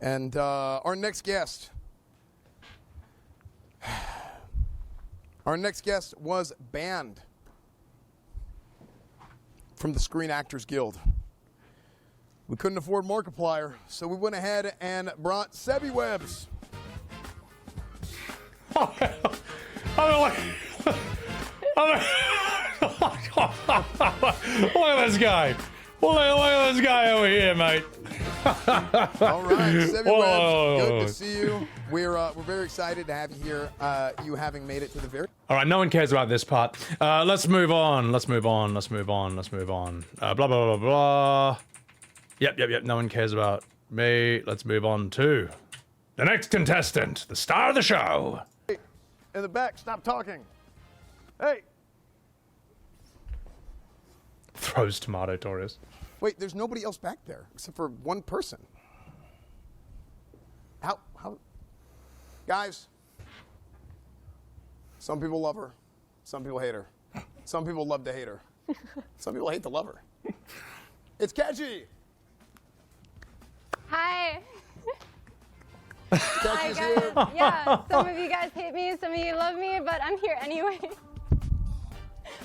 And our next guest was banned from the Screen Actors Guild. We couldn't afford Markiplier, so we went ahead and brought Sebbywebz. Look at this guy. Look at this guy over here, mate. All right, Sebbywebz, good to see you. We're very excited to have you here. You having made it to the very. All right, no one cares about this part. Let's move on. Let's move on. Let's move on. Let's move on. Blah blah blah blah. Yep. No one cares about me. Let's move on to the next contestant, the star of the show. Hey, in the back, stop talking. Hey. Throws tomato Torres. Wait, there's nobody else back there except for one person. How? Guys, some people love her. Some people hate her. Some people love to hate her. Some people hate to love her. ItsKatchii. Hi. Hi, guys. Yeah, some of you guys hate me, some of you love me, but I'm here anyway.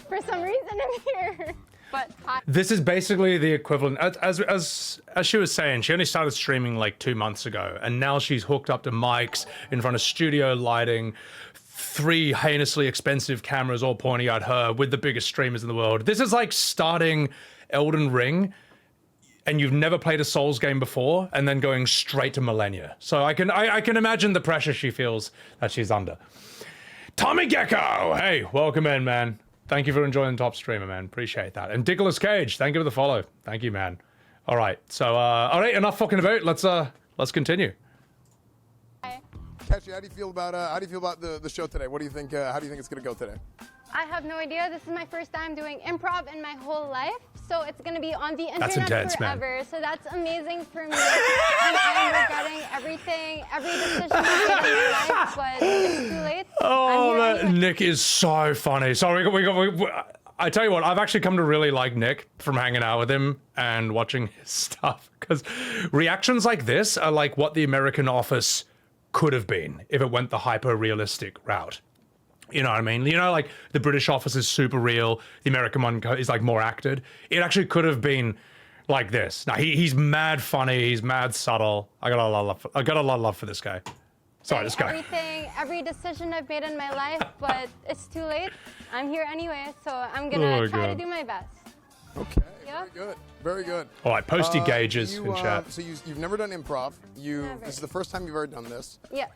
For some reason, I'm here. But hi. This is basically the equivalent, as she was saying, she only started streaming like 2 months ago, and now she's hooked up to mics in front of studio lighting, 3 heinously expensive cameras all pointing at her with the biggest streamers in the world. This is like starting Elden Ring, and you've never played a Souls game before, and then going straight to Millennia. So I can imagine the pressure she feels that she's under. Tommy Gecko, hey, welcome in, man. Thank you for enjoying Top Streamer, man. Appreciate that. And Nicholas Cage, thank you for the follow. Thank you, man. All right, so all right, enough fucking about. Let's continue. Katchii, how do you feel about the show today? What do you think? How do you think it's gonna go today? I have no idea. This is my first time doing improv in my whole life, so it's gonna be on the internet intense, forever. Man. So that's amazing for me. And I'm regretting everything, every decision I made in my life, but it's too late. Oh, anyway. Nick is so funny. So I tell you what, I've actually come to really like Nick from hanging out with him and watching his stuff, because reactions like this are like what the American Office could have been if it went the hyper-realistic route. You know what I mean? You know, like the British Office is super real. The American one is like more acted. It actually could have been like this. Now he's mad funny. He's mad subtle. I got a lot of love for this guy. Sorry, this guy. Every decision I've made in my life, but it's too late. I'm here anyway, so I'm gonna try to do my best. Okay. Yep. Very good. Very good. All right, posty gauges in chat. So you've never done improv. Never. This is the first time you've ever done this. Yes.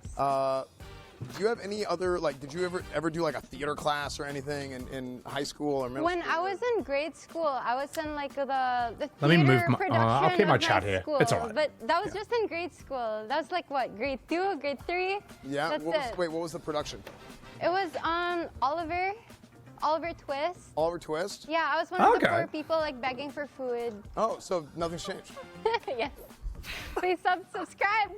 Do you have any other, like, did you ever do like a theater class or anything in high school or middle When school? I was in grade school, I was in like the theater Let me move my, production I'll keep my of chat here. school. It's all right. But that was just in grade school. That was like what, grade 2, grade 3? Yeah. That's it. Wait, what was the production? It was Oliver Twist. Oliver Twist? Yeah, I was one of the poor people like begging for food. Oh, so nothing's changed. Yes. Please subscribe.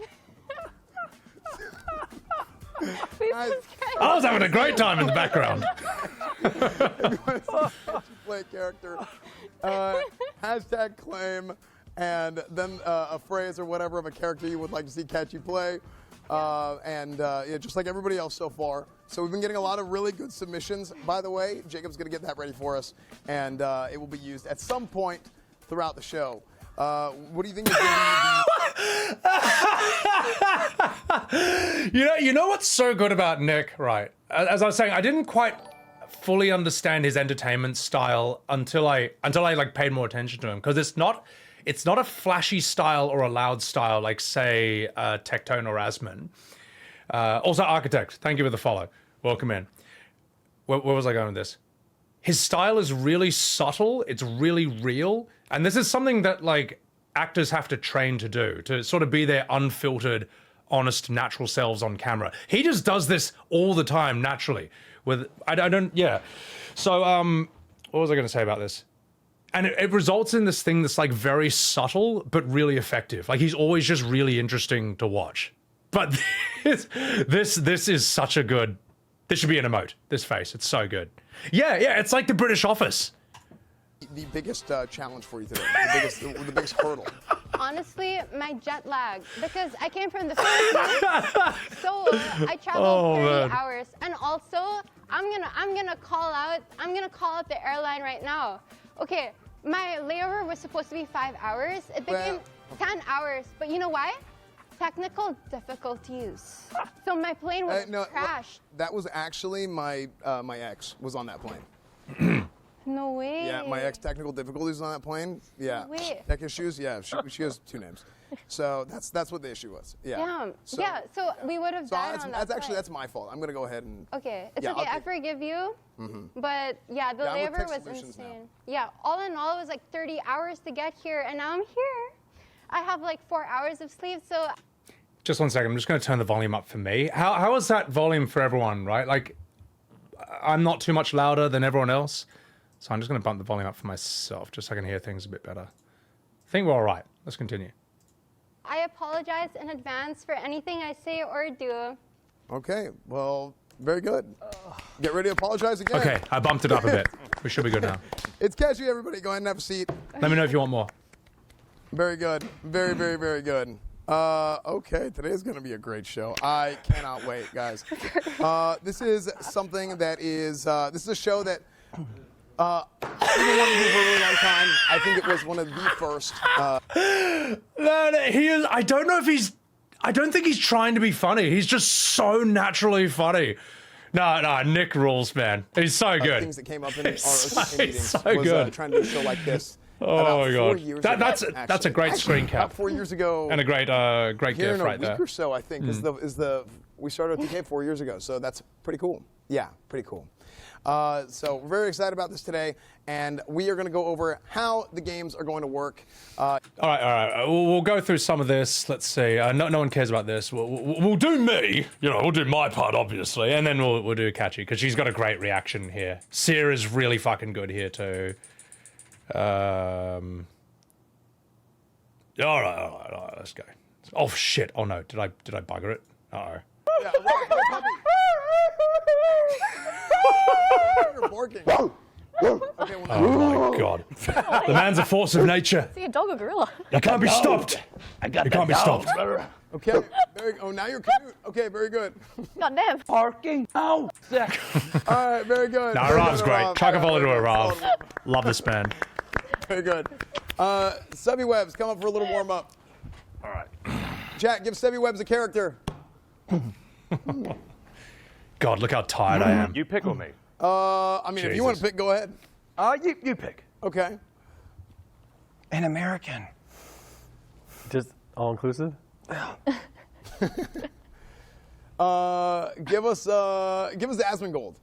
Please subscribe. I was having a great time in the background. Play character. Hashtag claim, and then a phrase or whatever of a character you would like to see Katchii play. Yeah, just like everybody else so far. So we've been getting a lot of really good submissions. By the way, Jacob's going to get that ready for us, and it will be used at some point throughout the show. What do you think is going to be You know what's so good about Nick, right? As I was saying, I didn't quite fully understand his entertainment style until I like paid more attention to him, because it's not a flashy style or a loud style like, say, Tectone or Asman. Also, Architect, thank you for the follow. Welcome in. Where was I going with this? His style is really subtle. It's really real. And this is something that, like, actors have to train to do, to sort of be their unfiltered, honest, natural selves on camera. He just does this all the time, naturally. Yeah. So, what was I going to say about this? And it results in this thing that's, like, very subtle, but really effective. Like, he's always just really interesting to watch. But this is such a good... This should be an emote, this face. It's so good. Yeah, it's like the British Office. the biggest challenge for you today? The biggest hurdle? honestly my jet lag because I came from the Philippines, so I traveled 30 hours, and also I'm gonna call out the airline right now. Okay, my layover was supposed to be 5 hours. It became 10 hours, but you know why? Technical difficulties. So my plane was crashed. That was actually my my ex was on that plane. No way. Yeah, my ex technical difficulties on that plane. Yeah. No way. Tech issues. Yeah, she has 2 names. So that's what the issue was. Yeah. Damn. So, yeah. So we would have died on that. That's my fault. I'm gonna go ahead and. Okay, it's okay. I forgive you. But yeah, the labor was insane. Yeah. All in all, it was like 30 hours to get here, and now I'm here. I have like 4 hours of sleep, so. Just 1 second. I'm just going to turn the volume up for me. How is that volume for everyone? Right, like I'm not too much louder than everyone else. So I'm just going to bump the volume up for myself, just so I can hear things a bit better. I think we're all right. Let's continue. I apologize in advance for anything I say or do. Okay, well, very good. Get ready to apologize again. Okay, I bumped it up a bit. We should be good now. It's Catchy, everybody. Go ahead and have a seat. Let me know if you want more. Very good. Very, very, very good. Okay, today is going to be a great show. I cannot wait, guys. This is something that is, this is a show that I've been wanting to do for a really long time. I think it was one of the first. Man, he is, I don't think he's trying to be funny. He's just so naturally funny. No, Nick rules, man. He's so good. Things that came up in our OTK meetings so was good. Trying to do a show like this. Oh my god, that's a great screen cap. About 4 years ago, and a great GIF right there. A week or so, I think, is the we started OTK 4 years ago, so that's pretty cool. Yeah, pretty cool. So we're very excited about this today, and we are going to go over how the games are going to work. All right. We'll go through some of this. Let's see. No one cares about this. We'll do me. You know, we'll do my part, obviously, and then we'll do Catchy because she's got a great reaction here. Cyr is really fucking good here too. All right, let's go. Oh shit! Oh no, did I bugger it? Uh-oh. Yeah, you're barking. Okay, oh my god. The man's a force of nature. Is he a dog or gorilla? You can't be stopped. You can't be stopped. Okay, now you're cute. Okay, very good. God damn. Barking. Ow. All right, very good. No, Arrav's great. Chuck a volley to Arrav. Love this man. Very good. Sebbywebz, come up for a little warm up. All right. Jack, give Sebbywebz a character. God, look how tired I am. You pick on me. I mean, if you want to pick, go ahead. You pick. Okay. An American. Just all inclusive? Give us the Asmongold.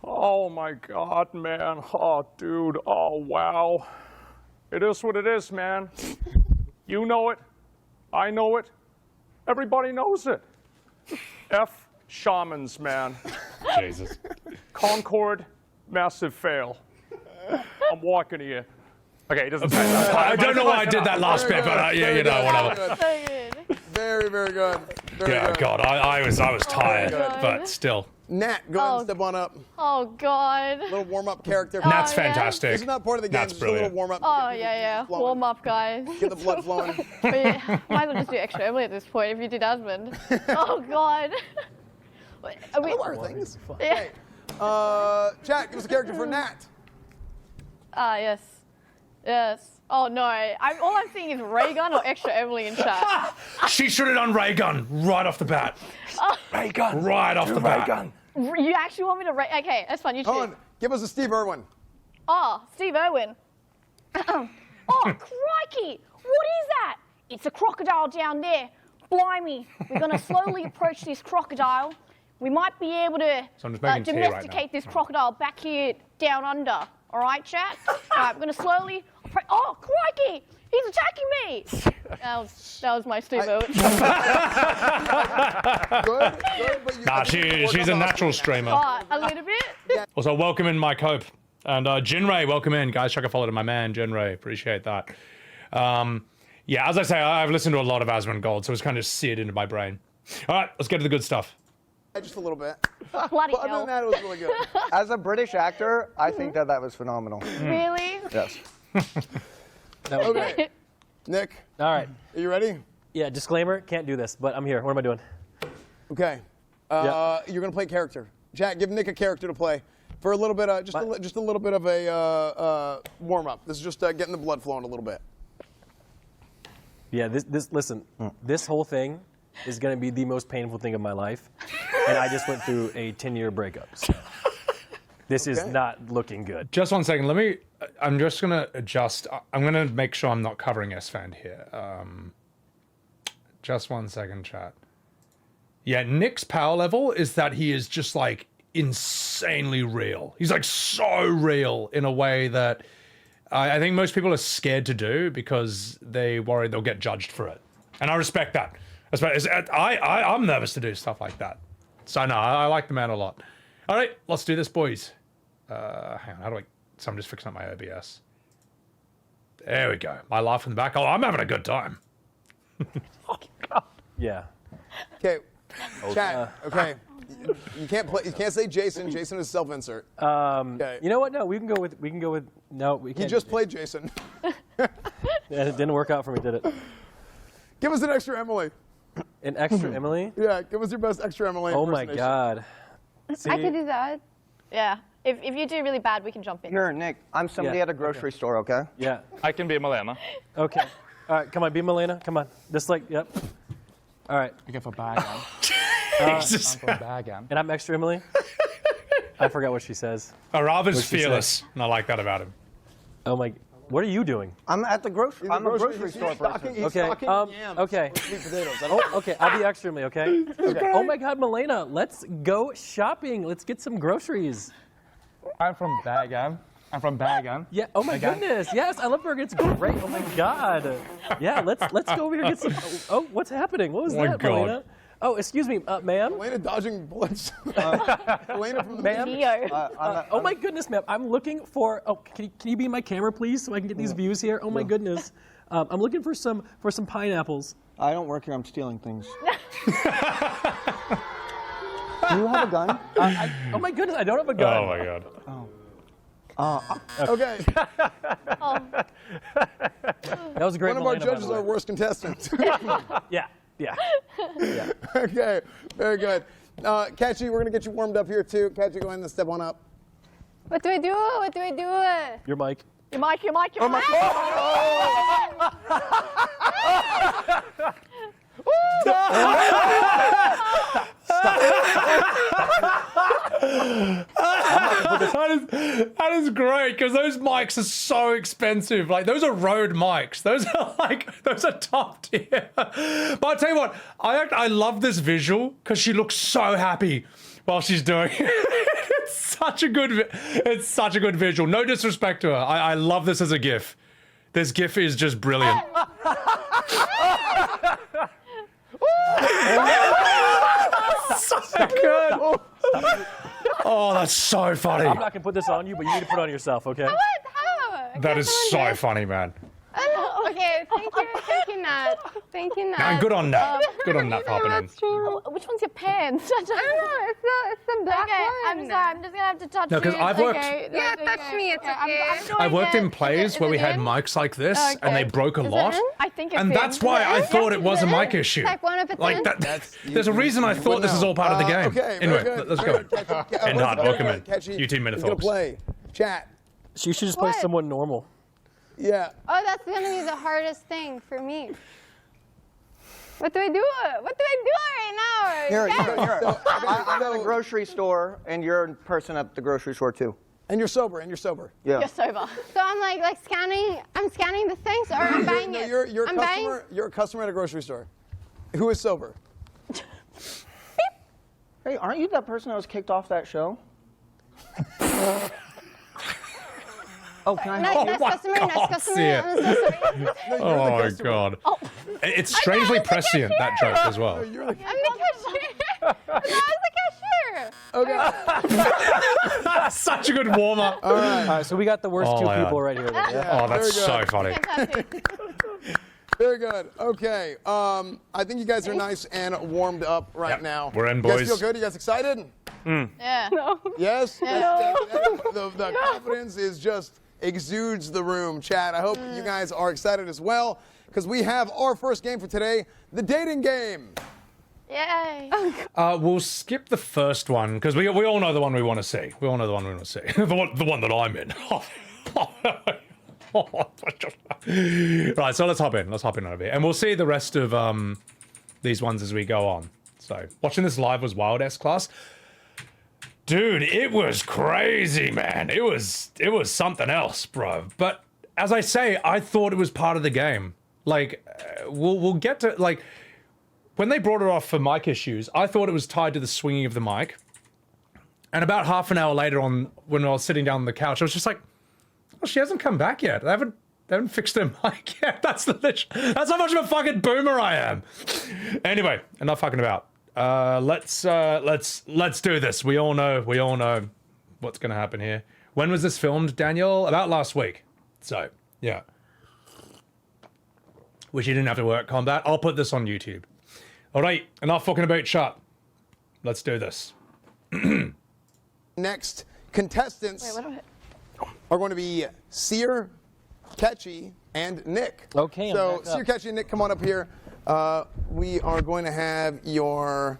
Oh my god, man. Oh, dude. Oh, wow. It is what it is, man. You know it. I know it. Everybody knows it. F shamans, man. Jesus. Concord, massive fail. I'm walking here. Okay, it doesn't say I don't know why I did that last bit, but yeah, you know, whatever. Very, very good. Yeah, God, I was tired, but still. Nat, go ahead and step on up. Oh god. Little warm-up character. Nat's fantastic. This is not part of the game. Nat's Just a little brilliant. warm-up. Oh yeah. Warm up, guys. Get the blood flowing. But yeah, might as well just do extra Emily at this point if you did Asmund. Oh god. I know our things. Yeah. Okay. Chat, give us a character for Nat. Yes. Oh no, all I'm seeing is ray gun or extra Emily in chat. She should have done ray gun right off the bat. Ray gun. Right off the bat. Ray gun. You actually want me to ray? Okay, that's fine. You Hold choose. on. Give us a Steve Irwin. Oh, Steve Irwin. Oh, crikey! What is that? It's a crocodile down there. Blimey, we're going to slowly approach this crocodile. We might be able to domesticate this crocodile back here down under. All right, chat? All right, we're going to slowly approach. Oh, crikey! He's attacking me! That was my Steve Irwin. Good, but you Nah, she's a natural streamer. Oh, a little bit? Yeah. Also, welcome in my cope. And Jinray, welcome in. Guys, chuck a follow to my man, Jinray. Appreciate that. Yeah, as I say, I've listened to a lot of Asmongold, so it's kind of seared into my brain. All right, let's get to the good stuff. Just a little bit. Bloody But other hell. than that, it was really good. As a British actor, I think that was phenomenal. Really? Yes. Okay. Nick, All right. are you ready? Yeah, disclaimer, can't do this, but I'm here. What am I doing? Okay. You're gonna play character. Jack, give Nick a character to play for a little bit, just a little bit of a warm up. This is just getting the blood flowing a little bit. Yeah, listen, this whole thing is going to be the most painful thing of my life, and I just went through a 10-year breakup. So this is not looking good. Just 1 second. I'm just going to adjust. I'm going to make sure I'm not covering Esfand here. Just 1 second, chat. Yeah, Nick's power level is that he is just like insanely real. He's like so real in a way that I think most people are scared to do because they worry they'll get judged for it. And I respect that. I'm nervous to do stuff like that. So no, I like the man a lot. All right, let's do this, boys. Hang on, how do I... So I'm just fixing up my OBS. There we go. My laugh in the back. Oh, I'm having a good time. Yeah. Okay, chat. Okay, you can't play. You can't say Jason. Jason is self-insert. Okay. You know what? No, we can go with. No, we can't. He just played Jason. Yeah, it didn't work out for me, did it? Give us an extra Emily. An extra Emily? Yeah, give us your best extra Emily. Oh my impersonation. God. See, I could do that. Yeah. If you do really bad, we can jump in. Here, Nick, I'm somebody Yeah, at a grocery store, okay? Yeah. I can be Milena. Okay. All right, come on, be Milena. Come on. Just like, yep. All right. You can få bagen. Jesus. Få bagen. And I'm extra Emily. I forgot what she says. Arrav is What'd she say? fearless, and I like that about him. Oh my. What are you doing? I'm at the grocery. I'm a grocery store person. He's Okay. stocking yams. Okay. Sweet potatoes. I Oh, don't- okay. I'll be extra Emily. Okay. Oh my God, Milena. Let's go shopping. Let's get some groceries. I'm from Bagan. I'm from Bagan. Yeah. Oh my goodness. Yes, I love burger. It's great. Oh my God. Yeah. Let's go over here and get some. Oh, what's happening? What was Oh my that, God. Milena? Oh, excuse me, ma'am. Elena dodging bullets. Elena from the Ma'am. Neo. Oh my goodness, ma'am. I'm looking for. Oh, can you be in my camera, please, so I can get these views here? Oh my goodness. I'm looking for some pineapples. I don't work here. I'm stealing things. Do you have a gun? Oh my goodness, I don't have a gun. Oh my God. Okay, That was a great. one of our Milena, by judges the are way. worst contestants. Yeah. Yeah. Okay, very good. Katchii, we're gonna get you warmed up here too. Katchii, go ahead and step on up. What do I do? What do I do? Your mic. Your mic, your mic, your mic. That is great because those mics are so expensive. Like those are Rode mics. Those are top tier. But I'll tell you what, I love this visual because she looks so happy while she's doing it. It's such a good visual. No disrespect to her. I love this as a GIF. This GIF is just brilliant. So good. Oh, that's so funny. I'm not gonna put this on you, but you need to put it on yourself, okay? How? That is so funny, man. Okay, thank you, Nat. Thank you, Nat. And good on that. Good on that popping in. Oh, which one's your pants? I don't know, it's the black Okay, one. I'm sorry. I'm just gonna have to touch No, 'cause you. I've worked- Okay, no, Yeah, it's touch okay. me, it's okay. I worked in plays where we had mics like this and they broke a lot. I think it's And that's why I thought it was a mic issue. Like one of it's Like in. that. There's a reason I thought this is all part of the game. Okay, Anyway, very good. let's Very go. good. Katchii, And hard, welcome in. Katchii You 10-minute is gonna folks. play. Chat. So you should just play What? someone normal. Yeah. Oh, that's gonna be the hardest thing for me. What do I do? What do I do right now? Here, Yeah. here. I'm at a grocery store, and you're in person at the grocery store too. And you're sober. Yeah. You're sober. So I'm like scanning. I'm scanning the things, or I'm buying No, it. you're a I'm customer. You're a customer at a grocery store. Who is sober? Hey, aren't you that person that was kicked off that show? Oh, can I help Nice you? customer. Nice God, customer. Sia. I'm so sorry. Oh my god. It's strangely prescient, that joke as well. You're the, I'm the cashier. I was the cashier. okay. That's such a good warm up. All right, so we got the worst Oh two my people God. right here. Then, yeah? Oh, that's so funny. Fantastic. Very good. Okay. I think you guys are nice and warmed up right Yep, now. we're in, You guys boys. feel good? You guys excited? Yeah. Yes? The confidence is just exudes the room. Chat, I hope you guys are excited as well. because we have our first game for today, the dating game. Yay. We'll skip the first one because we all know the one we want to see. We all know the one we want to see. the one that I'm in. Right, so let's hop in. Let's hop in over here, and we'll see the rest of these ones as we go on. So watching this live was wild, S-Class. Dude, it was crazy, man. It was something else, bro. But as I say, I thought it was part of the game. Like, we'll get to like. When they brought her off for mic issues, I thought it was tied to the swinging of the mic. And about half an hour later on, when I was sitting down on the couch, I was just like, oh, she hasn't come back yet. They haven't fixed her mic yet. That's how much of a fucking boomer I am. Anyway, enough fucking about. Let's do this. We all know what's gonna happen here. When was this filmed, Daniel? About last week. So, yeah. Wish you didn't have to work combat. I'll put this on YouTube. All right, enough fucking about chat. Let's do this. Next, contestants are going to be Cyr, Katchii, and Nick. Okay, so Cyr, Katchii, and Nick, come on up here. We are going to have your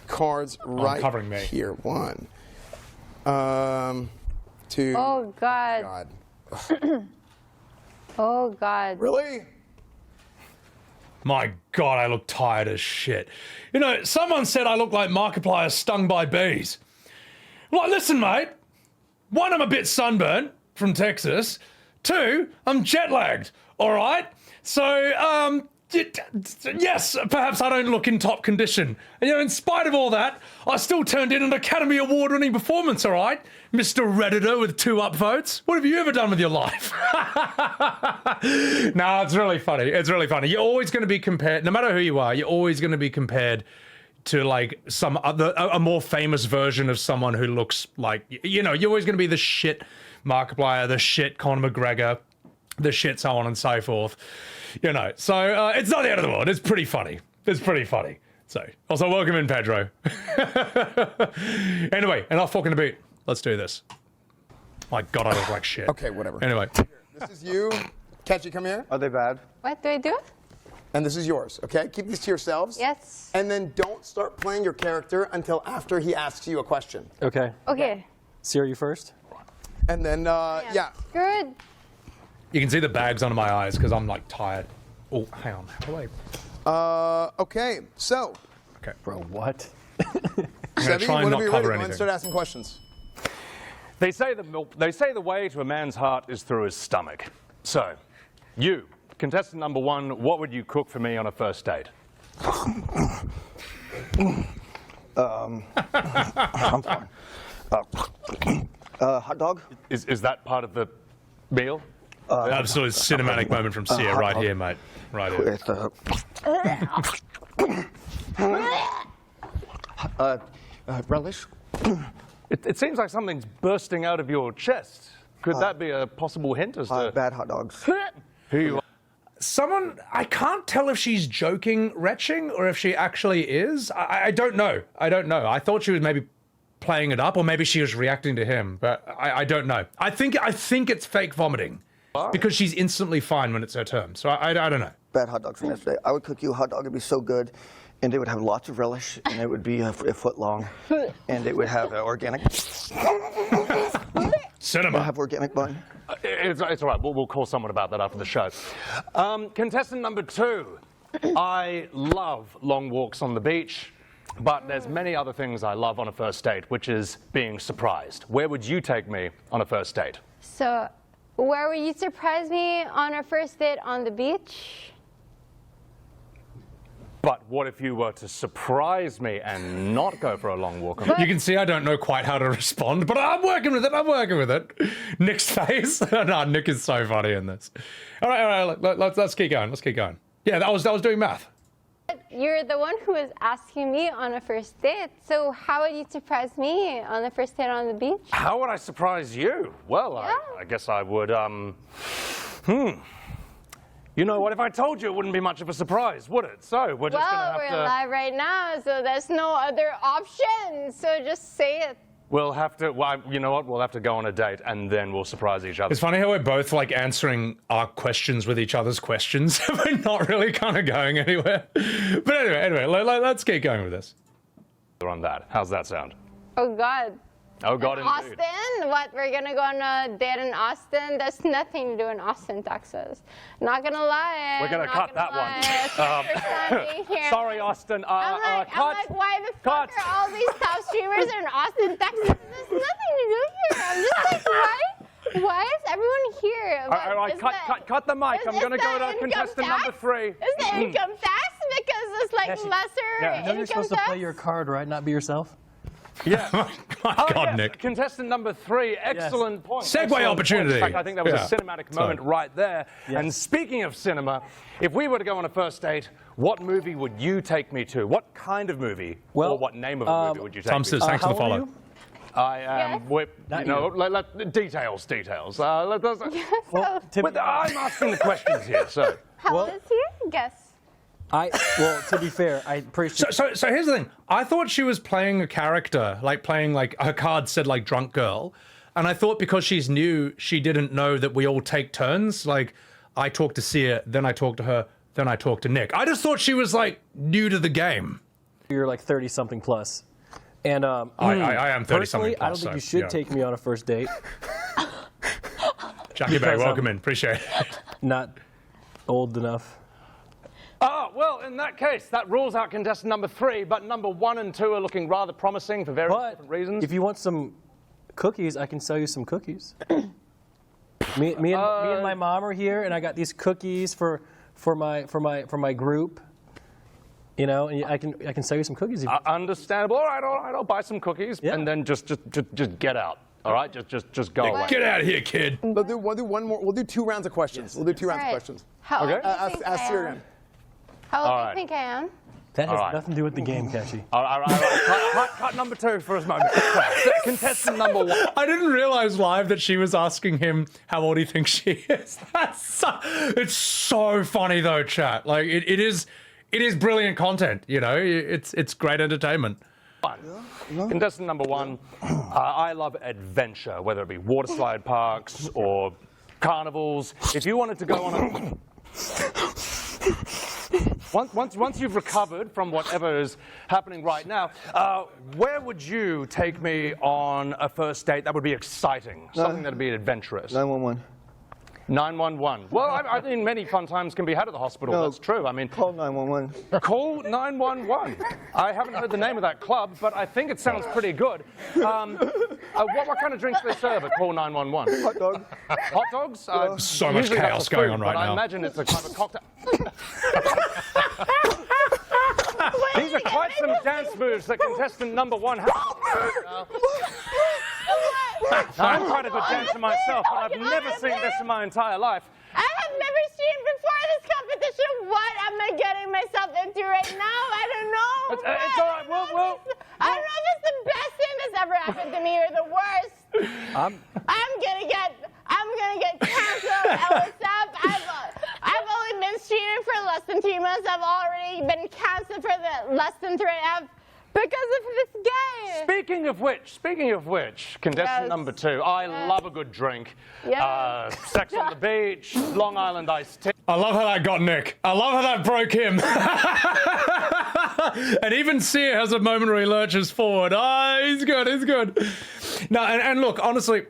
cards right covering me. here. 1, 2. Oh, God. Oh, God. Really? My God, I look tired as shit. You know, someone said I look like Markiplier stung by bees. Well, listen, mate. 1, I'm a bit sunburnt from Texas. 2, I'm jet lagged. All right. So, yes, perhaps I don't look in top condition. And, you know, in spite of all that, I still turned in an Academy Award-winning performance. All right, Mr. Redditor with 2 upvotes. What have you ever done with your life? No, it's really funny. It's really funny. You're always going to be compared, no matter who you are, you're always going to be compared to like some other, a more famous version of someone who looks like, you know, you're always going to be the shit Markiplier, the shit Conor McGregor, the shit so on and so forth. You know, so it's not the end of the world. It's pretty funny. It's pretty funny. So, also welcome in, Pedro. Anyway, enough fucking about. Let's do this. My God, I look like shit. Okay, whatever. Anyway. This is you. Katchii, come here. Are they bad? What do I do? And this is yours, okay? Keep these to yourselves. Yes. And then don't start playing your character until after he asks you a question. Okay. Okay. Cyr, you first? And then, yeah. Good. You can see the bags under my eyes because I'm like tired. Oh, hang on. How do I? Okay, so. Okay. Bro, what? I'm gonna try and not cover whenever you're ready, go ahead and anything. start asking questions. They say the way to a man's heart is through his stomach. So, you, contestant number 1, what would you cook for me on a first date? I'm fine. Hot dog? Is that part of the meal? Absolute cinematic moment from Cyr right here, mate. Right here. With relish? It seems like something's bursting out of your chest. Could that be a possible hint as to Bad hot dogs. who you are? Someone, I can't tell if she's joking, retching, or if she actually is. I don't know. I don't know. I thought she was maybe playing it up, or maybe she was reacting to him, but I don't know. I think it's fake vomiting because she's instantly fine when it's her turn. So I don't know. Bad hot dogs from yesterday. I would cook you a hot dog. It'd be so good. And it would have lots of relish, and it would be a foot long. And it would have organic. Cinema. Have organic bun. It's all right. We'll call someone about that after the show. Contestant number 2. I love long walks on the beach, but there's many other things I love on a first date, which is being surprised. Where would you take me on a first date? So, where would you surprise me on our first date on the beach? But what if you were to surprise me and not go for a long walk on the beach? You can see I don't know quite how to respond, but I'm working with it. I'm working with it. Nick's face. No, Nick is so funny in this. All right. Let's keep going. Let's keep going. Yeah, I was doing math. You're the one who was asking me on a first date, so how would you surprise me on the first date on the beach? How would I surprise you? Well, Yeah. I guess I would, You know what, if I told you, it wouldn't be much of a surprise, would it? So, we're just gonna Well, have we're to... live right now, so there's no other option, so just say it. We'll have to, well, you know what? We'll have to go on a date and then we'll surprise each other. It's funny how we're both like answering our questions with each other's questions. We're not really kind of going anywhere. But anyway, let's get going with this. On that. How's that sound? Oh, God. Oh, God, indeed. Austin? What? We're going to go on a date in Austin? There's nothing to do in Austin, Texas. Not going to lie. We're going to cut that one. Sorry, Austin. I'm like, why the fuck are all these top streamers in Austin, Texas? There's nothing to do here. I'm just like, why is everyone here? All right, cut the mic. I'm going to go to contestant number 3. Is the income tax? Because it's like lesser You know you're supposed to play your card, right? Not be yourself? Yeah. My God, Nick. Contestant number 3, excellent point. Segue Excellent opportunity. Point. In fact, I think that was a cinematic moment right there. Yes. And speaking of cinema, if we were to go on a first date, what movie would you take me to? What kind of movie or what name of a movie would you take me to? Thanks for the follow. I am, details. Well, I'm asking the questions here, so. How old is he? Guess. Well, to be fair, I'm pretty sure. So here's the thing. I thought she was playing a character, like playing like her card said like drunk girl. And I thought because she's new, she didn't know that we all take turns. Like I talk to Cyr, then I talk to her, then I talk to Nick. I just thought she was like new to the game. You're like 30-something plus. And I am 30-something personally, plus. I don't think you should take me on a first date. Jackie Bay, welcome in. Appreciate it. Not old enough. Well, in that case, that rules out contestant number 3, but number 1 and 2 are looking rather promising for various different reasons. If you want some cookies, I can sell you some cookies. me and my mom are here, and I got these cookies for my group. You know, and I can sell you some cookies. Understandable. All right, I'll buy some cookies, and then just get out. All right, just go away. Get out of here, kid. We'll do one more. We'll do 2 rounds of questions. We'll do 2 rounds of questions. How old do you think Ask I Cyr am? again. How old do you think I am? That has nothing to do with the game, Katchii. All right. Cut number 2 for a moment. Contestant number 1. I didn't realize live that she was asking him how old he thinks she is. It's so funny though, chat. Like it is brilliant content. You know, it's great entertainment. Contestant number 1. I love adventure, whether it be water slide parks or carnivals. If you wanted to go on Once you've recovered from whatever is happening right now, where would you take me on a first date that would be exciting? Something that would be adventurous? 911. 911. Well, I mean, many fun times can be had at the hospital. No, that's true. I mean, call 911. Call 911. I haven't heard the name of that club, but I think it sounds pretty good. What kind of drinks do they serve at Call 911? Hot dog. Hot dogs? So much Usually chaos that's the going food, on right but now. I imagine it's a kind of cocktail. These are quite some dance moves that contestant number 1 has. I'm quite a good dancer myself, but I've never seen this in my entire life. I have never seen before this competition. What am I getting myself into right now? I don't know. It's all right. I don't know if it's the best thing that's ever happened to me or the worst. I'm gonna get canceled. LSF. I've only been streaming for less than 2 months. I've already been canceled for the less than 3 because of this game. Speaking of which, contestant number 2, I love a good drink. Yes. Sex on the beach, Long Island iced tea. I love how that got Nick. I love how that broke him. And even Cyr has a moment where he lurches forward. He's good. No, and look, honestly,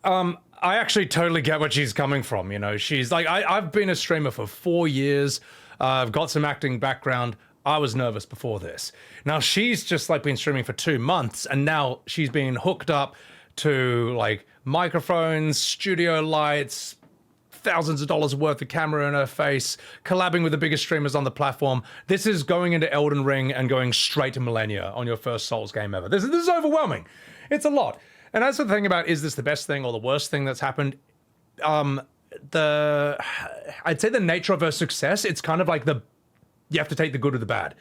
I actually totally get where she's coming from. You know, she's like, I've been a streamer for 4 years. I've got some acting background. I was nervous before this. Now she's just like been streaming for 2 months, and now she's been hooked up to like microphones, studio lights, thousands of dollars worth of camera in her face, collabing with the biggest streamers on the platform. This is going into Elden Ring and going straight to Millennia on your first Souls game ever. This is overwhelming. It's a lot. And that's the thing about, is this the best thing or the worst thing that's happened? I'd say the nature of her success, it's kind of like you have to take the good or the bad.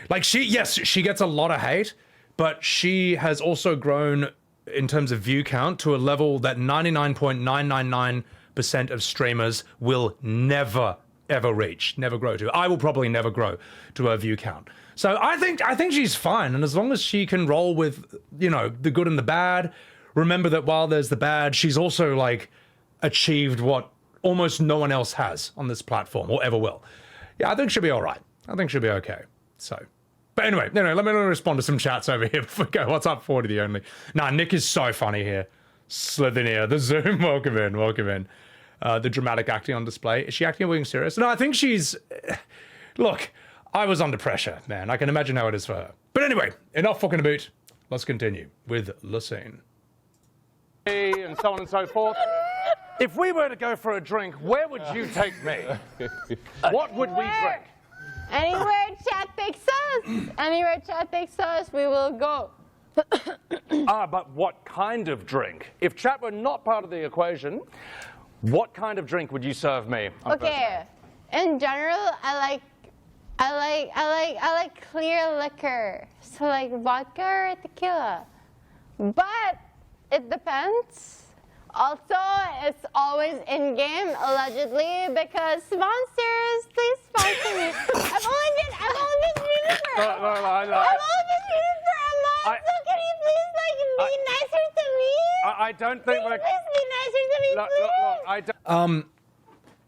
Like she gets a lot of hate, but she has also grown in terms of view count to a level that 99.999% of streamers will never, ever reach, never grow to. I will probably never grow to her view count. So I think she's fine, and as long as she can roll with, you know, the good and the bad, remember that while there's the bad, she's also like achieved what almost no one else has on this platform or ever will. Yeah, I think she'll be all right. I think she'll be okay. So, but anyway, let me respond to some chats over here before we go. What's up, 40 the only? Nah, Nick is so funny here. Slitherneer, the Zoom, welcome in, welcome in. The dramatic acting on display. Is she acting or being serious? No, I think she's... Look, I was under pressure, man. I can imagine how it is for her. But anyway, enough fucking about. Let's continue with the scene. And so on and so forth. If we were to go for a drink, where would you take me? What would we drink? Anywhere chat takes us. Anywhere chat takes us, we will go. But what kind of drink? If chat were not part of the equation, what kind of drink would you serve me? Okay. In general, I like clear liquor. So like vodka or tequila. But it depends. Also, it's always in-game, allegedly, because sponsors, please sponsor me. I've only been streaming for a month, so can you please, like, be nicer to me? I don't think we're... Please be nicer to me, please. I don't...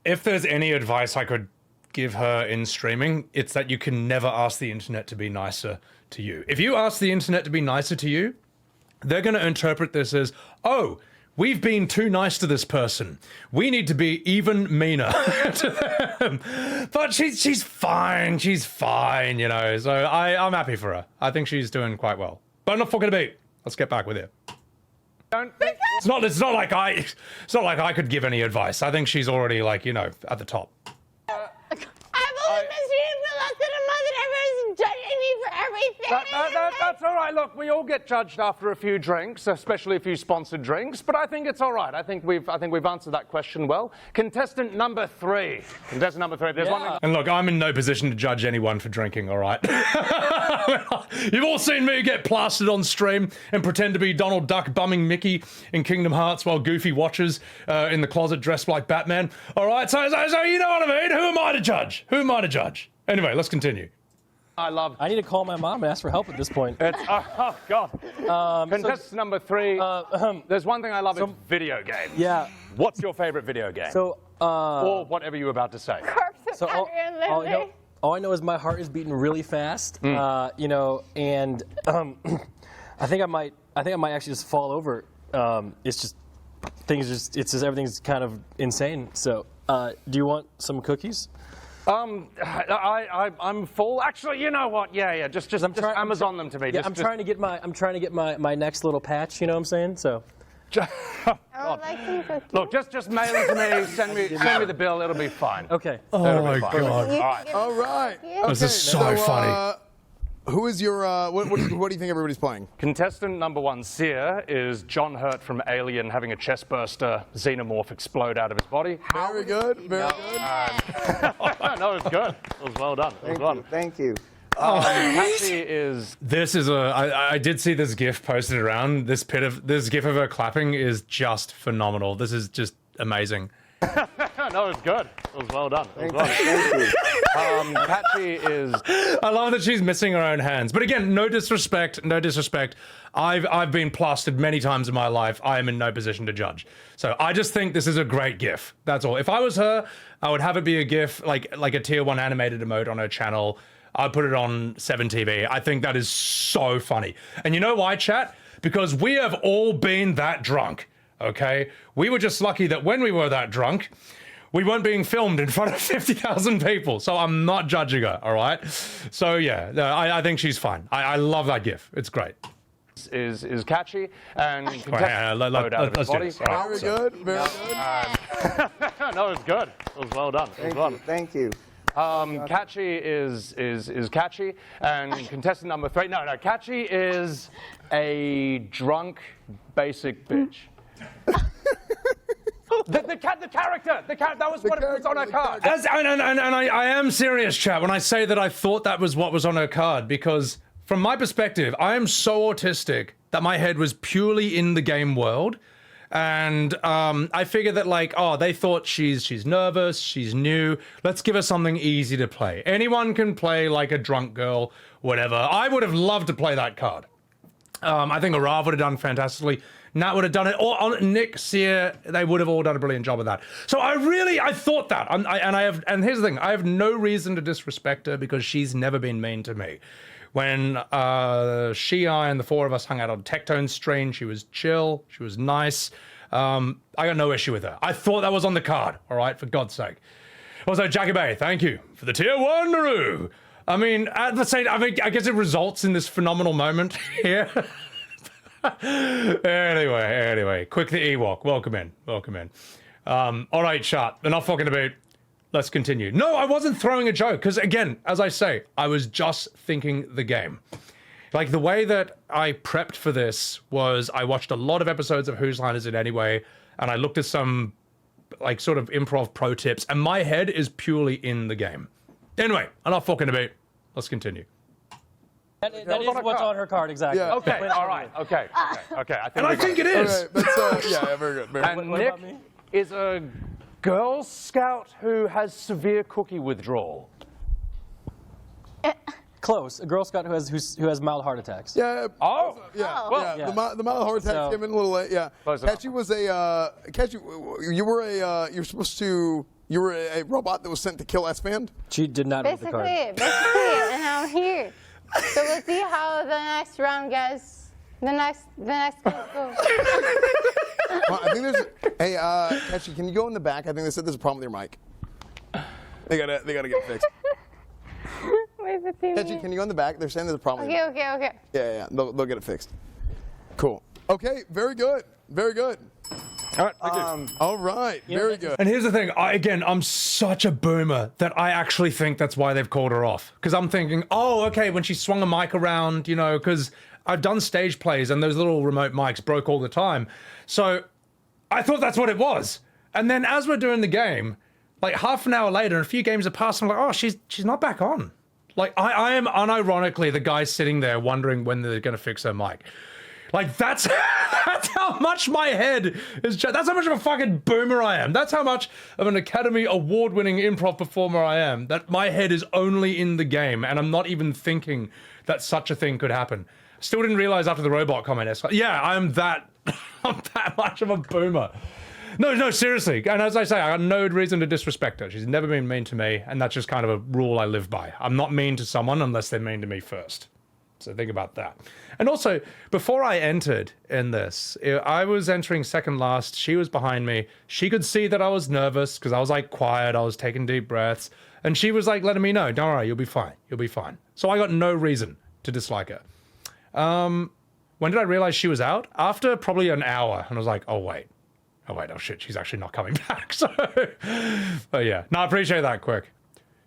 If there's any advice I could give her in streaming, it's that you can never ask the internet to be nicer to you. If you ask the internet to be nicer to you, they're going to interpret this as, oh, we've been too nice to this person. We need to be even meaner to them. But she's fine. She's fine, you know. So I'm happy for her. I think she's doing quite well. But enough fucking about. Let's get back with it. It's not like I could give any advice. I think she's already, like, you know, at the top. I've only been streaming for less than a month and everyone's judging me for everything. That's all right. Look, we all get judged after a few drinks, especially a few sponsored drinks. But I think it's all right. I think we've answered that question well. Contestant number 3. Contestant number 3. There's one thing. And look, I'm in no position to judge anyone for drinking. All right. You've all seen me get plastered on stream and pretend to be Donald Duck bumming Mickey in Kingdom Hearts while Goofy watches in the closet dressed like Batman. All right. So you know what I mean. Who am I to judge? Who am I to judge? Anyway, let's continue. I need to call my mom and ask for help at this point. It's, oh, God. Contestant number 3. There's one thing I love, it's video games. Yeah. What's your favorite video game? So, or whatever you were about to say. So all I know is my heart is beating really fast, you know, and I think I might actually just fall over. It's just everything's kind of insane. So, do you want some cookies? I'm full. Actually, you know what? Yeah. Just Amazon them to me. Yeah, I'm trying to get my next little patch. You know what I'm saying? So. I would like some cookies. Look, just mail it to me. Send me the bill. It'll be fine. Okay. Oh my God. All right. All right. Yeah. This is so funny. Who is your, what do you think everybody's playing? Contestant number 1, Cyr, is John Hurt from Alien having a chest burster xenomorph explode out of his body. Very good. Very good. No, it was good. It was well done. Thank you. ItsKatchii is... This is I did see this GIF posted around. This GIF of her clapping is just phenomenal. This is just amazing. No, it was good. It was well done. Thank you. ItsKatchii is... I love that she's missing her own hands. But again, no disrespect. I've been plastered many times in my life. I am in no position to judge. So I just think this is a great GIF. That's all. If I was her, I would have it be a GIF, like a tier 1 animated emote on her channel. I'd put it on 7TV. I think that is so funny. And you know why, chat? Because we have all been that drunk, okay? We were just lucky that when we were that drunk, we weren't being filmed in front of 50,000 people. So I'm not judging her, all right? So yeah, I think she's fine. I love that GIF. It's great. Is ItsKatchii and let's do this. Very good. Very good. No, it was good. It was well done. Thank you. ItsKatchii is ItsKatchii, and contestant number 3. No, ItsKatchii is a drunk basic bitch. the character. That was what was on her card. I am serious, chat, when I say that I thought that was what was on her card, because from my perspective, I am so autistic that my head was purely in the game world. And I figured that like, oh, they thought she's nervous, she's new. Let's give her something easy to play. Anyone can play like a drunk girl, whatever. I would have loved to play that card. I think Arrav would have done fantastically. Nat would have done it, or Nick, Cyr, they would have all done a brilliant job of that. So I thought that, and here's the thing, I have no reason to disrespect her because she's never been mean to me. When I, and the four of us hung out on Tektone's stream, she was chill, she was nice. I got no issue with her. I thought that was on the card, all right, for God's sake. Also, Jackie Bay, thank you for the tier 1 Naru. I mean, at the same, I guess it results in this phenomenal moment here. Anyway, quick the Ewok. Welcome in. All right, chat. Enough fucking about. Let's continue. No, I wasn't throwing a joke because, again, as I say, I was just thinking the game. Like the way that I prepped for this was I watched a lot of episodes of Whose Line Is It Anyway, and I looked at some like sort of improv pro tips, and my head is purely in the game. Anyway, enough fucking about. Let's continue. That is what's on her card, exactly. Yeah. Okay, all right, okay. I think it is. Okay, that's, yeah, very good. Very good. And What Nick about me? is a Girl Scout who has severe cookie withdrawal. Close. A Girl Scout who has mild heart attacks. Yeah. Oh. Yeah. Well, yeah. The mild heart attack came in a little late. Yeah. Close enough. Katchii was a Katchii. You were a. You're supposed to. You were a robot that was sent to kill Esfand. She did not read the card. Basically, and I'm here. So we'll see how the next round goes. The next goes. Well, I think there's. Hey, Katchii, can you go in the back? I think they said there's a problem with your mic. They gotta get it fixed. Wait, the team. Katchii, can you go in the back? They're saying there's a problem. with your mic. Okay. Yeah. They'll get it fixed. Cool. Okay. Very good. Very good. All right, thank you. All right. Very good. And here's the thing, I'm such a boomer that I actually think that's why they've called her off. Because I'm thinking, oh, okay, when she swung a mic around, you know, because I've done stage plays and those little remote mics broke all the time. So I thought that's what it was. And then as we're doing the game, like half an hour later, and a few games have passed, I'm like, oh, she's not back on. Like, I am unironically the guy sitting there wondering when they're going to fix her mic. Like, that's how much my head is. That's how much of a fucking boomer I am. That's how much of an Academy Award-winning improv performer I am. That my head is only in the game, and I'm not even thinking that such a thing could happen. Still didn't realize after the robot comment. Yeah, I'm that much of a boomer. No, seriously. And as I say, I got no reason to disrespect her. She's never been mean to me, and that's just kind of a rule I live by. I'm not mean to someone unless they're mean to me first. So think about that. And also, before I entered in this, I was entering second last. She was behind me. She could see that I was nervous because I was like quiet. I was taking deep breaths. And she was like letting me know, don't worry, you'll be fine. You'll be fine. So I got no reason to dislike her. When did I realize she was out? After probably an hour. And I was like, oh shit, she's actually not coming back. So, but yeah. No, I appreciate that quick.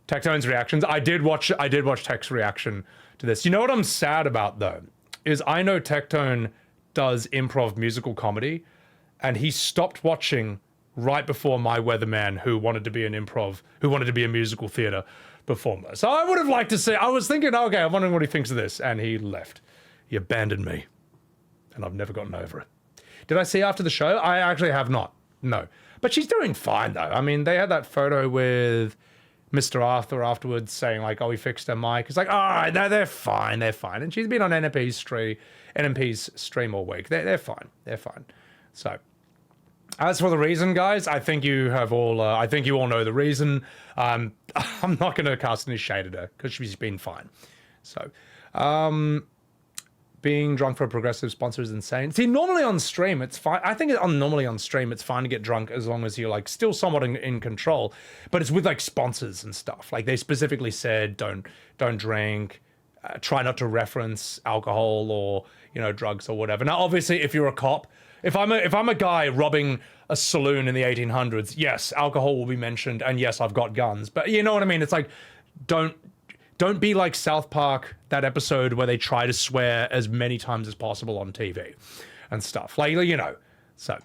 Tektone's reactions. I did watch Tech's reaction to this. You know what I'm sad about though? Is I know Tektone does improv musical comedy, and he stopped watching right before My Weatherman, who wanted to be a musical theater performer. So I would have liked to see, I was thinking, okay, I'm wondering what he thinks of this, and he left. He abandoned me, and I've never gotten over it. Did I see after the show? I actually have not, no. But she's doing fine though. I mean, they had that photo with Mr. Arthur afterwards saying like, oh, he fixed her mic. It's like, all right, no, they're fine. And she's been on NMP's stream all week. They're fine. So, as for the reason, guys, I think you all know the reason. I'm not going to cast any shade at her because she's been fine. So, being drunk for a progressive sponsor is insane. See, normally on stream, it's fine. I think normally on stream, it's fine to get drunk as long as you're like still somewhat in control. But it's with like sponsors and stuff. Like they specifically said, don't drink, try not to reference alcohol or, you know, drugs or whatever. Now, obviously, if you're a cop, if I'm a guy robbing a saloon in the 1800s, yes, alcohol will be mentioned, and yes, I've got guns. But you know what I mean? It's like, don't be like South Park, that episode where they try to swear as many times as possible on TV and stuff. Like, you know. So,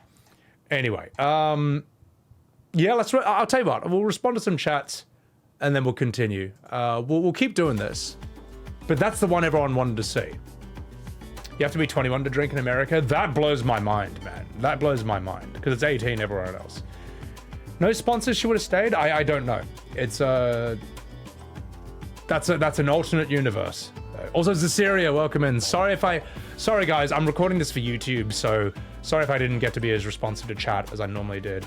anyway. Yeah, I'll tell you what. We'll respond to some chats and then we'll continue. We'll keep doing this. But that's the one everyone wanted to see. You have to be 21 to drink in America. That blows my mind, man. That blows my mind because it's 18 everywhere else. No sponsors, she would have stayed. I don't know. It's that's an alternate universe. Also, Zaciria, welcome in. Sorry guys, I'm recording this for YouTube, so sorry if I didn't get to be as responsive to chat as I normally did.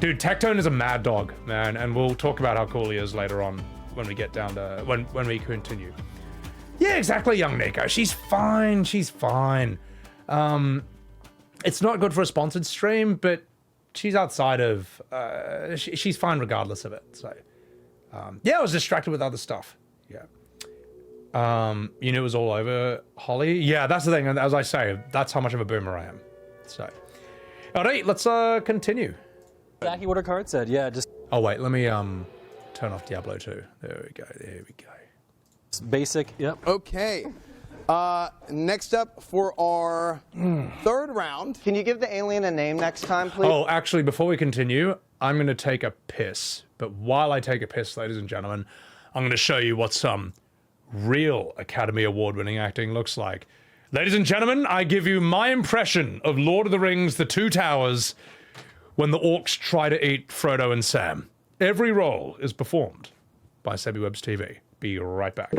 Dude, Tectone is a mad dog, man, and we'll talk about how cool he is later on when we get down to when we continue. Yeah, exactly, young Nico. She's fine. She's fine. It's not good for a sponsored stream, but she's outside of. She's fine regardless of it. So, yeah, I was distracted with other stuff. Yeah. You knew it was all over, Holly. Yeah, that's the thing. And as I say, that's how much of a boomer I am. So, all right, let's continue. Exactly what her card said. Yeah, just. Oh wait, let me turn off Diablo 2. There we go. There we go. Basic. Yep. Okay. Next up for our third round. Can you give the alien a name next time, please? Oh, actually, before we continue, I'm going to take a piss. But while I take a piss, ladies and gentlemen, I'm going to show you what some real Academy Award-winning acting looks like. Ladies and gentlemen, I give you my impression of Lord of the Rings: The Two Towers when the orcs try to eat Frodo and Sam. Every role is performed by Sebbywebz TV. Be right back.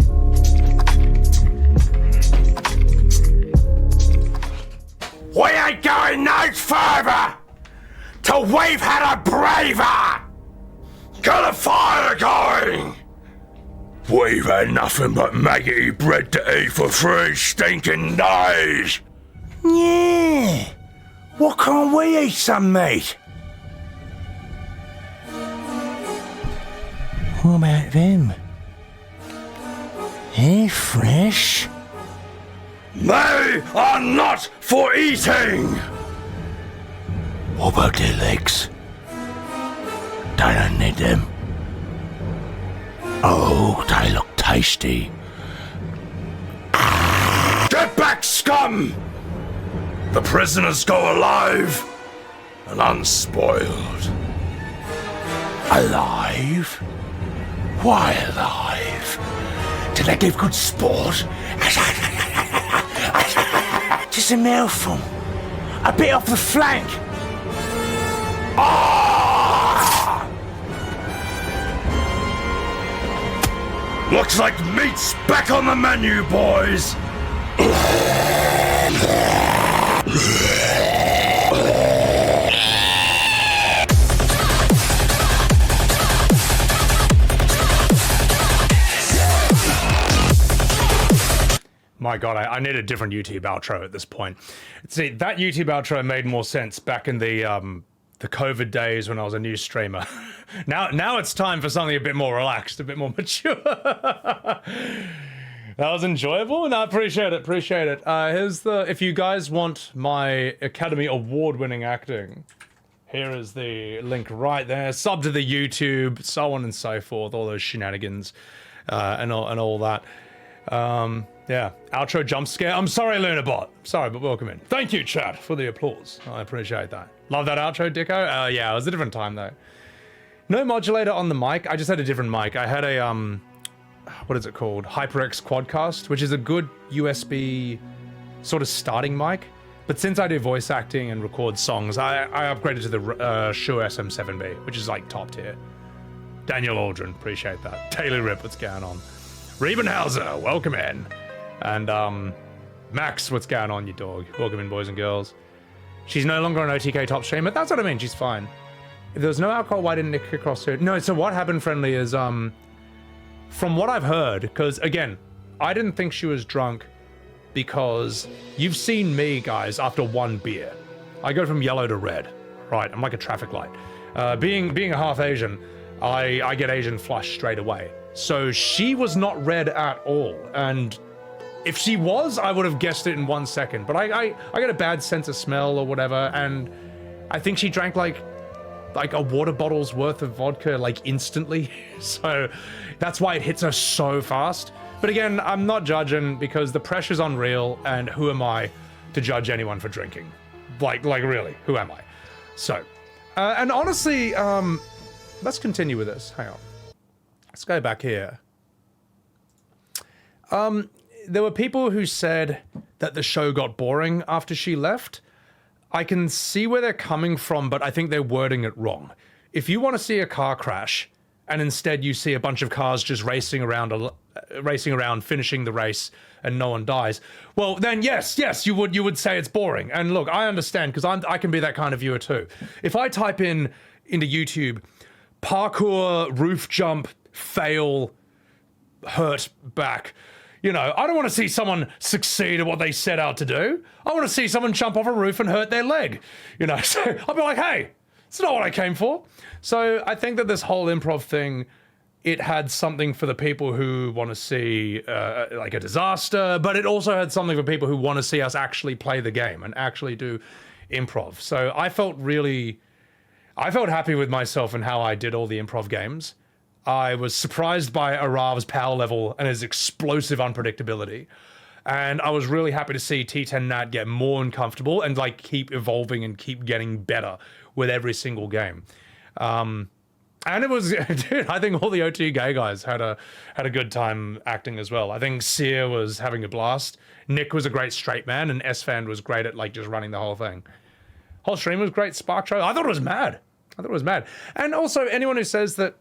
We ain't going no further till we've had a braver. Get a fire going. We've had nothing but maggoty bread to eat for 3 stinking days. Yeah. Why can't we eat some meat? What about them? They're fresh. They are not for eating! What about their legs? They don't need them. Oh, they look tasty. Get back, scum! The prisoners go alive and unspoiled. Alive? Why alive? Did they give good sport? Just a mouthful. A bit off the flank. Ah! Looks like meat's back on the menu, boys. My God, I need a different YouTube outro at this point. See, that YouTube outro made more sense back in the COVID days when I was a new streamer. Now it's time for something a bit more relaxed, a bit more mature. That was enjoyable, and I appreciate it. Here's the, if you guys want my Academy Award-winning acting, here is the link right there. Sub to the YouTube, so on and so forth, all those shenanigans, and all that. Yeah, outro jump scare. I'm sorry, Lunabot. Sorry, but welcome in. Thank you, chat, for the applause. I appreciate that. Love that outro, Dicko. Yeah, it was a different time, though. No modulator on the mic. I just had a different mic. I had a, what is it called? HyperX Quadcast, which is a good USB sort of starting mic. But since I do voice acting and record songs, I upgraded to the Shure SM7B, which is like top tier. Daniel Aldrin, appreciate that. Taylor Rip, what's going on? Riebenhauser, welcome in. And Max, what's going on, you dog? Welcome in, boys and girls. She's no longer an OTK Top Streamer. That's what I mean, she's fine. If there was no alcohol, why didn't Nick across her? No, so what happened, Friendly, is from what I've heard, because again, I didn't think she was drunk because you've seen me, guys, after 1 beer. I go from yellow to red, right? I'm like a traffic light. Being a half Asian, I get Asian flush straight away. So she was not red at all, and if she was, I would have guessed it in 1 second. But I get a bad sense of smell or whatever, and I think she drank like a water bottle's worth of vodka like instantly. So that's why it hits her so fast. But again, I'm not judging because the pressure's unreal, and who am I to judge anyone for drinking? Like really, who am I? So, and honestly, let's continue with this. Hang on. Let's go back here. There were people who said that the show got boring after she left. I can see where they're coming from, but I think they're wording it wrong. If you want to see a car crash, and instead you see a bunch of cars just racing around, finishing the race, and no one dies, well, then yes, you would say it's boring. And look, I understand, because I can be that kind of viewer too. If I type into YouTube, parkour, roof jump, fail, hurt back, you know, I don't want to see someone succeed at what they set out to do. I want to see someone jump off a roof and hurt their leg. You know, so I'll be like, hey, it's not what I came for. So I think that this whole improv thing, it had something for the people who want to see like a disaster, but it also had something for people who want to see us actually play the game and actually do improv. So I felt happy with myself and how I did all the improv games. I was surprised by Arrav's power level and his explosive unpredictability. And I was really happy to see T10 Nat get more uncomfortable and like keep evolving and keep getting better with every single game. And it was, dude, I think all the OTK guys had a good time acting as well. I think Cyr was having a blast. Nick was a great straight man, and Esfand was great at like just running the whole thing. Whole stream was great. Spark show. I thought it was mad. And also anyone who says that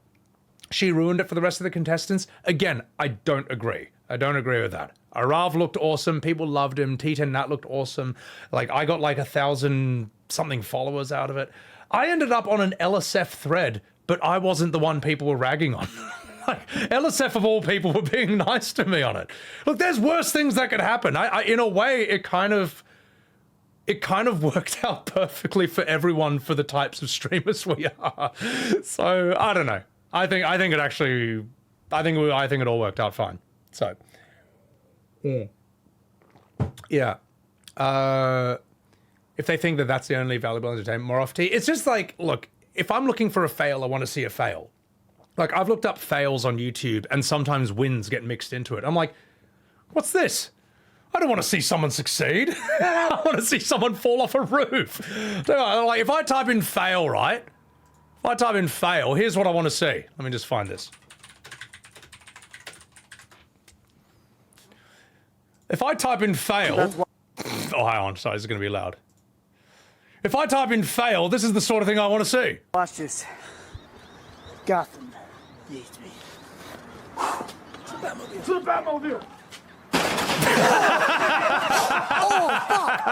she ruined it for the rest of the contestants, again, I don't agree. I don't agree with that. Arrav looked awesome. People loved him. T10 Nat looked awesome. Like, I got like 1,000-something followers out of it. I ended up on an LSF thread, but I wasn't the one people were ragging on. Like, LSF of all people were being nice to me on it. Look, there's worse things that could happen. In a way, it kind of worked out perfectly for everyone for the types of streamers we are. So, I don't know. I think it all worked out fine. So, yeah. If they think that that's the only valuable entertainment, more off T, it's just like, look, if I'm looking for a fail, I want to see a fail. Like, I've looked up fails on YouTube, and sometimes wins get mixed into it. I'm like, what's this? I don't want to see someone succeed. I want to see someone fall off a roof. Like, if I type in fail, right? If I type in fail, here's what I want to see. Let me just find this. If I type in fail... Oh, hang on. Sorry, this is going to be loud. If I type in fail, this is the sort of thing I want to see. Watch this. Gotham needs me. To the Batmobile! Oh, fuck!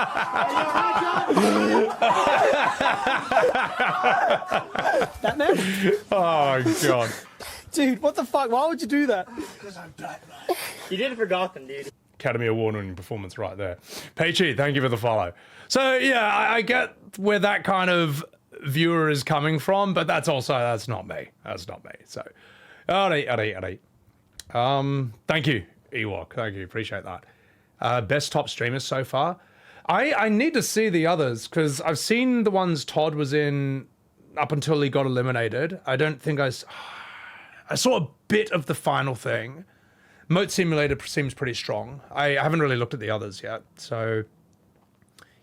Batman? Oh, God. Dude, what the fuck? Why would you do that? Because I'm Batman. You did it for Gotham, dude. Academy Award-winning performance right there. Peachy, thank you for the follow. So, yeah, I get where that kind of viewer is coming from, but that's not me. That's not me. So, thank you, Ewok. Thank you. Appreciate that. Best top streamers so far. I need to see the others, because I've seen the ones Todd was in up until he got eliminated. I don't think I saw a bit of the final thing. Moat Simulator seems pretty strong. I haven't really looked at the others yet. So,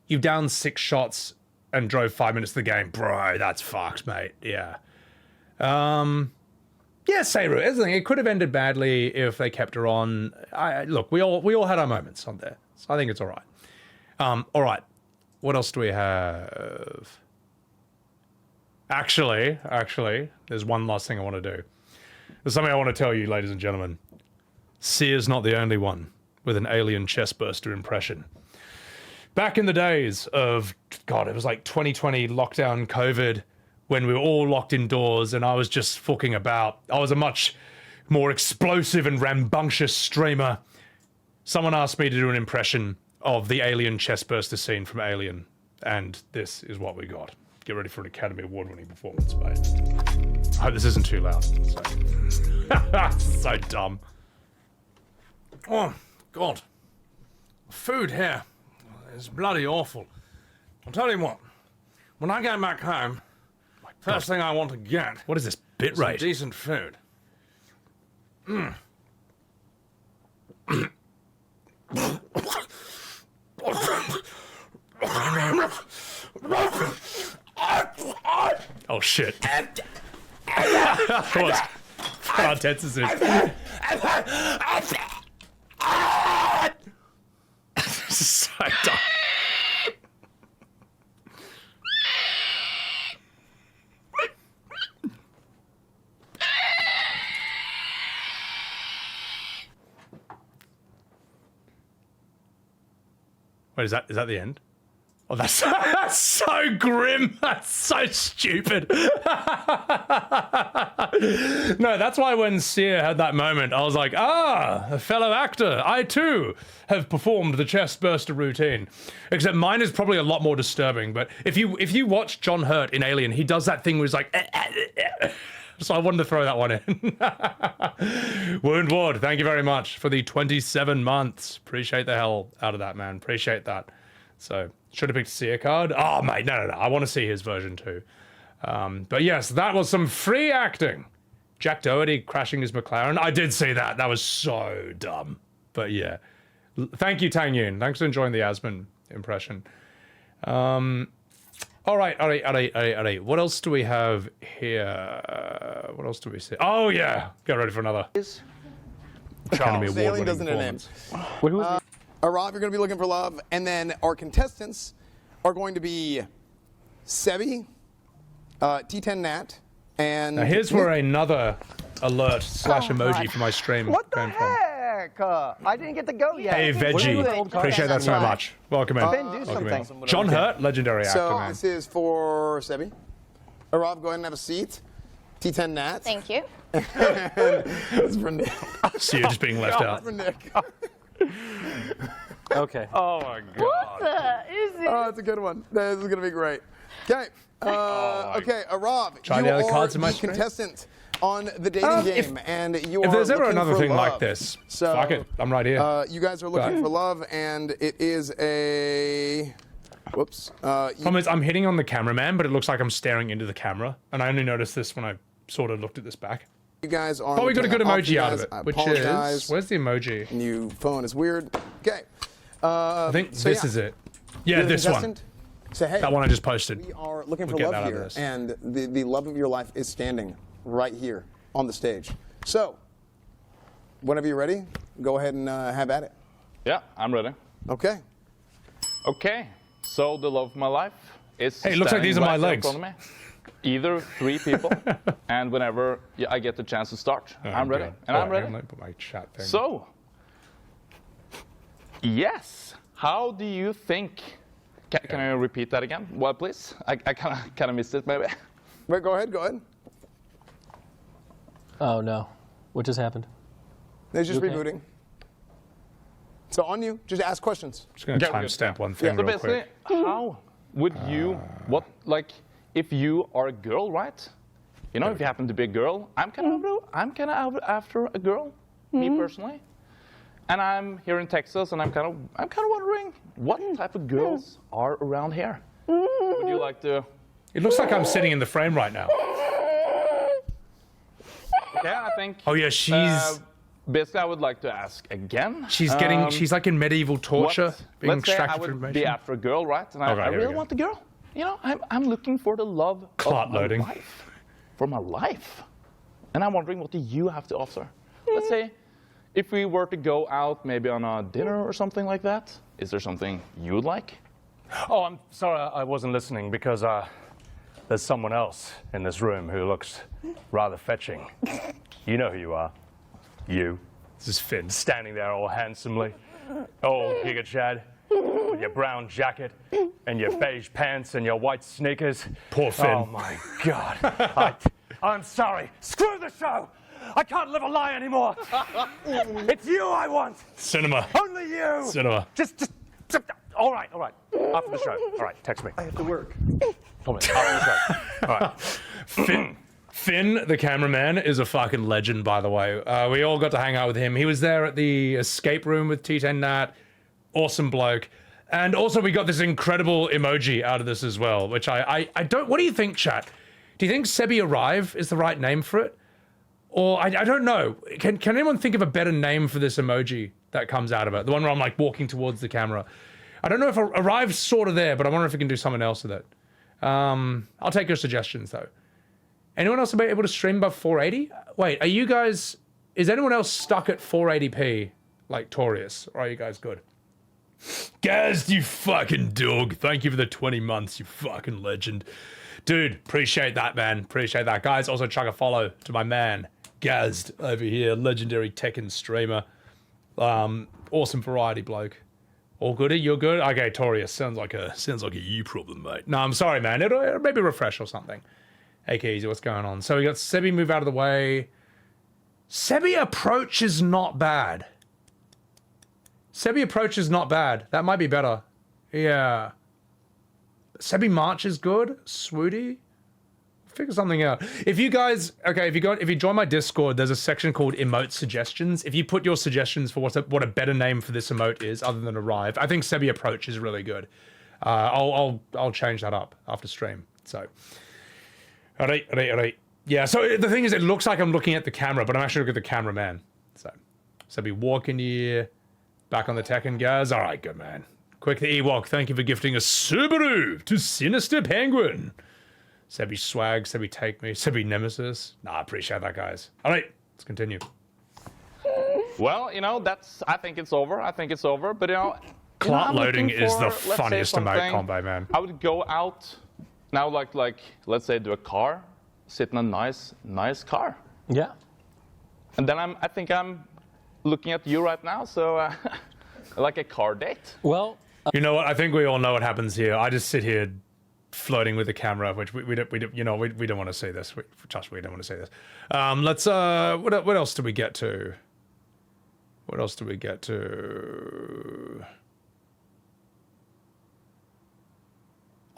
you've downed 6 shots and drove 5 minutes to the game. Bro, that's fucked, mate. Yeah. Yeah, Sayru, it could have ended badly if they kept her on. Look, we all had our moments on there. So I think it's all right. All right. What else do we have? Actually, there's one last thing I want to do. There's something I want to tell you, ladies and gentlemen. Cyr's not the only one with an alien chestburster impression. Back in the days of, God, it was like 2020 lockdown COVID, when we were all locked indoors and I was just fucking about. I was a much more explosive and rambunctious streamer. Someone asked me to do an impression of the alien chestburster scene from Alien, and this is what we got. Get ready for an Academy Award-winning performance, mate. I hope this isn't too loud. So dumb. Oh, God. Food here is bloody awful. I'll tell you what. When I get back home, first thing I want to get... What is this, bit rate? Some decent food. Oh, shit. How tense is this? This is tractor. Wait, is that the end? Oh, that's so grim. That's so stupid. No, that's why when Cyr had that moment, I was like, a fellow actor. I too have performed the chest burster routine. Except mine is probably a lot more disturbing. But if you watch John Hurt in Alien, he does that thing where he's like, so I wanted to throw that one in. Wound Ward, thank you very much for the 27 months. Appreciate the hell out of that, man. Appreciate that. So, should have picked a Cyr card. Oh, mate, no. I want to see his version too. But yes, that was some free acting. Jack Doherty crashing his McLaren. I did see that. That was so dumb. But yeah. Thank you, Tang Yun. Thanks for enjoying the Asmund impression. All right. What else do we have here? What else do we see? Oh, yeah. Get ready for another. Charles. Alien doesn't have names. Arrav, you're going to be looking for love. And then our contestants are going to be Sebby, T10 Nat, and... Now here's where another alert / emoji for my stream. What the heck? I didn't get to go yet. Hey, Veggie. Appreciate that so much. Welcome in. Ben, do something. John Hurt, legendary actor, so man. this is for Sebby. Arrav, go ahead and have a seat. T10 Nat. Thank you. This is for Nick. So you're just being left out. For Nick. Okay. Oh my god. What the is it? Oh, that's a good one. This is going to be great. Okay. Okay, Arrav, you Try the other are cards in my the screen. contestant on the dating game, and you If are there's ever looking another for thing love. like this, So, fuck it. I'm right here. You guys are looking for love, and it is a... Whoops. Problem is, I'm hitting on the cameraman, but it looks like I'm staring into the camera, and I only noticed this when I sort of looked at this back. You guys are... But we got a good emoji out of it, I which apologize. is... Where's the emoji? New phone is weird. Okay. I think so this yeah. is it. You're Yeah, the this one. contestant. Say, hey, That one I just posted. we are looking We'll for get love that out of here, this. and the love of your life is standing right here on the stage. So, whenever you're ready, go ahead and have at it. Yeah, I'm ready. Okay. Okay, so the love of my life is Hey, it looks like standing these are my right in legs. front of me. Either 3 people, and whenever I get the chance to start, I'm ready. God. And I'm Alright, ready. I'm gonna put my chat thing. So, yes. How do you think? Can I repeat that again? Well, please. I kind of missed it, maybe. Wait, go ahead. Go ahead. Oh no. What just happened? They're just You okay? rebooting. So on you, just ask questions. Just gonna Yeah, timestamp one thing So real basically, quick. how would you, if you are a girl, right? You know, if you happen to be a girl, I'm kind of after a girl, me personally. And I'm here in Texas, and I'm kind of wondering what type of girls are around here. Would you like to? It looks like I'm sitting in the frame right now. Yeah, I think. Oh yeah, she's Basically, I would like to ask again. she's getting she's like in medieval torture, being Let's say I extracted for would information. be after a girl, right? And I here we really go. want the girl. You know, I'm looking for the love Clot of my loading. life. For my life. And I'm wondering, what do you have to offer? Let's say, if we were to go out maybe on a dinner or something like that, is there something you would like? Oh, I'm sorry, I wasn't listening because there's someone else in this room who looks rather fetching. You know who you are. You. This is Finn. Standing there all handsomely. Oh, Giga Chad. With your brown jacket and your beige pants and your white sneakers. Poor Finn. Oh my God. I'm sorry. Screw the show. I can't live a lie anymore. It's you I want. Cinema. Only you. Cinema. Just all right. After the show. All right, text me. I have to work. After the show. All right. Finn, the cameraman, is a fucking legend, by the way. We all got to hang out with him. He was there at the escape room with T10 Nat. Awesome bloke. And also we got this incredible emoji out of this as well, which I don't... What do you think, chat? Do you think Sebbywebz is the right name for it? Or, I don't know. Can anyone think of a better name for this emoji that comes out of it? The one where I'm like walking towards the camera. I don't know if Arrive's sort of there, but I wonder if we can do something else with it. I'll take your suggestions, though. Anyone else able to stream above 480? Wait, are you guys... Is anyone else stuck at 480p like Torius? Or are you guys good? Gaz, you fucking dog. Thank you for the 20 months, you fucking legend. Dude, appreciate that, man. Appreciate that. Guys, also chuck a follow to my man, Gaz, over here. Legendary Tekken streamer. Awesome variety bloke. All good? You're good? Okay, Torius, sounds like a you problem, mate. No, I'm sorry, man. It'll maybe refresh or something. Hey, Keezy, what's going on? So we got Sebby move out of the way. Sebby approach is not bad. Sebby approach is not bad. That might be better. Yeah. Sebby march is good. Swooty. Figure something out. If you guys, okay, if you join my Discord, there's a section called emote suggestions. If you put your suggestions for what a better name for this emote is other than Arrive, I think Sebby approach is really good. I'll change that up after stream. So, all right. Yeah. So the thing is, it looks like I'm looking at the camera, but I'm actually looking at the cameraman. So, Sebby walking here, back on the Tekken guys. All right, good man. Quick the Ewok. Thank you for gifting a Subaru to Sinister Penguin. Sebby swag, Sebby take me, Sebby nemesis. Nah, I appreciate that, guys. All right, let's continue. Well, you know, I think it's over. But, you know, Clot loading is the let's say funniest emote something. combo, man. I would go out now, like let's say, do a car, sit in a nice car. Yeah. And then I think I'm looking at you right now, so like a car date. Well, you know what? I think we all know what happens here. I just sit here flirting with the camera, which we don't want to see this. Trust me, we don't want to see this. Let's what else do we get to? What else do we get to?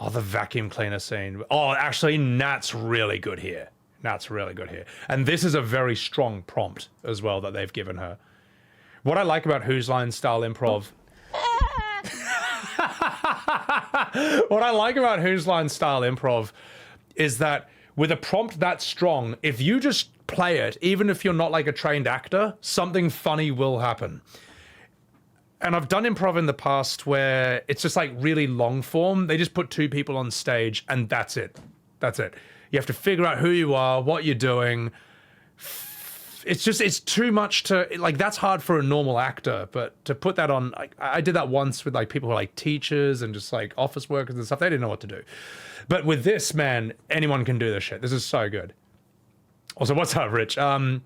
Oh, the vacuum cleaner scene. Oh, actually, Nat's really good here. And this is a very strong prompt as well that they've given her. What I like about Whose Line style improv. What I like about Whose Line style improv is that with a prompt that strong, if you just play it, even if you're not like a trained actor, something funny will happen. And I've done improv in the past where it's just like really long form. They just put two people on stage and that's it. You have to figure out who you are, what you're doing. It's too much to, like, that's hard for a normal actor, but to put that on, like, I did that once with like people who are like teachers and just like office workers and stuff. They didn't know what to do. But with this, man, anyone can do this shit. This is so good. Also, what's up, Rich? You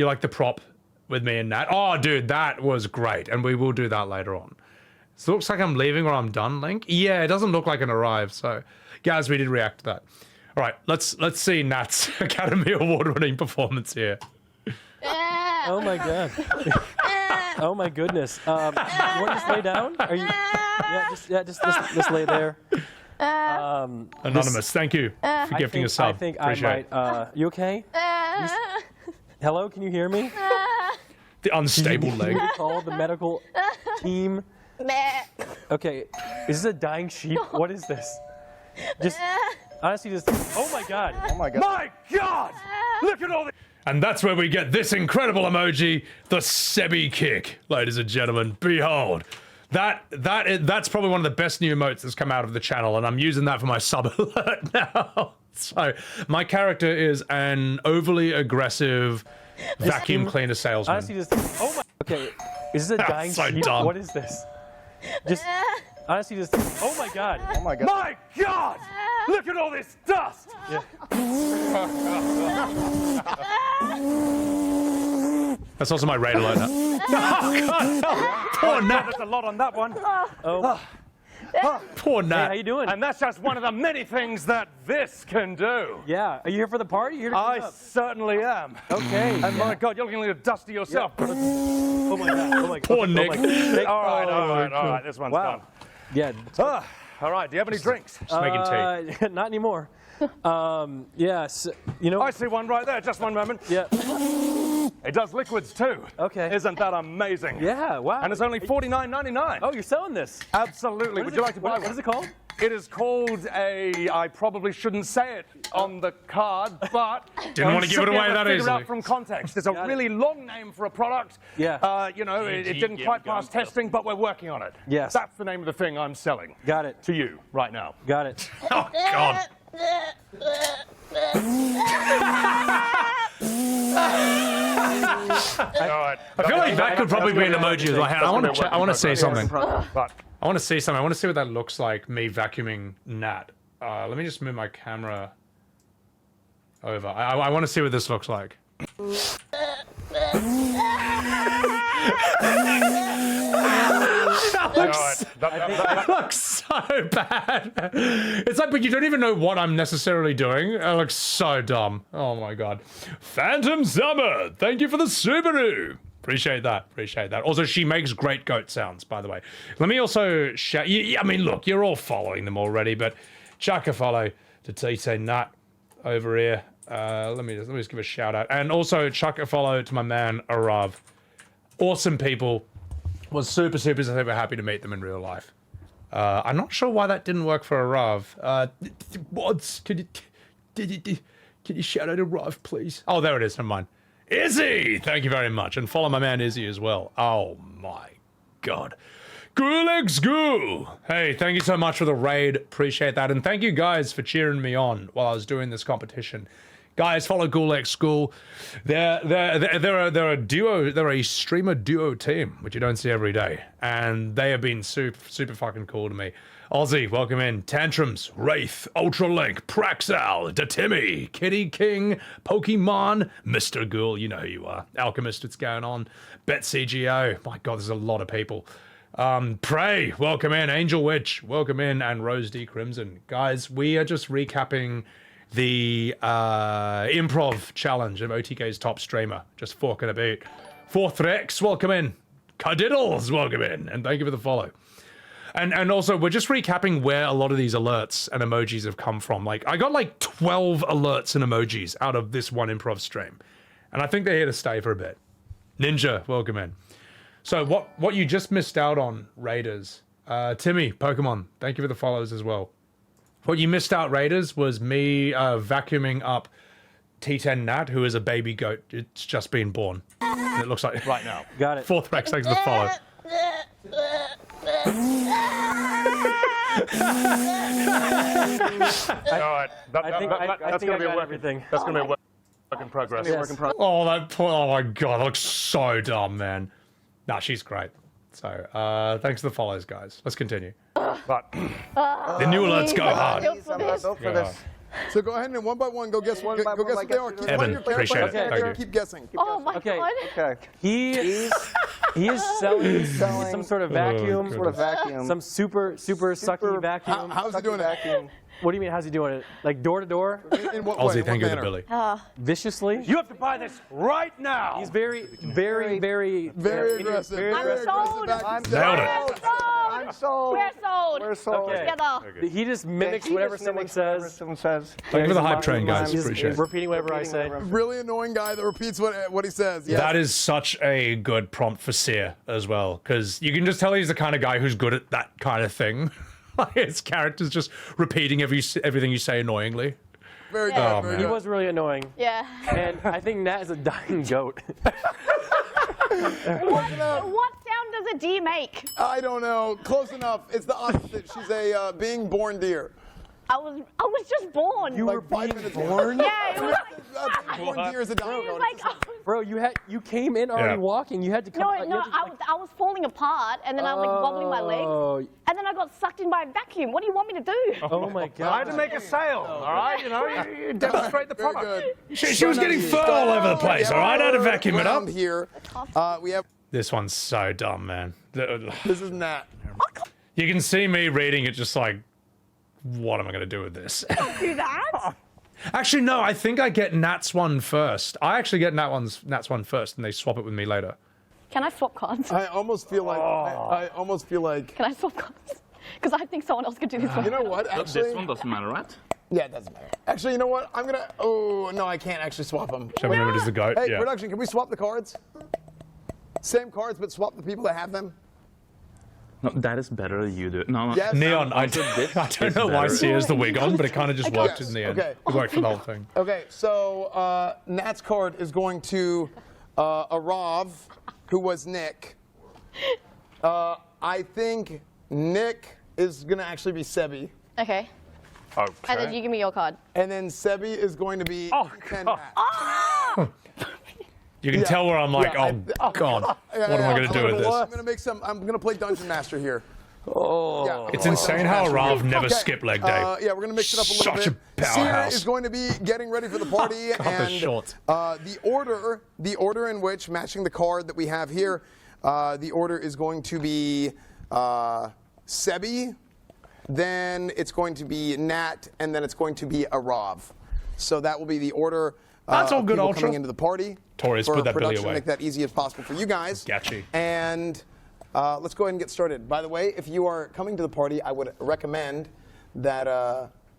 like the prop with me and Nat? Oh, dude, that was great. And we will do that later on. So it looks like I'm leaving or I'm done, Link. Yeah, it doesn't look like an Arrive. So, guys, we did react to that. All right, let's see Nat's Academy Award-winning performance here. Oh my god. Oh my goodness. You want to just lay down? Are you? Yeah, just lay there. Anonymous, thank you for gifting a sub. I think Appreciate I might. You okay? Hello, can you hear me? The unstable leg. Call the medical team. Okay, is this a dying sheep? What is this? Just honestly, just. Oh my god. Oh my god. My god! Look at all this. And that's where we get this incredible emoji, the Sebby kick, ladies and gentlemen. Behold. That's probably one of the best new emotes that's come out of the channel, and I'm using that for my sub alert now. So, my character is an overly aggressive vacuum cleaner salesman. Honestly, just. Oh my. Okay, is this a dying so sheep? dumb. What is this? Just. Honestly, just. Oh my god. Oh my god. My god! Look at all this dust! Yeah. That's also my raid alert now. Oh, God. Poor Nat. There's a lot on that one. Oh. Poor Nat. Hey, how you doing? And that's just one of the many things that this can do. Yeah. Are you here for the party? You're here to I clean up? certainly am. Okay. And my god, you're looking a little dusty yourself. Yeah. Oh my god. Oh my god. Poor Nick. All right. This one's done. Yeah. All right, do you have any drinks? Just making tea. Not anymore. Yes. You know. I see one right there. Just one moment. Yeah. It does liquids too. Okay. Isn't that amazing? Yeah. Wow. And it's only $49.99. Oh, you're selling this? Absolutely. Would you like to buy one? What is it called? It is called a. I probably shouldn't say it on the card, but Didn't want to give it away that figure easily. out from context. It's a really long name for a product. Yeah. You know, it didn't quite pass testing, but we're working on it. Yes. That's the name of the thing I'm selling. Got it. To you right now. Got it. Oh, God. I feel like that could probably be an emoji as well. I want to see something. I want to see something. I want to see what that looks like, me vacuuming Nat. Let me just move my camera over. I want to see what this looks like. That looks so bad. It's like, but you don't even know what I'm necessarily doing. It looks so dumb. Oh my god. Phantom Summer, thank you for the Subaru. Appreciate that. Appreciate that. Also, she makes great goat sounds, by the way. Let me also shout. I mean, look, you're all following them already, but chuck a follow to TT Nat over here. Let me just give a shout out, and also chuck a follow to my man Arrav. Awesome people. Was super happy to meet them in real life. I'm not sure why that didn't work for Arrav. What? Can you shout out Arrav, please? Oh, there it is. Never mind. Izzy, thank you very much, and follow my man Izzy as well. Oh my god. Ghoul Ghoul. Hey, thank you so much for the raid. Appreciate that, and thank you guys for cheering me on while I was doing this competition. Guys, follow Ghoul Ghoul. They're a duo. They're a streamer duo team, which you don't see every day, and they have been super fucking cool to me. Aussie, welcome in. Tantrums, Wraith, Ultralink, Praxal, Datimmy, Kitty King, Pokemon, Mr. Ghoul, you know who you are. Alchemist, what's going on? Bet CGO. My god, there's a lot of people. Prey, welcome in. Angel Witch, welcome in, and Rose D Crimson. Guys, we are just recapping the Improv Challenge of OTK's Top Streamer. Just forking a beat. Fourth Rex, welcome in. Cadiddles, welcome in, and thank you for the follow. And also, we're just recapping where a lot of these alerts and emojis have come from. Like, I got like 12 alerts and emojis out of this one improv stream, and I think they're here to stay for a bit. Ninja, welcome in. So what you just missed out on, Raiders, Timmy, Pokemon, thank you for the follows as well. What you missed out, Raiders, was me vacuuming up T10 Nat, who is a baby goat. It's just been born. And it looks like right now. Got it. Fourth Rex, thanks for the follow. That's gonna be a work. That's gonna be a work in progress. Oh, oh my god, that looks so dumb, man. Nah, she's great. So, thanks for the follows, guys. Let's continue. But the new alerts go hard. Built for this. So go ahead and one by one, go guess what they are. Keep Evan, appreciate it. Thank you. Keep guessing. Oh my god. Okay. He is selling some sort of vacuum. Some super sucky vacuum. How's he doing it? What do you mean, how's he doing it? Like door to door? In what way? Aussie, thank you to Billy. Viciously? You have to buy this right now. He's very aggressive. Very sold. Nailed it. I'm sold. We're sold. We're sold. Okay. Together. He just mimics whatever someone says. Thank you for the hype train, guys. He's Appreciate it. repeating whatever I say. Really annoying guy that repeats what he says. Yes. That is such a good prompt for Cyr as well, because you can just tell he's the kind of guy who's good at that kind of thing. His character's just repeating everything you say annoyingly. Very good. Very He good. was really annoying. Yeah. And I think Nat is a dying goat. What sound does a deer make? I don't know. Close enough. It's the opposite. She's a being born deer. I was just born. You were Like 5 being minutes born? Yeah, it was born deer is a dying goat. Bro, you came in already walking. You had to come. I was falling apart, and then I was like wobbling my legs, and then I got sucked in by a vacuum. What do you want me to do? Oh my god! I had to make a sale. All right, you demonstrate the Very product. good. She was getting fur all over the place, all right? I had to vacuum it up. Here, we have. This one's so dumb, man. This is Nat. You can see me reading it just like, what am I going to do with this? Do that? Actually, no, I think I get Nat's one first. I actually get Nat's one first, and they swap it with me later. Can I swap cards? I almost feel like. I almost feel like. Can I swap cards? Because I think someone else could do this one. You know what? Actually, This one doesn't matter, right? yeah, it doesn't matter. Actually, you know what? I'm gonna. Oh no, I can't actually swap them. Show me what is the goat. Hey, Yeah. production, can we swap the cards? Same cards, but swap the people that have them. No, that is better than you do. No, Yes. Neon, I don't know why Cyr has the wig on, but it kind of just worked in the end. Okay. It worked for the whole thing. Okay, so Nat's card is going to Arrav, who was Nick. I think Nick is going to actually be Sebby. Okay. Okay. And then you give me your card. And then Sebby is going to be 10 Nat. Oh! You can tell where I'm like, oh God, what am I going to do with this? I'm going to make some. I'm going to play Dungeon Master here. Oh, yeah, it's insane how Arrav never skipped leg day. Yeah, we're going to mix it up a little bit. Such a powerhouse. Cyr is going to be getting ready for the party, and the order in which, matching the card that we have here, the order is going to be Sebby, then it's going to be Nat, and then it's going to be Arrav. So that will be the order. That's all good, Ultra. Coming into the party. Torres, put that Billy to away. Make that easy as possible for you guys. ItsKatchii. And let's go ahead and get started. By the way, if you are coming to the party, I would recommend that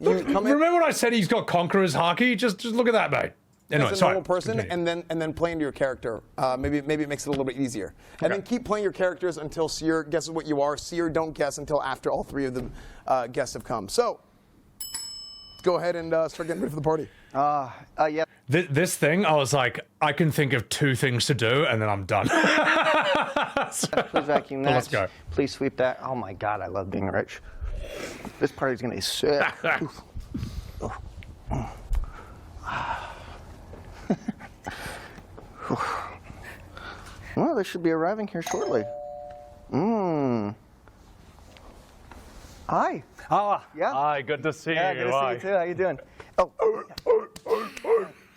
you come in. Remember when I said he's got Conqueror's Haki? Just look at that, mate. Anyway, as a normal person, and then play into your character. Maybe it makes it a little bit easier. And then keep playing your characters until Cyr guesses what you are. Cyr don't guess until after all three of the guests have come. So let's go ahead and start getting ready for the party. Yeah. This thing, I was like, I can think of 2 things to do, and then I'm done. Please vacuum that. Let's go. Please sweep that. Oh my God, I love being rich. This party's gonna be sick. Well, they should be arriving here shortly. Hi. Yeah. Hi, good to see you. Yeah, good to see you too. How you doing? Oh.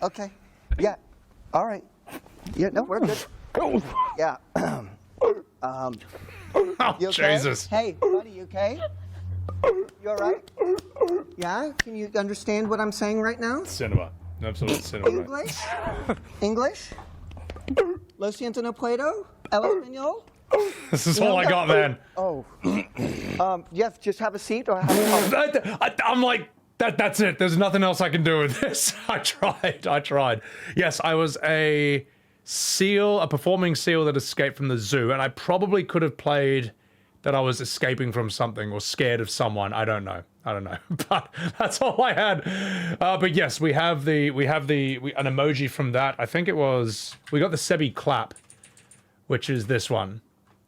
Okay. Yeah. All right. Yeah. No, we're good. Yeah. You okay? Jesus. Hey, buddy, you okay? You all right? Yeah? Can you understand what I'm saying right now? Cinema. Absolute cinema. English? English? Lo siento no puedo? El español? This is all I got, man. Oh. Yeah, just have a seat or have a I'm like, that's it. There's nothing else I can do with this. I tried. Yes, I was a performing seal that escaped from the zoo, and I probably could have played that I was escaping from something or scared of someone. I don't know. But that's all I had. But yes, we have an emoji from that. I think it was, we got the Sebby clap, which is this one.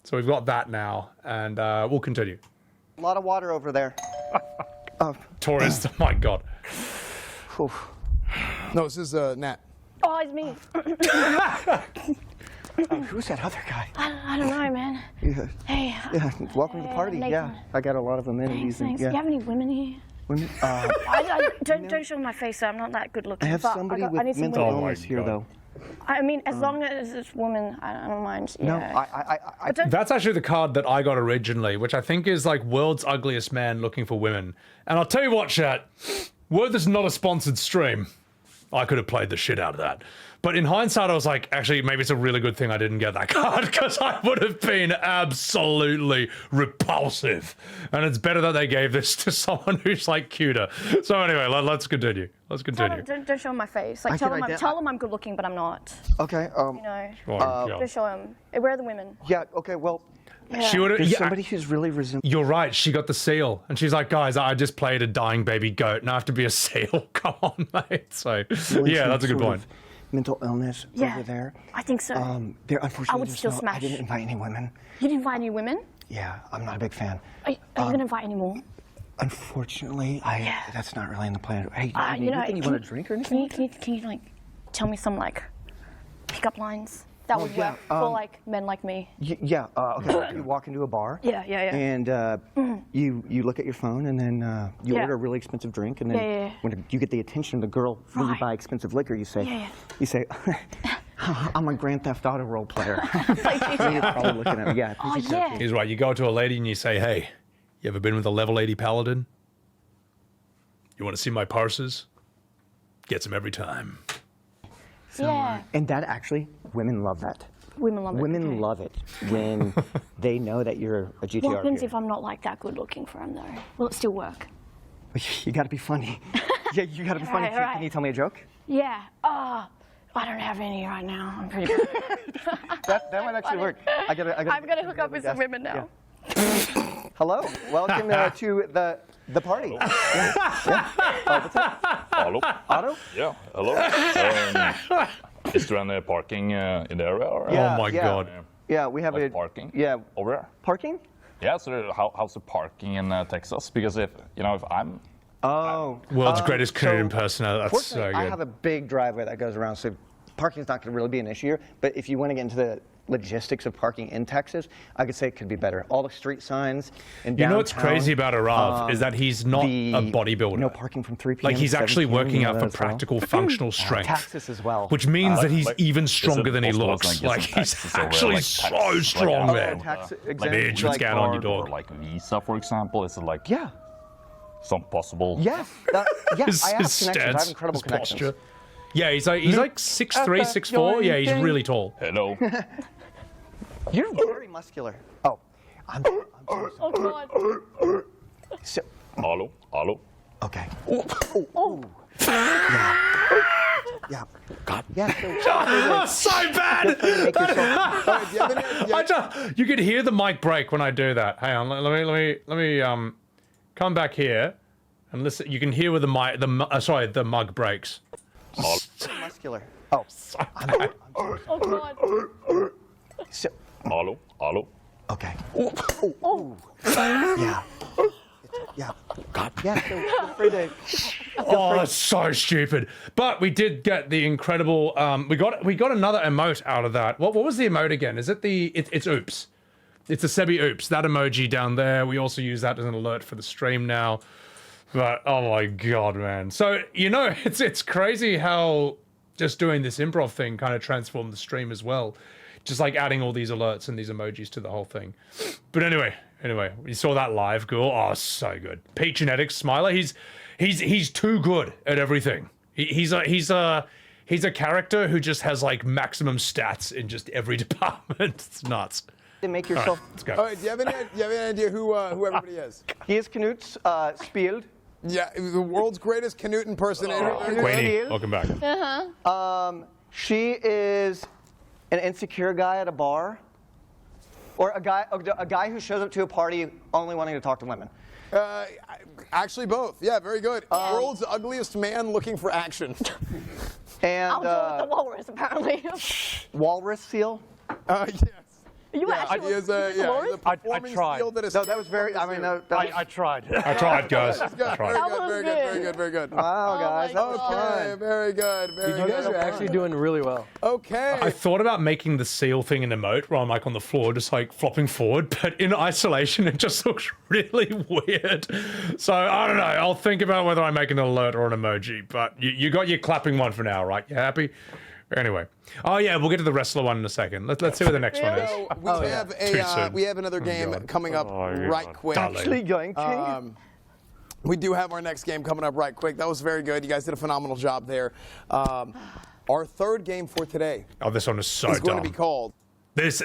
So we've got that now, and we'll continue. A lot of water over there. Tourist, oh my God. No, this is Nat. Oh, it's me. Who's that other guy? I don't know, man. Yeah. Hey. Yeah. Welcome to the party. Nathan. Yeah. I got a lot of amenities. Thanks. Yeah. Do you have any women here? Women? Don't show my face. I'm not that good looking. I have but somebody I with need some mental women. illness here, though. I mean, as long as it's women, I don't mind. No, Yeah. That's actually the card that I got originally, which I think is like world's ugliest man looking for women. And I'll tell you what, chat, were this not a sponsored stream, I could have played the shit out of that. But in hindsight, I was like, actually, maybe it's a really good thing I didn't get that card, because I would have been absolutely repulsive. And it's better that they gave this to someone who's like cuter. So anyway, let's continue. Let's continue. Don't show my face. Like tell them I'm good looking, but I'm not. Okay. You know. Just show them. Where are the women? Yeah. Okay. Well. Yeah. She would. There's somebody who's really resentful. You're right. She got the seal, and she's like, "Guys, I just played a dying baby goat, and I have to be a seal. Come on, mate." So, yeah, that's a good point. Mental illness over there. I think so. There, unfortunately, I would still smash. I didn't invite any women. You didn't invite any women? Yeah, I'm not a big fan. Are you gonna invite any more? Unfortunately, that's not really in the plan. Hey, you know, you want a drink or anything? Can you like tell me some like pickup lines that would work for like men like me? Yeah. Okay. You walk into a bar. Yeah. And you look at your phone, and then you order a really expensive drink, and then when you get the attention of the girl when you buy expensive liquor, you say, "I'm a Grand Theft Auto role player." So you're probably looking at me. Yeah. Oh yeah. He's right. You go to a lady and you say, "Hey, you ever been with a level 80 paladin? You want to see my parses? Gets them every time." Yeah. And that actually, women love that. Women love it. Women love it when they know that you're a GTR. What happens if I'm not like that good looking for him though? Will it still work? You got to be funny. Yeah, you got to be funny. All right. Can you tell me a joke? Yeah. I don't have any right now. I'm pretty good. that might actually work. I'm gonna hook up with some women now. Yeah. Hello, welcome to the party. What's up? Hello. Otto? Yeah. Hello. Is there any parking in the area? Or? Oh my God. Yeah, we have parking. Yeah. Over there. Parking? Yeah. So how's the parking in Texas? Because if I'm world's greatest Canadian person. That's so good. I have a big driveway that goes around, so parking's not going to really be an issue here. But if you want to get into the logistics of parking in Texas, I could say it could be better. All the street signs and You know what's crazy about Arrav is that he's not a bodybuilder. No parking from 3 p.m. Like he's to 7 actually p.m., working you know out that for as well. practical functional strength. Texas as well. Which means that he's like, even is it stronger than he possible looks. to, Like get some he's taxes over, actually like, so tax, strong, like, man. Bitch, what's going on, you dog? Or like Visa, for example, is it like Yeah. some possible? Yes. Yeah, His I have his connections. I have stance, incredible his connections. posture. Yeah, he's like 6'3", 6'4". Yeah, he's really tall. Hello. You're very muscular. Oh, I'm so sorry. Oh God. So, Hello. Hello. okay. Oh. Yeah. God. Yeah. So bad. You could hear the mic break when I do that. Hang on, let me come back here and listen. You can hear where the mic, the mug breaks. Muscular. Oh, I'm Oh God. so, Hello. Hello. okay. Oh. Yeah. Yeah. God. Yeah. So feel free to. Oh, that's so stupid. But we did get the incredible. We got another emote out of that. What was the emote again? Is it the? It's oops. It's a Sebby oops. That emoji down there. We also use that as an alert for the stream now. But oh my God, man. So you know, it's crazy how just doing this improv thing kind of transformed the stream as well. Just like adding all these alerts and these emojis to the whole thing. But anyway, we saw that live. Cool. Oh, so good. Pete Genetics Smiler. He's too good at everything. He's a character who just has like maximum stats in just every department. It's nuts. To make yourself. All right, let's go. All right, do you have any idea who everybody is? He is Knut's Spield. Yeah, the world's greatest Canute impersonator. Queenie, welcome back. She is an insecure guy at a bar, or a guy who shows up to a party only wanting to talk to women. Actually, both. Yeah, very good. World's ugliest man looking for action. And I'll go with the walrus, apparently. walrus seal. Yes. You actually He is a performing tried. skill that is. No, that was very. I mean, that was, I tried. I tried, guys. That's good. I tried. Very good. Very good. wow, guys, that was Okay, fun. very good. Very You guys good. are actually doing really well. Okay. I thought about making the seal thing an emote where I'm like on the floor just like flopping forward, but in isolation it just looks really weird. So I don't know. I'll think about whether I make an alert or an emoji, but you got your clapping one for now, right? You happy? Anyway. Oh yeah, we'll get to the wrestler one in a second. Let's see what the next one is. So we have another game coming up right quick. Actually going to. We do have our next game coming up right quick. That was very good. You guys did a phenomenal job there. Our third game for today. Oh, this one is so is going dumb. to be called. This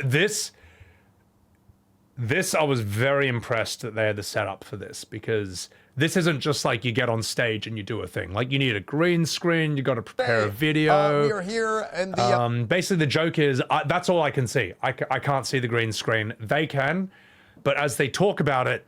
I was very impressed that they had the setup for this, because this isn't just like you get on stage and you do a thing. Like you need a green screen, you got to prepare a video. We are here and the basically the joke is that's all I can see. I can't see the green screen. They can, but as they talk about it,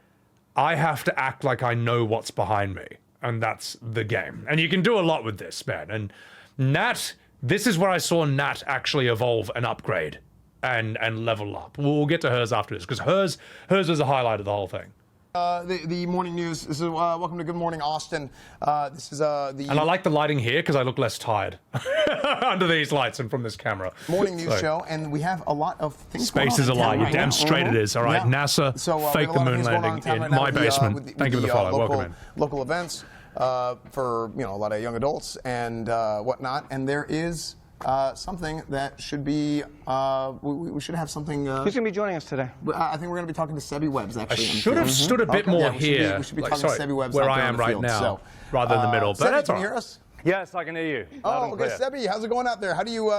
I have to act like I know what's behind me, and that's the game. And you can do a lot with this, man. And Nat, this is where I saw Nat actually evolve and upgrade and level up. We'll get to hers after this, because hers was the highlight of the whole thing. The morning news. This is welcome to Good Morning Austin. This is the. And I like the lighting here because I look less tired under these lights and from this camera. Morning news show, and we have a lot of things. Space is a lie. You're damn straight it is. All right, NASA faked the moon landing in my basement. Thank you for the follow. Welcome in. Local events for a lot of young adults and whatnot, and there is. Something that should be, we should have something. Who's going to be joining us today? I think we're going to be talking to Sebbywebz, actually. I should have stood a bit more here. We should be talking to Sebbywebz where I am right now, rather than the middle. But Sebby, can you hear us? Yes, I can hear you. Oh, okay, Sebby, how's it going out there? How do you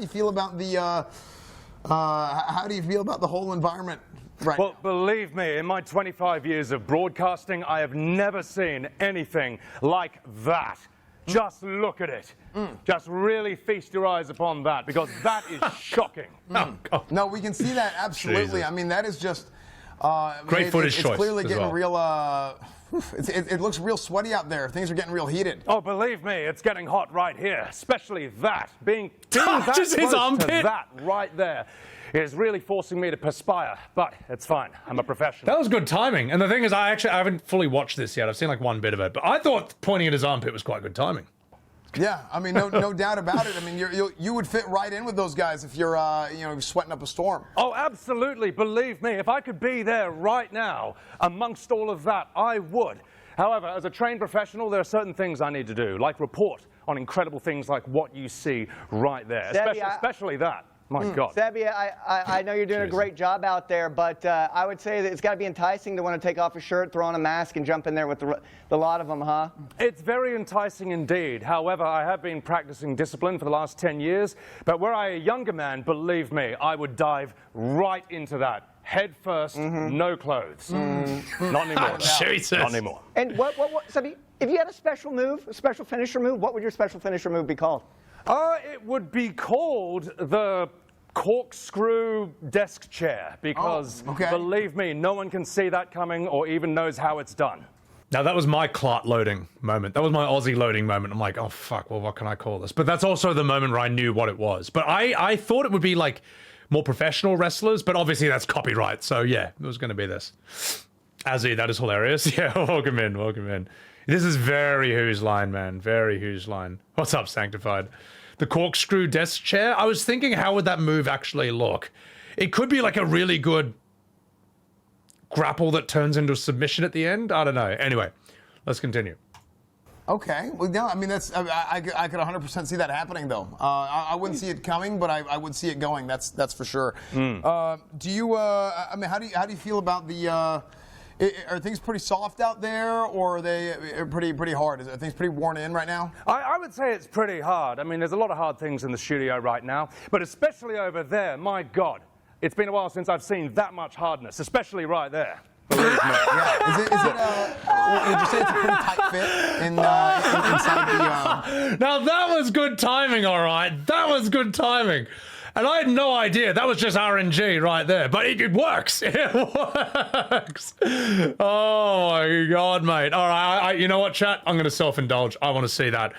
feel about the, how do you feel about the whole environment? Right. Well, believe me, in my 25 years of broadcasting, I have never seen anything like that. Just look at it. Just really feast your eyes upon that, because that is shocking. No, we can see that, absolutely. Jesus. I mean, that is just... Great footage choice. It's clearly as getting well. real... it looks real sweaty out there. Things are getting real heated. Oh, believe me, it's getting hot right here. Especially that. Being that just his close to armpit. that right there is really forcing me to perspire. But it's fine. I'm a professional. That was good timing. And the thing is, I haven't fully watched this yet. I've seen like one bit of it. But I thought pointing at his armpit was quite good timing. Yeah, I mean, no doubt about it. I mean, you would fit right in with those guys if you're, sweating up a storm. Oh, absolutely. Believe me, if I could be there right now amongst all of that, I would. However, as a trained professional, there are certain things I need to do, like report on incredible things like what you see right there, especially that. My God. Sebby, I know you're doing a great job out there, but I would say that it's got to be enticing to want to take off a shirt, throw on a mask, and jump in there with the lot of them, huh? It's very enticing indeed. However, I have been practicing discipline for the last 10 years, but were I a younger man, believe me, I would dive right into that. Head first, no clothes. Not anymore. Jesus. Not anymore. And what, Sebby, if you had a special move, a special finisher move, what would your special finisher move be called? It would be called the corkscrew desk chair because, believe me, no one can see that coming or even knows how it's done. Now, that was my clot loading moment. That was my Aussie loading moment. I'm like, oh, fuck, well, what can I call this? But that's also the moment where I knew what it was. But I thought it would be, like, more professional wrestlers, but obviously that's copyright. So, yeah, it was going to be this. Azzy, that is hilarious. Yeah, welcome in, welcome in. This is very Who's Line, man. Very Who's Line. What's up, Sanctified? The corkscrew desk chair? I was thinking, how would that move actually look? It could be like a really good grapple that turns into a submission at the end. I don't know. Anyway, let's continue. Okay. Well, no, I mean, that's I could 100% see that happening, though. I wouldn't see it coming, but I would see it going. That's for sure. Do you? I mean, how do you feel about the? Are things pretty soft out there, or are they pretty hard? Are things pretty worn in right now? I would say it's pretty hard. I mean, there's a lot of hard things in the studio right now, but especially over there. My God, it's been a while since I've seen that much hardness, especially right there. Believe me. Yeah. Would you say it's a pretty tight fit inside the? Now that was good timing, all right. That was good timing. And I had no idea. That was just RNG right there. But it works. It works. Oh, my God, mate. All right. You know what, chat? I'm going to self-indulge. I want to see that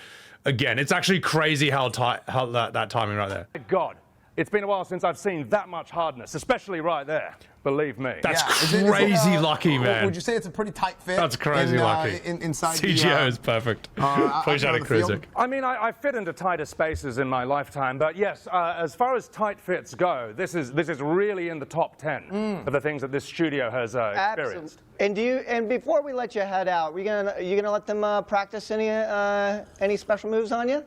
again. It's actually crazy how that timing right there. God, it's been a while since I've seen that much hardness, especially right there. Believe me. That's crazy lucky, man. Would you say it's a pretty tight fit? That's crazy lucky. Inside CGO is perfect. Please shout at Kruzik. I mean, I fit into tighter spaces in my lifetime, but yes, as far as tight fits go, this is really in the top 10 of the things that this studio has experienced. Absolutely. And before we let you head out, you gonna let them practice any special moves on you?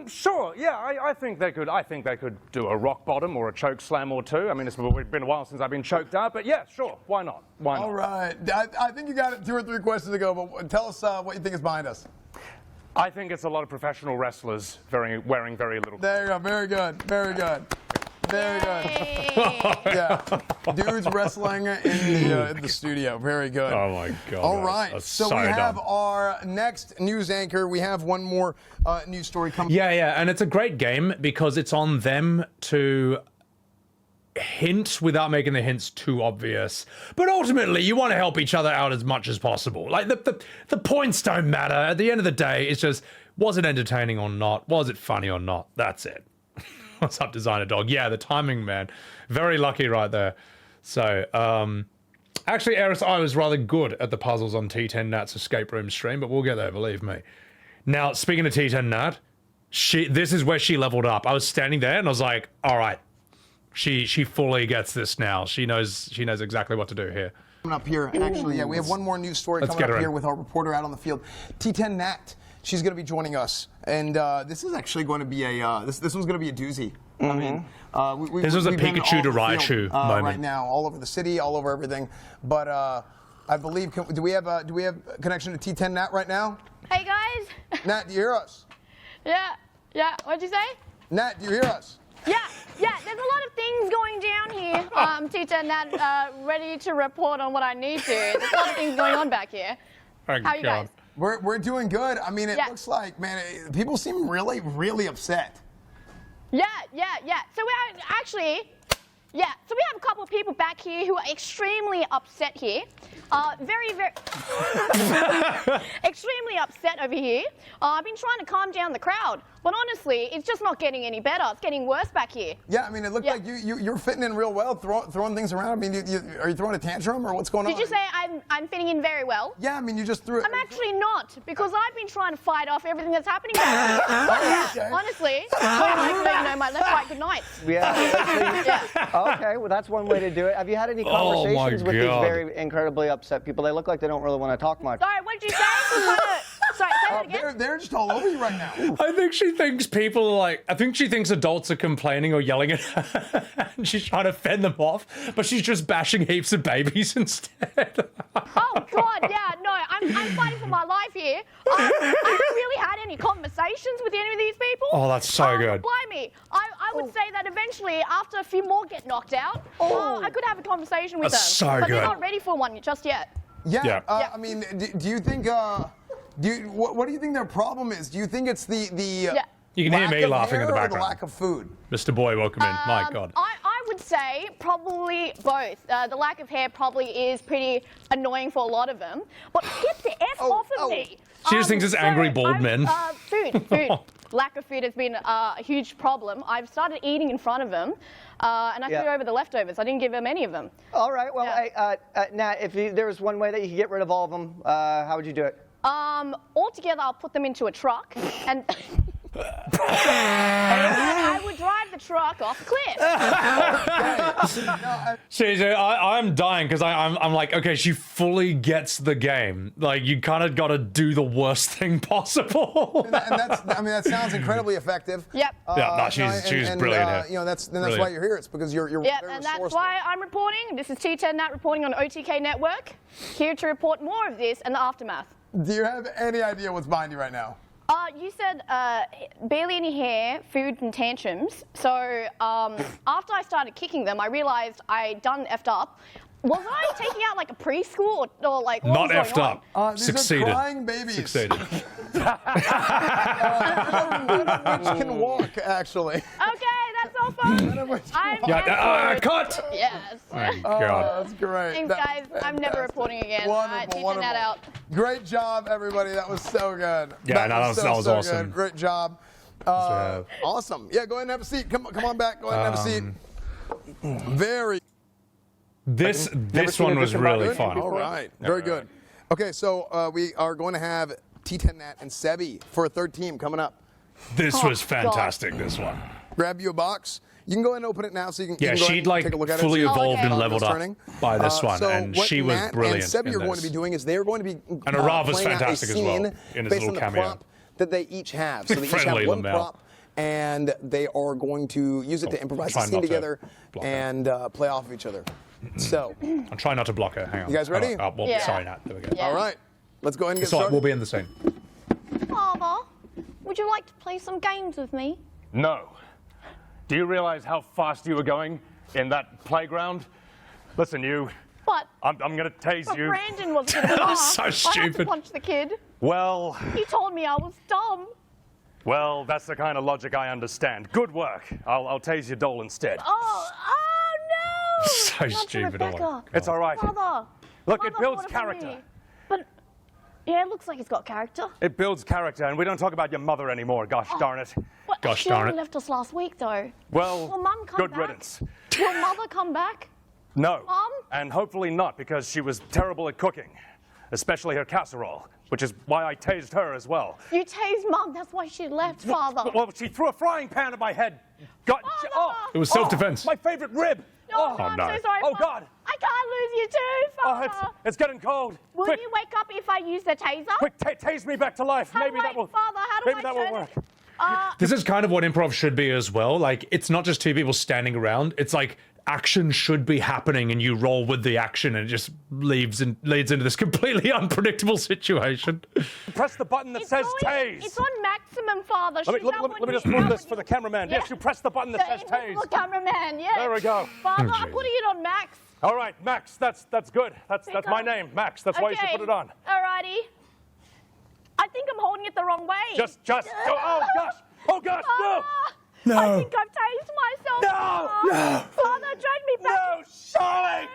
Sure. Yeah, I think they could. I think they could do a rock bottom or a choke slam or two. I mean, it's been a while since I've been choked out, but yeah, sure. Why not? Why not? All right. I think you got it 2 or 3 questions ago, but tell us what you think is behind us. I think it's a lot of professional wrestlers wearing very little. There you go. Very good. Very good. Very good. Yeah. Dudes wrestling in the studio. Very good. Oh, my God. All right. So we have our next news anchor. We have one more news story coming. Yeah. And it's a great game because it's on them to hint without making the hints too obvious. But ultimately, you want to help each other out as much as possible. Like, the points don't matter. At the end of the day, it's just, was it entertaining or not? Was it funny or not? That's it. What's up, Designer Dog? Yeah, the timing, man. Very lucky right there. So, actually, Eris, I was rather good at the puzzles on T10 Nat's escape room stream, but we'll get there, believe me. Now, speaking of T10 Nat, this is where she leveled up. I was standing there and I was like, all right, she fully gets this now. She knows exactly what to do here. Coming up here, and actually, yeah, we have one more news story coming up here with our reporter out on the field. T10 Nat. She's going to be joining us, and this is actually going to be this one's going to be a doozy. I mean, this was a Pikachu to Raichu moment right now, all over the city, all over everything. But I believe do we have connection to T10 Nat right now? Hey guys. Nat, do you hear us? Yeah. What'd you say? Nat, do you hear us? Yeah. There's a lot of things going down here. T10 Nat, ready to report on what I need to. There's a lot of things going on back here. How are you guys? We're doing good. I mean, it looks like, man, people seem really, really upset. Yeah. So we actually, so we have a couple of people back here who are extremely upset here. Very extremely upset over here. I've been trying to calm down the crowd. But honestly, it's just not getting any better. It's getting worse back here. Yeah, I mean, it looked like you're fitting in real well, throwing things around. I mean, are you throwing a tantrum or what's going on? Did you say I'm fitting in very well? Yeah, I mean, you just threw it. I'm actually not, because I've been trying to fight off everything that's happening back here. Okay. Honestly, my left, right, good night. Okay, well, that's one way to do it. Have you had any conversations with these very incredibly upset people? They look like they don't really want to talk much. Sorry, what did you say? Sorry, say that again. They're just all over you right now. I think she thinks people are like, I think she thinks adults are complaining or yelling at her and she's trying to fend them off, but she's just bashing heaps of babies instead. Oh God, yeah, no, I'm fighting for my life here. I haven't really had any conversations with any of these people. Oh, that's so good. Blimey, I would say that eventually, after a few more get knocked out, I could have a conversation with That's them. so but good. they're not ready for one just yet. Yeah. I mean, do you think? What do you think their problem is? Do you think it's the You can hear lack me of laughing in the hair or background. the lack of food? Mr. Boy, welcome in. My God. I would say probably both. The lack of hair probably is pretty annoying for a lot of them. But get the F off of me. She just thinks it's angry bald men. Food. Lack of food has been a huge problem. I've started eating in front of them, and I threw over the leftovers. I didn't give them any of them. All right, well, Nat, if there was one way that you could get rid of all of them, how would you do it? Altogether, I'll put them into a truck and. I would drive the truck off a cliff. I'm dying because I'm like, okay, she fully gets the game. Like, you kind of got to do the worst thing possible. And that sounds incredibly effective. Yep. She's brilliant here. That's why you're here. It's because you're very and that's why I'm reporting. This is T10 Nat reporting on OTK Network. Here to report more of this and the aftermath. Do you have any idea what's behind you right now? You said barely any hair, food, and tantrums. So after I started kicking them, I realized I'd done effed up. Was I taking out like a preschool or like what Not was effed going on? up. These Succeeded. are crying babies. Succeeded. Which can walk, actually. Okay, that's all fun. Cut! Yes. Oh, God. That's great. Thanks, guys. I'm never reporting again. Wonderful. That out. Great job, everybody. That was so good. Yeah, that was awesome. Good. Great job. Awesome. Yeah, go ahead and have a seat. Come on back. Go ahead and have a seat. Very. This one was really fun. All right. Very good. Okay, so we are going to have T10 Nat and Sebby for a third team coming up. This was fantastic, this one. Grab you a box. You can go ahead and open it now so you can, Yeah, you can go ahead she'd and like take a look at fully it. evolved and leveled up by this one, So and what she was Nat brilliant. and Sebby in are going this. to be doing is they're going to be And Arrav was playing out a fantastic as well scene in his based little on the cameo. prop that they each have. So they each have Friendly one Lamel. prop, and they are going to use it to improvise the try scene not to together block and play off of each other. So, I'm trying not to block her. Hang on. You guys ready? Sorry, Nat. There we go. all right, let's go ahead and get It's like started. we'll be in the scene. Father, would you like to play some games with me? No. Do you realize how fast you were going in that playground? Listen, you. But I'm going to tase but you. Brandon was going to So I had to stupid. punch the kid. Well, He told me I was dumb. that's the kind of logic I understand. Good work. I'll tase your doll instead. Oh no! So Not to stupid. Oh, my Rebecca. God. It's all right. Father. Look, it Father builds bought for character. me. But yeah, it looks like it's got character. It builds character, and we don't talk about your mother anymore, gosh darn it. But Gosh she darn only it. left us last week, though. Well, Will Mum come good back? riddance. Will Mother come back? No. Mum? And hopefully not, because she was terrible at cooking, especially her casserole, which is why I tased her as well. You tased Mum. That's why she left, Father. Well, she threw a frying pan at my head. It was self-defense. My favorite rib. No, I'm so sorry, Oh, Father. God. I can't lose you too, Father. It's getting cold. Will Quick, you wake up if I use the taser? quick, tase me back to life. How Maybe do that will. Father, how do Maybe I that will turn work. it? This is kind of what improv should be as well. Like, it's not just two people standing around. It's like action should be happening, and you roll with the action, and it just leads into this completely unpredictable situation. Press the button that says tase. It's on maximum, Father. Let me just move this for the cameraman. Yes, you press the button that says tase. The cameraman, yes. There we go. Father, I'm putting it on max. All right, Max. That's good. That's my name, Max. That's why you should put it on. Alrighty. I think I'm holding it the wrong way. Just. Oh gosh, no. No. I think I've tased myself. No. Father, drag me back. No, Charlie.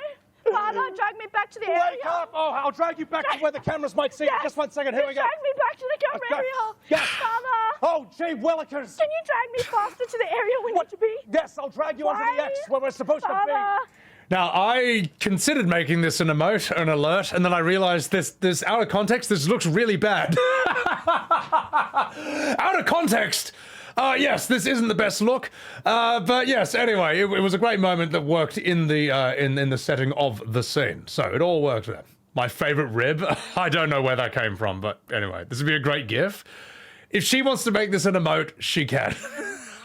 Father, drag me back to the area. Wake up! Oh, I'll drag you back to where the cameras might see. Yes. Just 1 second. Here we go. Drag me back to the camera area. Yes. Father. Oh, gee willikers! Can you drag me faster to the area we need to be? Yes, I'll drag you onto the X where we're supposed to be. Now, I considered making this an alert, and then I realized this out of context, this looks really bad. Out of context! Yes, this isn't the best look, but yes, anyway, it was a great moment that worked in the in the setting of the scene, so it all worked there. My favorite rib, I don't know where that came from, but anyway, this would be a great gif. If she wants to make this an emote, she can.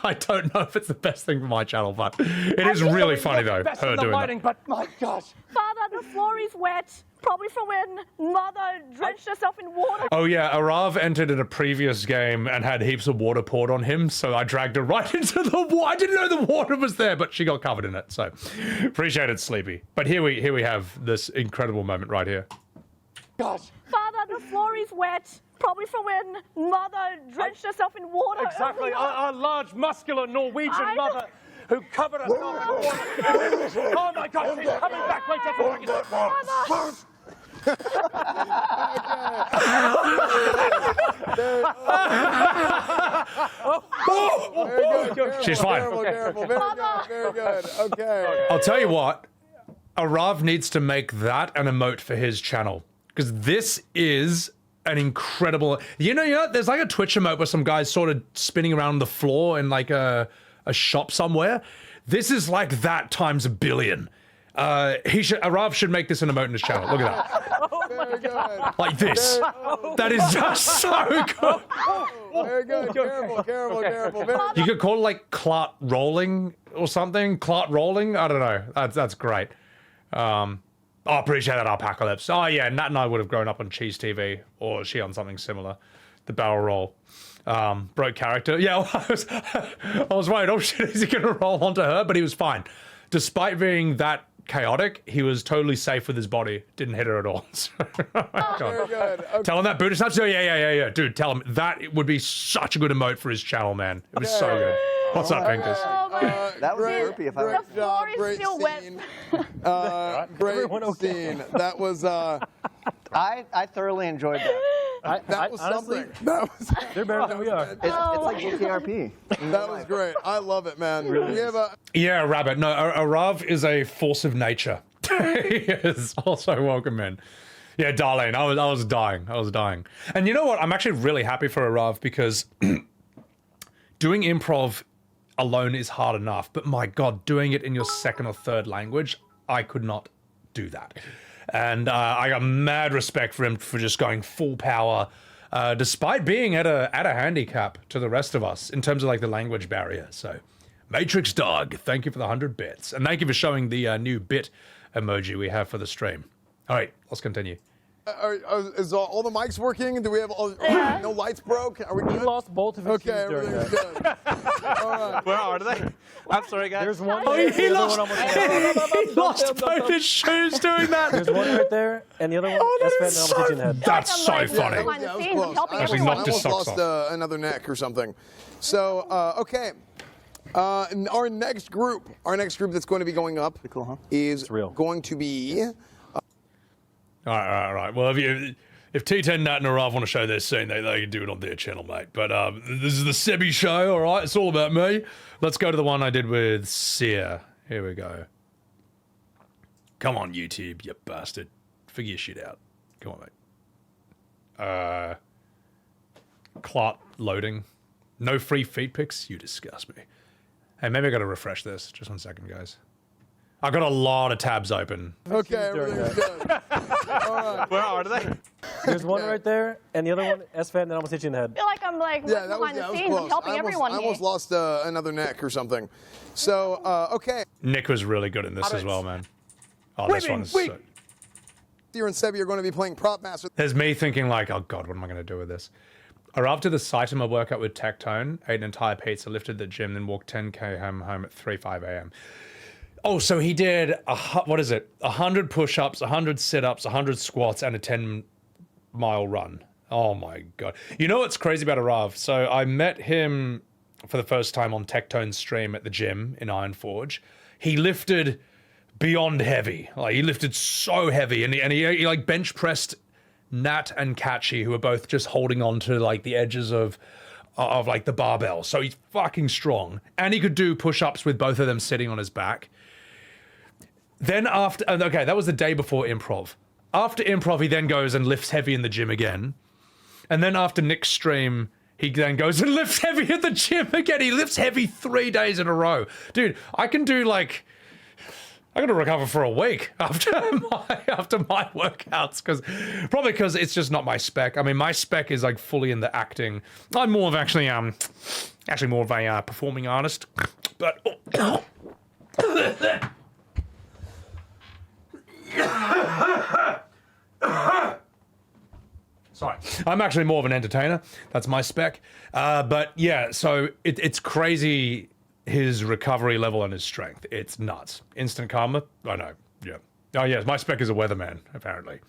I don't know if it's the best thing for my channel, but it is really funny though, her doing that. But my gosh. Father, the floor is wet. Probably from when Mother drenched herself in water. Oh yeah, Arrav entered in a previous game and had heaps of water poured on him, so I dragged her right into the water. I didn't know the water was there, but she got covered in it, so appreciate it, Sleepy. But here we have this incredible moment right here. Gosh. Father, the floor is wet. Probably from when Mother drenched herself in water. Exactly, our large, muscular Norwegian mother who covered herself in water. Oh my God, she's coming back. Wait, that's what She's fine. Careful. Very good. Okay. I'll tell you what, Arrav needs to make that an emote for his channel, because this is an incredible. You know, there's like a Twitch emote where some guy's sort of spinning around the floor in like a shop somewhere. This is like that times a billion. Arrav should make this an emote in his channel. Look at that. Very good. Like this. That is just so good. Very good. Careful. You could call it like Clot rolling or something. Clot rolling. I don't know. That's great. I appreciate that, Alpacalypse. Oh yeah, Nat and I would have grown up on Cheese TV, or she on something similar. The barrel roll. Broke character. Yeah, I was worried, oh shit, is he gonna roll onto her? But he was fine. Despite being that chaotic, he was totally safe with his body. Didn't hit her at all. So, oh my God. Very good. Okay. Tell him that Buddhist nuts. Yeah. Dude, tell him that would be such a good emote for his channel, man. It was so good. What's up, Pincus? That was burpy if I Great job, great scene. Great scene. That was I thoroughly enjoyed that. that was honestly, something. That was they're better than we are. It's like GTRP. that was great. I love it, man. We have a Yeah, Rabbit. No, Arrav is a force of nature. He is also welcome in. Yeah, Darlene, I was dying. And you know what? I'm actually really happy for Arrav because doing improv alone is hard enough, but my God, doing it in your second or third language, I could not do that. And I got mad respect for him for just going full power, despite being at a handicap to the rest of us in terms of like the language barrier. So, Matrix Dog, thank you for the 100 bits, and thank you for showing the new bit emoji we have for the stream. All right, let's continue. is all the mics working? Do we have no lights broke? Are we good? He lost both of his shoes during everything's that. good. All right. Where are they? I'm sorry, guys. There's one. Oh, there, he the lost, other one almost he lost both his shoes doing that. There's one right there, and the other one, Esfand and Cyr. That's so funny. Behind the scenes, I'm helping Actually everyone. knocked his I almost socks lost another neck or something. So, okay. Our next group that's going to be going up is going to be... All right. Well, if T10 Nat and Arrav want to show their scene, they can do it on their channel, mate. But this is the Sebby show, all right? It's all about me. Let's go to the one I did with Cyr. Here we go. Come on, YouTube, you bastard. Figure your shit out. Come on, mate. Clot loading. No free feed pics? You disgust me. Hey, maybe I gotta refresh this. Just 1 second, guys. I got a lot of tabs open. Okay, everything's good. All right. Where are they? There's one right there, and the other one, Esfand, and almost hit you in the head. I feel like I'm like behind the scenes, I'm helping everyone I almost lost another neck or something. So, okay. Nick was really good in this as well, man. Oh, this one's so... Cyr and Sebby are going to be playing Prop Master. There's me thinking like, oh God, what am I going to do with this? Arrav did the Saitama workout with Tectone, ate an entire pizza, lifted the gym, then walked 10K home at 3-5 a.m. Oh, so he did, 100 push-ups, 100 sit-ups, 100 squats, and a 10-mile run. Oh my God. You know what's crazy about Arrav? So I met him for the first time on Tectone's stream at the gym in Ironforge. He lifted beyond heavy. Like, he lifted so heavy, and he like bench pressed Nat and ItsKatchii, who were both just holding on to like the edges of of like the barbell. So he's fucking strong. And he could do push-ups with both of them sitting on his back. Then after, okay, that was the day before improv. After improv, he then goes and lifts heavy in the gym again. And then after Nick's stream, he then goes and lifts heavy at the gym again. He lifts heavy 3 days in a row. Dude, I can do like, I gotta recover for a week after my workouts, probably because it's just not my spec. I mean, my spec is like fully in the acting. I'm more of actually more of a performing artist, but. Sorry, I'm actually more of an entertainer. That's my spec. But yeah, so it's crazy. His recovery level and his strength. It's nuts. Instant karma? I know. Yeah. Oh, yes. My spec is a weatherman, apparently.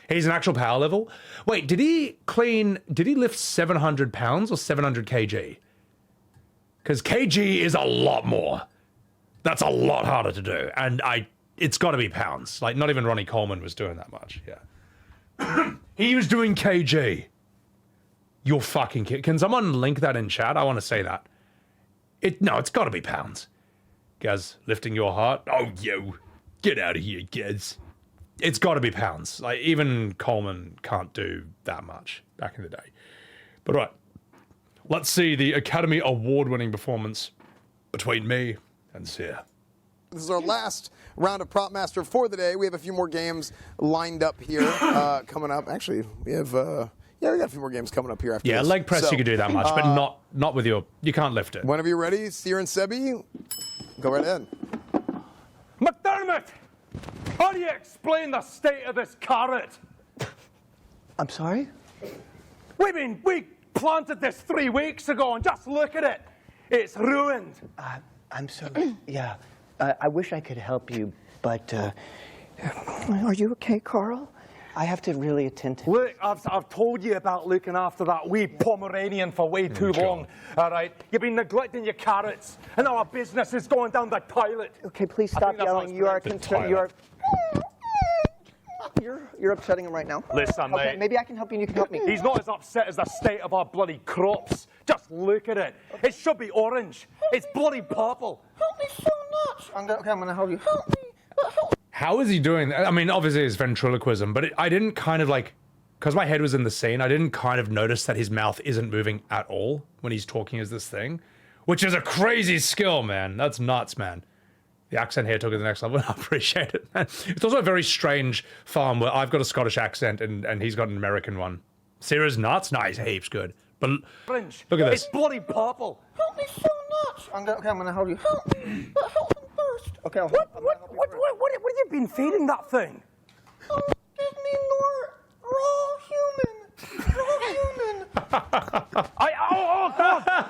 He's an actual power level. Wait, did he lift 700 pounds or 700 kg? Because kg is a lot more. That's a lot harder to do. And it's got to be pounds. Like, not even Ronnie Coleman was doing that much. Yeah. He was doing kg. You're fucking kidding. Can someone link that in chat? I want to say that. No, it's got to be pounds. Gaz, lifting your heart? Oh, yo, get out of here, Gaz. It's got to be pounds. Like, even Coleman can't do that much back in the day. But right, let's see the Academy Award-winning performance between me and Cyr. This is our last round of Prop Master for the day. We have a few more games lined up here coming up. Actually, we have... yeah, we got a few more games coming up here after this. Leg press you could do that much, but not with you can't lift it. Whenever you're ready, Cyr and Sebby, go right ahead. McDermott, how do you explain the state of this carrot? I'm sorry? We planted this 3 weeks ago, and just look at it. It's ruined. I'm sorry. Yeah, I wish I could help you, but are you okay, Carl? I have to really attend to. Look, I've told you about looking after that wee Pomeranian for way too long. All right, you've been neglecting your carrots, and our business is going down the toilet. Okay, please stop yelling. You are concerned. You're upsetting him right now. Listen, okay, mate. Maybe I can help you, and you can help me. He's not as upset as the state of our bloody crops. Just look at it. It should be orange. It's bloody purple. Help me so much. I'm gonna help you. Help me. How is he doing that? I mean, obviously it's ventriloquism, but I didn't kind of like, because my head was in the scene, I didn't kind of notice that his mouth isn't moving at all when he's talking as this thing, which is a crazy skill, man. That's nuts, man. The accent here took it to the next level. I appreciate it, man. It's also a very strange farm where I've got a Scottish accent and he's got an American one. Cyr is nuts? No, he's heaps good. But orange. Look at this. It's bloody purple. Help me so much. I'm gonna help you. Help me. But help him first. Okay, What have you been feeding that thing? Oh, give me more raw human.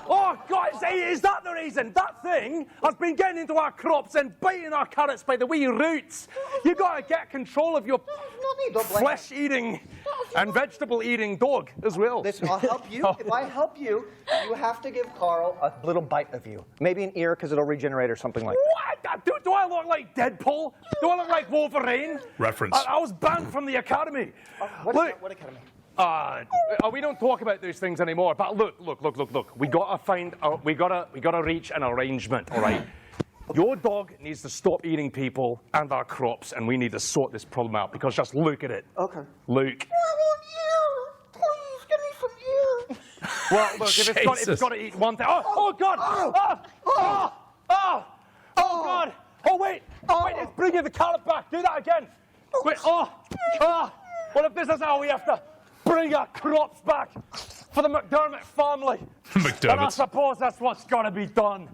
Oh God! Is that the reason? That thing has been getting into our crops and biting our carrots by the wee roots. You gotta get control of your flesh-eating and vegetable-eating dog as well. Listen, I'll help you. If I help you, you have to give Carl a little bite of you. Maybe an ear, because it'll regenerate or something like that. What? Do I look like Deadpool? Do I look like Wolverine? Reference. I was banned from the academy. What academy? We don't talk about those things anymore. But look. We gotta reach an arrangement, all right? Your dog needs to stop eating people and our crops, and we need to sort this problem out, because just look at it. Okay. Look. I want ear. Please, give me some ear. Well, look, if it's got to eat one thing. Oh God! Oh God! Oh wait! It's bringing the carrot back. Do that again. Wait! Well, if this is how we have to bring our crops back for the McDermott family, then I suppose that's what's got to be done.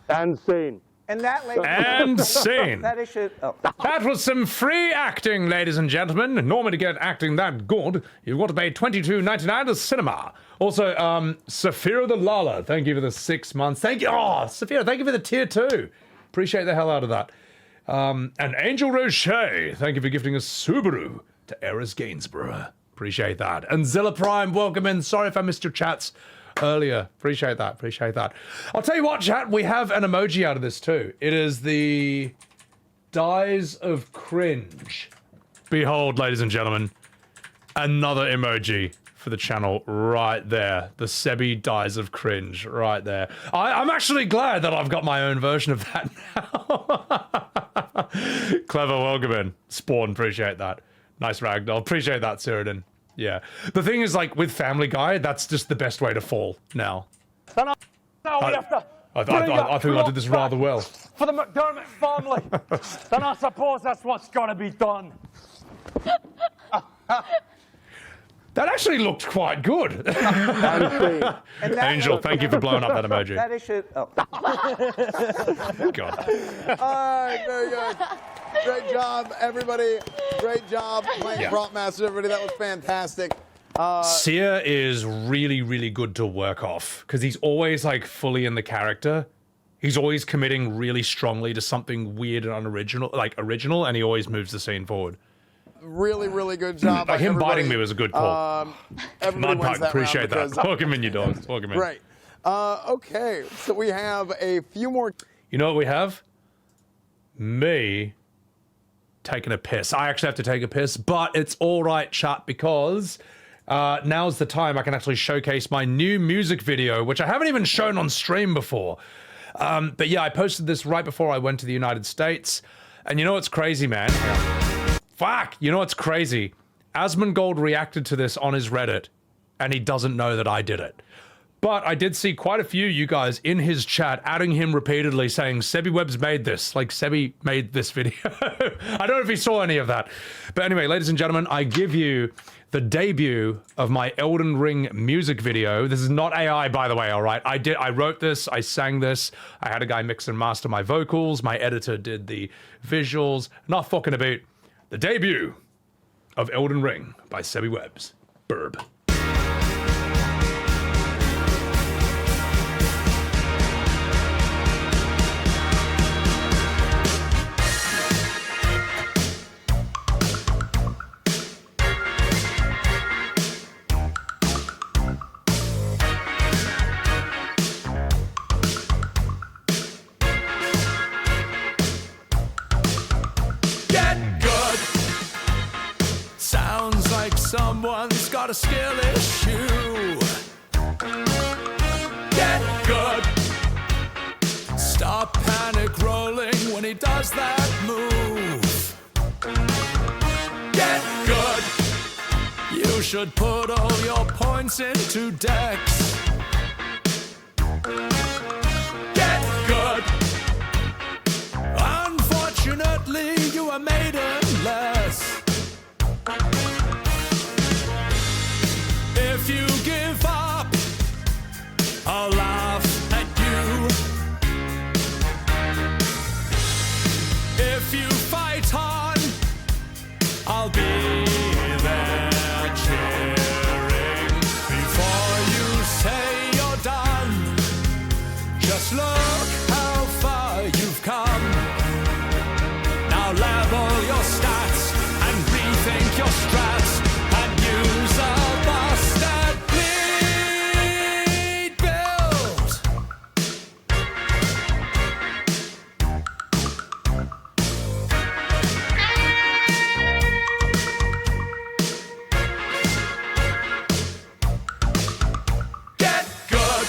And scene. And that, ladies and scene. That is shit. Oh. That was some free acting, ladies and gentlemen. Normally to get acting that good, you've got to pay $22.99 to cinema. Also, Saphira the Lala, thank you for the 6 months. Thank you. Oh, Saphira, thank you for the tier 2. Appreciate the hell out of that. And Angel Roche, thank you for gifting a Subaru to Eris Gainsborough. Appreciate that. And Zilla Prime, welcome in. Sorry if I missed your chats earlier. Appreciate that. I'll tell you what, chat, we have an emoji out of this too. It is the Dies of Cringe. Behold, ladies and gentlemen, Another emoji for the channel right there. The Sebby dies of cringe right there. I'm actually glad that I've got my own version of that now. Clever, welcome in. Spawn, appreciate that. Nice Ragdoll, appreciate that, Cyrodian. Yeah. The thing is, like, with Family Guy, that's just the best way to fall now. Now we have to I think I did this rather well. for the McDermott family. Then I suppose that's what's got to be done. That actually looked quite good. Angel, thank you for blowing up that emoji. That issue. Oh. God. All right, very good. Great job, everybody. Great job playing Prop Master, everybody. That was fantastic. Cyr is really, really good to work off because he's always like fully in the character. He's always committing really strongly to something weird and unoriginal, like original, and he always moves the scene forward. Really, really good job. Like him biting me was a good call. Mudpug, appreciate that. Welcome in, you dogs. Welcome in. Great. Okay, so we have a few more. You know what we have? Me taking a piss. I actually have to take a piss, but it's all right, chat, because now's the time I can actually showcase my new music video, which I haven't even shown on stream before. But yeah, I posted this right before I went to the United States. And you know what's crazy, man? Fuck! You know what's crazy? Asmongold reacted to this on his Reddit, and he doesn't know that I did it. But I did see quite a few of you guys in his chat adding him repeatedly saying, Sebbywebz made this. Like, Sebby made this video. I don't know if he saw any of that. But anyway, ladies and gentlemen, I give you the debut of my Elden Ring music video. This is not AI, by the way, all right? I wrote this, I sang this, I had a guy mix and master my vocals, my editor did the visuals. Not fucking about the debut of Elden Ring by Sebbywebz. Burb. Someone's got a skill issue. Get good. Stop panic rolling when he does that move. Get good. You should put all your points into Dex. Get good. Unfortunately, you are maidenless. If you give up, I'll laugh at you. If you fight on, I'll be there cheering. Before you say you're done, just look how far you've come. Now level your stats and rethink your strats and use a busted bleed build. Get good.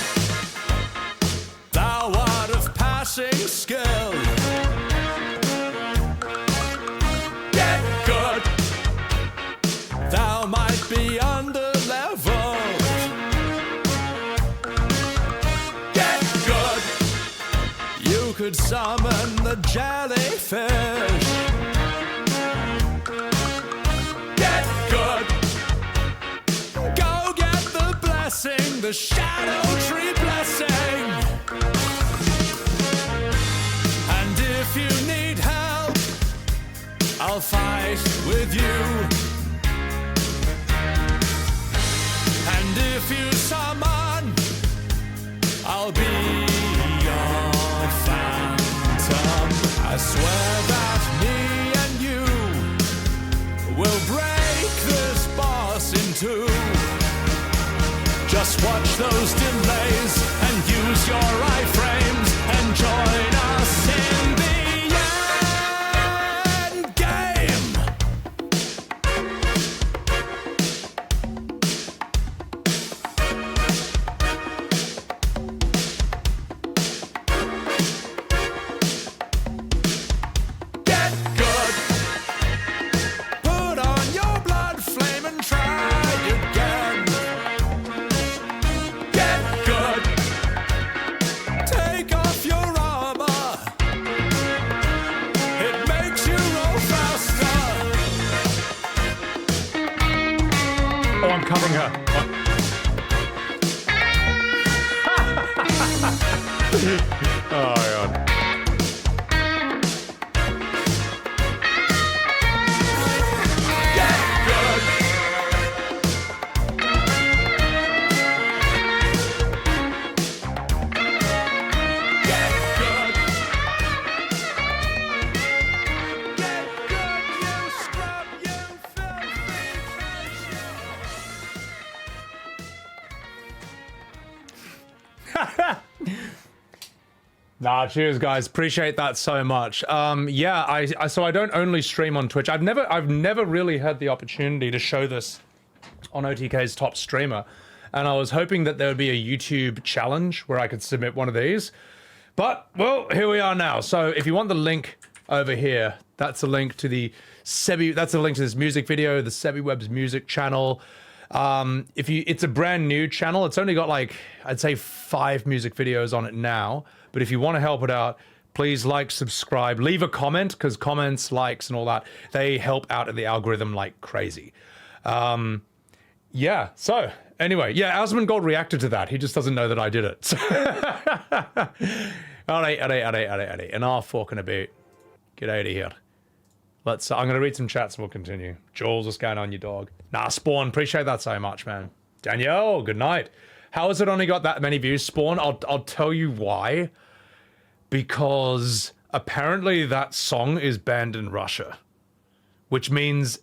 Thou art of passing skill. Get good. Thou might be under-leveled. Get good. You could summon the jellyfish. Get good. Go get the blessing, the shadow tree blessing. And if you need help, I'll fight with you. And if you summon, I'll be your phantom. I swear that me and you will break this boss in two. Just watch those delays and use your iframes and join us in the end game. Nah, cheers, guys. Appreciate that so much. Yeah, so I don't only stream on Twitch. I've never really had the opportunity to show this on OTK's Top Streamer, and I was hoping that there would be a YouTube challenge where I could submit one of these. But well, here we are now. So if you want the link over here, that's a link to the that's a link to this music video, the Sebbywebz music channel. It's a brand new channel. It's only got like, I'd say 5 music videos on it now. But if you want to help it out, please like, subscribe, leave a comment, because comments, likes, and all that, they help out in the algorithm like crazy. Yeah, so anyway, yeah, Asmund Gold reacted to that. He just doesn't know that I did it. Alright, an hour fork and a bit. Get out of here. I'm gonna read some chats and we'll continue. Jules, what's going on, you dog? Nah, Spawn, appreciate that so much, man. Danielle, good night. How has it only got that many views, Spawn? I'll tell you why. Because apparently that song is banned in Russia, which means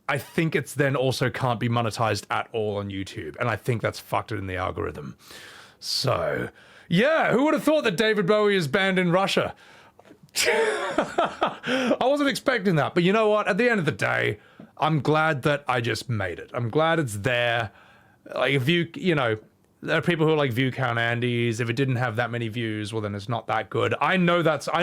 I think it's then also can't be monetized at all on YouTube, and I think that's fucked it in the algorithm. So, yeah, who would have thought that David Bowie is banned in Russia? I wasn't expecting that, but you know what? At the end of the day, I'm glad that I just made it. I'm glad it's there. Like, if you know, there are people who are like view count Andes. If it didn't have that many views, well, then it's not that good. I know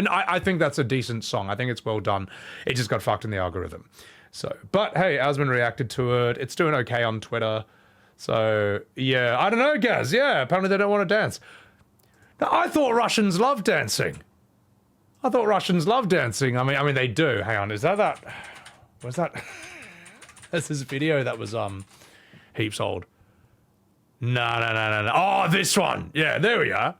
I think that's a decent song. I think it's well done. It just got fucked in the algorithm. So, but hey, Asmund reacted to it. It's doing okay on Twitter. So, yeah, I don't know, Gaz. Yeah, apparently they don't want to dance. Now, I thought Russians love dancing. I mean, they do. Hang on, is that? Was that? That's this video that was heaps old. No. Oh, this one. Yeah, there we are.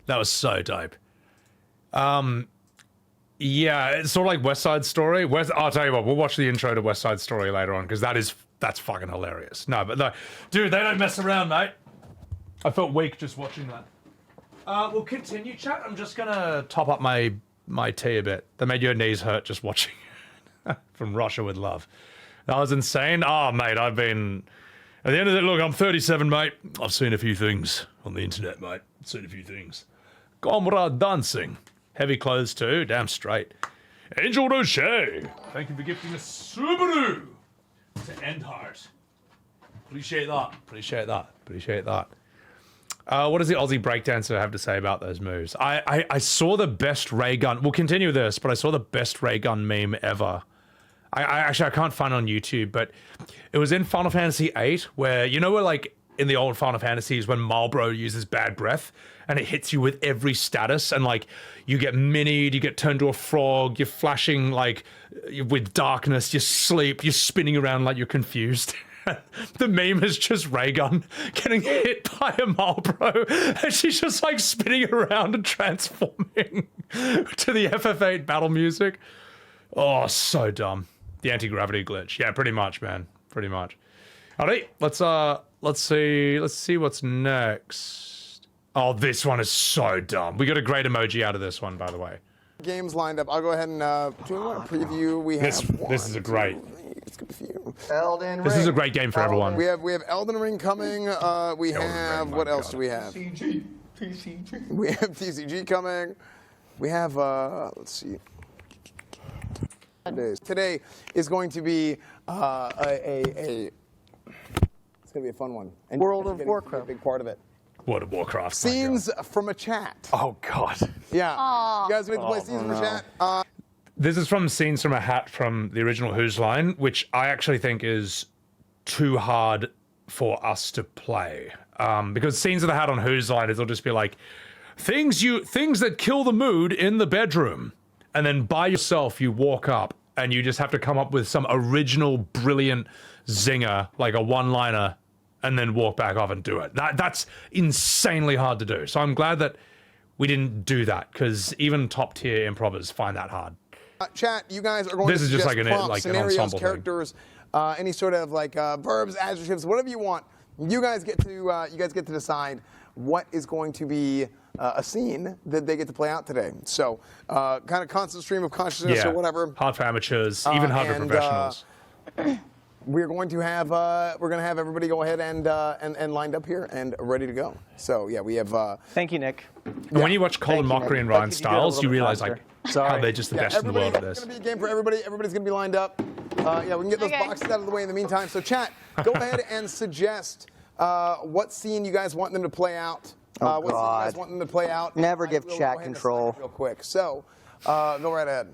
That was so dope. Yeah, it's sort of like West Side Story. I'll tell you what, we'll watch the intro to West Side Story later on, because that's fucking hilarious. No, but no, dude, they don't mess around, mate. I felt weak just watching that. We'll continue, chat. I'm just gonna top up my tea a bit. That made your knees hurt just watching From Russia with Love. That was insane. Oh, mate, I've been... At the end of it, look, I'm 37, mate. I've seen a few things. on the internet, mate. Seen a few things. Comrade dancing. Heavy clothes too, damn straight. Angel Roche, thank you for gifting a Subaru to Endheart. Appreciate that. Appreciate that. Appreciate that. What does the Aussie breakdancer have to say about those moves? I saw the best ray gun. We'll continue this, but I saw the best ray gun meme ever. I can't find it on YouTube, but it was in Final Fantasy VIII, where you know where like in the old Final Fantasies when Marlboro uses bad breath and it hits you with every status, and like you get minied, you get turned to a frog, you're flashing like with darkness, you sleep, you're spinning around like you're confused. The meme is just Raygun getting hit by a Marlboro, and she's just like spinning around and transforming to the FF8 battle music. Oh, so dumb. The anti-gravity glitch. Yeah, pretty much, man. Pretty much. Alright, let's see what's next. Oh, this one is so dumb. We got a great emoji out of this one, by the way. Games lined up. I'll go ahead and do you want to preview? We have this is a great. Elden Ring. This is a great game for everyone. We have Elden Ring coming. We have what else do we have? TCG. We have TCG coming. We have let's see. Today is going to be it's going to be a fun one. And World of Warcraft. A big part of it. World of Warcraft. Scenes from a chat. Oh God. Yeah. Aww. You guys ready to play scenes from a chat? This is from Scenes from a Hat from the original Who's Line, which I actually think is too hard for us to play. Because Scenes of the Hat on Who's Line, it'll just be like, things that kill the mood in the bedroom. And then by yourself, you walk up and you just have to come up with some original, brilliant zinger, like a one-liner, and then walk back off and do it. That's insanely hard to do. So I'm glad that we didn't do that, because even top-tier improvers find that hard. Chat, you guys are going this to is just suggest like prompts, an scenarios, ensemble characters, any sort of like verbs, adjectives, whatever you want. You guys get to decide what is going to be a scene that they get to play out today. So, kind of constant stream of consciousness or whatever. Hard for amateurs, even hard for professionals. We're going to have everybody go ahead and lined up here and ready to go. So yeah, we have. Thank you, Nick. When you watch Colin Mockery and Ryan Stiles, you realize like how they're just the best in the world at this. It's going to be a game for everybody. Everybody's going to be lined up. Yeah, we can get those boxes out of the way in the meantime. So chat, go ahead and suggest what scene you guys want them to play out. What scene you guys want them to play out. Never give chat control. Real quick. So go right ahead.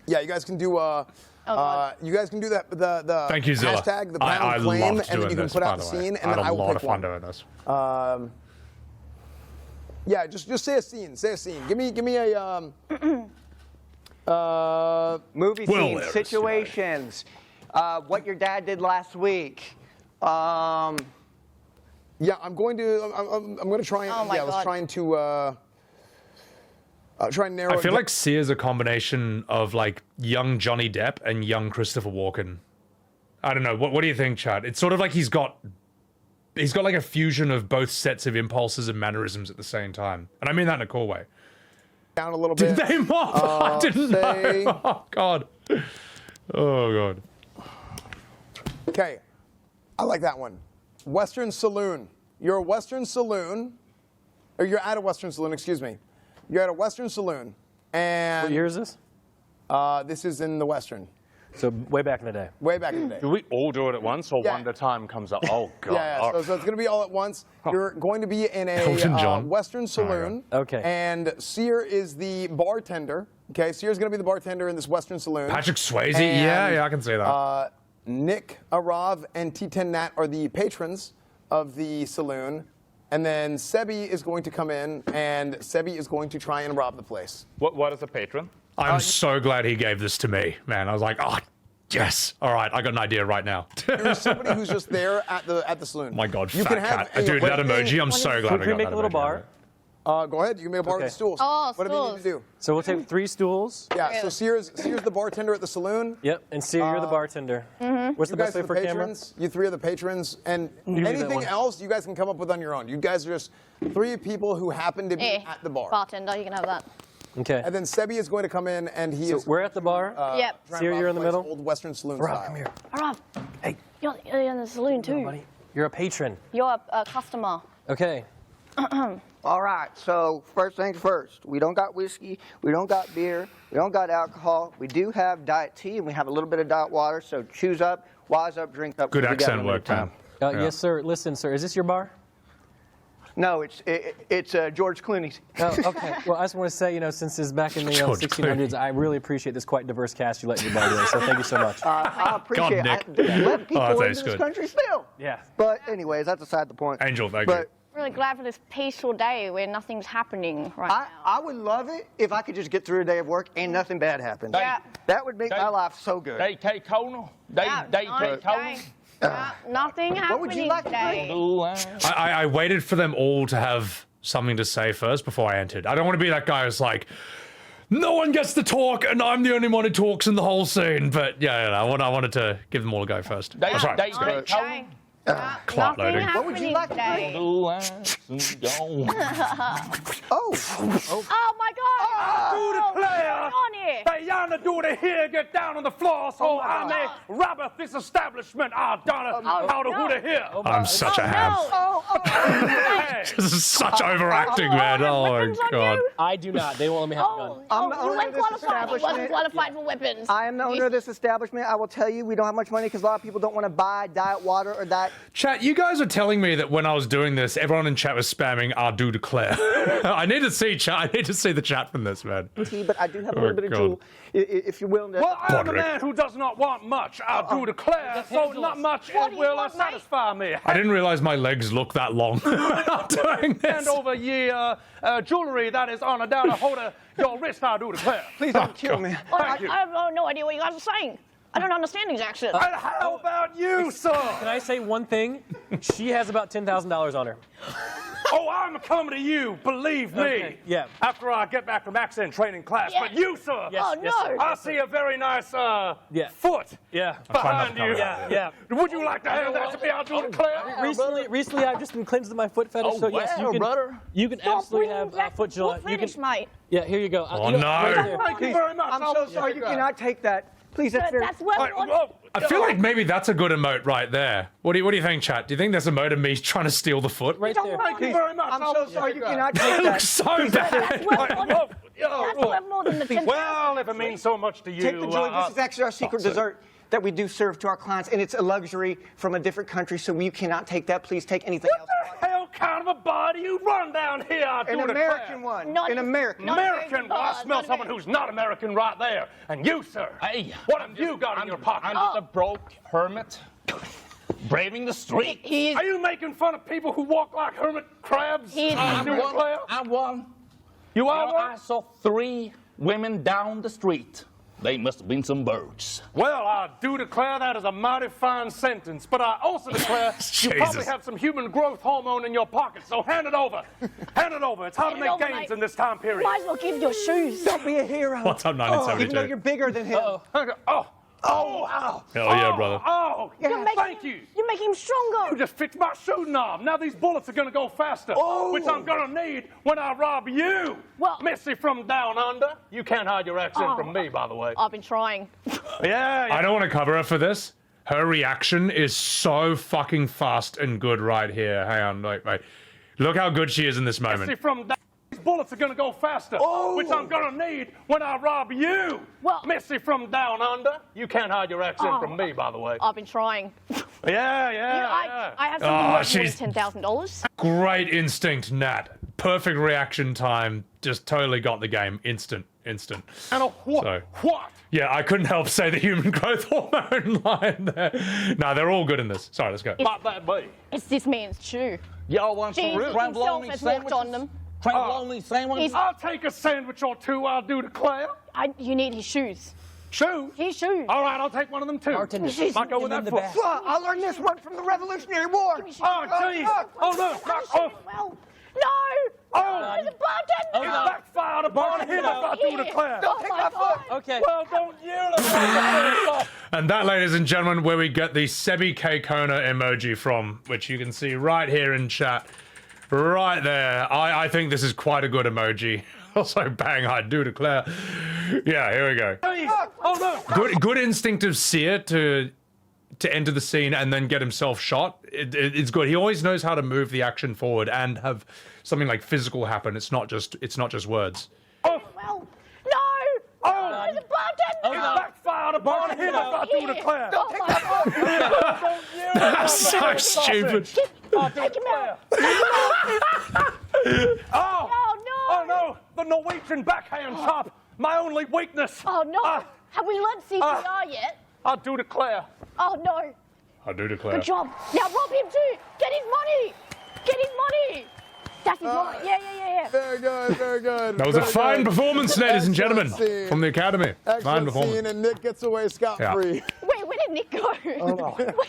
Yeah, you guys can do. You guys can do that. The Thank you, Zilla. hashtag, the pound claim, and then you can put out the scene, and then I will pick one. I had a lot of fun doing this. Yeah, just say a scene. Say a scene. Give me a movie scenes, situations, what your dad did last week. Yeah, I'm going to try and I was trying to try and narrow. I feel like Cyr is a combination of like young Johnny Depp and young Christopher Walken. I don't know. What do you think, Chad? It's sort of like he's got like a fusion of both sets of impulses and mannerisms at the same time, and I mean that in a cool way. Down a little bit. Did they mob? I didn't know. Oh God. Oh God. Okay, I like that one. Western Saloon. You're a Western Saloon, or you're at a Western Saloon. Excuse me. You're at a Western Saloon, and what year is this? This is in the Western. So way back in the day. Way back in the day. Do we all do it at once, or one at a time comes up? Oh God. Yeah. So it's going to be all at once. You're going to be in a Western Saloon. Okay. And Cyr is the bartender. Okay. Cyr's going to be the bartender in this Western Saloon. Patrick Swayze. Yeah, I can say that. Nick, Arrav, and T10 Nat are the patrons of the saloon. And then Sebby is going to come in, and Sebby is going to try and rob the place. What is a patron? I'm so glad he gave this to me, man. I was like, oh, yes. All right, I got an idea right now. There's somebody who's just there at the saloon. My God, fat cat. Dude, that emoji, I'm so glad I got that. Can we make a little bar? Go ahead. You can make a bar with the stools. Oh, whatever you need to do. So we'll take 3 stools. Yeah. So Cyr's the bartender at the saloon. Yep. And Cyr, you're the bartender. What's the best way for patrons? You 3 are the patrons, and anything else you guys can come up with on your own. You guys are just 3 people who happen to be at the bar. Bartender, you can have that. Okay. And then Sebby is going to come in, and he is. We're at the bar. Yep. Cyr, you're in the middle. Old Western Saloon Arrav, style. come here. Arrav, hey, you're in the saloon too. Buddy. You're a patron. You're a customer. Okay. All right, so first things first. We don't got whiskey, we don't got beer, we don't got alcohol. We do have diet tea and we have a little bit of diet water, so choose up, wise up, drink up. Good accent work, man. Yes, sir. Listen, sir, is this your bar? No, it's George Clooney's. Oh, okay. Well, I just want to say, since it's back in the 1600s, I really appreciate this quite diverse cast you let in your bar today, so thank you so much. I appreciate it. Let people into this country still. Yeah. But anyways, that's aside the point. Angel, thank you. Really glad for this peaceful day where nothing's happening right now. I would love it if I could just get through a day of work and nothing bad happens. Yeah. That would make my life so good. Nothing happening What would you like today. I waited for them all to have something to say first before I entered. I don't want to be that guy who's like, no one gets to talk and I'm the only one who talks in the whole scene. But yeah, I wanted to give them all a go first. That's right. Clock loading. What would you like today? Oh my God! Do declare What's on here? that yonder do the here get down on the floor, so I may rob this establishment. I done out of who to here. I'm such a ham. This is such overacting, man. Oh my God. I do not. They won't let me have a gun. I'm the You owner weren't of this qualified. You wasn't establishment. qualified for weapons. I am the owner of this establishment. I will tell you, we don't have much money because a lot of people don't want to buy diet water or diet. Chat, you guys are telling me that when I was doing this, everyone in chat was spamming "I do declare." I need to see chat. I need to see the chat from this, man. But I do have a little bit of jewel, if you're willing to. Well, I am a man who does not want much. I do declare, so not much will satisfy me. I didn't realize my legs look that long when I'm doing this. Hand over ye jewelry that is on a down a holder your wrist. I do declare. Please don't kill me. Thank you. I have no idea what you guys are saying. I don't understand these accents. And how about you, sir? Can I say one thing? She has about $10,000 on her. Oh, I'm coming to you, believe me. Okay, yeah. After I get back from accent training class. Yeah. But you, sir. Yes, Oh, yes, no. sir. I see a very nice foot Yeah. behind you. Yeah. Would you like to hand that to me? I'll do declare. Recently, I've just been cleansed of my foot fetish, so yes, you can absolutely have foot gel. Foot fetish, mate. Yeah, here you go. Oh, no. Thank you very much. I'm so sorry. You cannot take that. Please, that's very. That's what we want. I feel like maybe that's a good emote right there. What do you think, chat? Do you think there's a emote of me trying to steal the foot? Right there. Thank you very much. I'm so sorry. You cannot take It that. looks so bad. That's worth more than the 10,000. Well, if it means so much to you. Take the jewelry. This is actually our secret dessert that we do serve to our clients, and it's a luxury from a different country, so you cannot take that. Please take anything else. What the hell kind of a body you run down here? I An do American declare. one. Not An American. American? Well, I smell someone who's not American right there. And you, sir. Hey, What have you got in your pocket? I'm just a broke hermit braving the street. Are you making fun of people who walk like hermit crabs? I'm Do declare? one. You are one? I saw 3 women down the street. They must have been some birds. Well, I do declare that is a mighty fine sentence, but I also declare you probably have some human growth hormone in your pocket, so hand it over. Hand it over. It's hard to make gains in this time period. Might as well give your shoes. Don't be a hero. What's up, 1972? Even though you're bigger than him. Oh, wow. Hell yeah, brother. Oh, thank you. You make him stronger. You just fixed my shoe knob. Now these bullets are going to go faster, which I'm going to need when I rob you. Well, Missy from down under. You can't hide your accent from me, by the way. I've been trying. Yeah. I don't want to cover her for this. Her reaction is so fucking fast and good right here. Hang on, wait. Look how good she is in this moment. Missy from down. These bullets are going to go faster, which I'm going to need when I rob you. Well, Missy from down under. You can't hide your accent from me, by the way. I've been trying. Yeah. I have something worth more than $10,000. Great instinct, Nat. Perfect reaction time. Just totally got the game. Instant. And a what? So, what? yeah, I couldn't help say the human growth hormone line there. No, they're all good in this. Sorry, let's go. Might that be? It's this man's shoe. Y'all want some Jesus real himself has walked on them. Tranvolone sandwiches? I'll take a sandwich or two, I'll do declare. You need his shoes. Shoes? His shoes. All right, I'll take one of them too. Might go with that foot. I learned this one from the Revolutionary War. Oh, jeez. Oh, no. Well, no. Oh, the bartender. It backfired upon him if I do declare. Don't take my foot. Okay. Well, don't yell at me. And that, ladies and gentlemen, where we get the Sebby K Kona emoji from, which you can see right here in chat. Right there. I think this is quite a good emoji. Also, bang, I do declare. Yeah, here we go. Oh, no. Good instinct of Cyr to to enter the scene and then get himself shot, it's good. He always knows how to move the action forward and have something like physical happen. It's not just words. Well, no! Oh, The bartender! It backfired upon him. I do declare. Don't take that That's so stupid. Take him out! Oh no! Oh no! The Norwegian backhand chop. My only weakness. Oh no! Have we learned CPR yet? I do declare. Oh no! I do declare. Good job. Now rob him too. Get his money. Get his money. That's his money. Yeah. Very good, very good. That was a very fine good. performance, ladies and gentlemen, Excellent scene. from the Academy. Fine Excellent performance. scene, and Nick gets away scot-free. Wait, where did Nick go?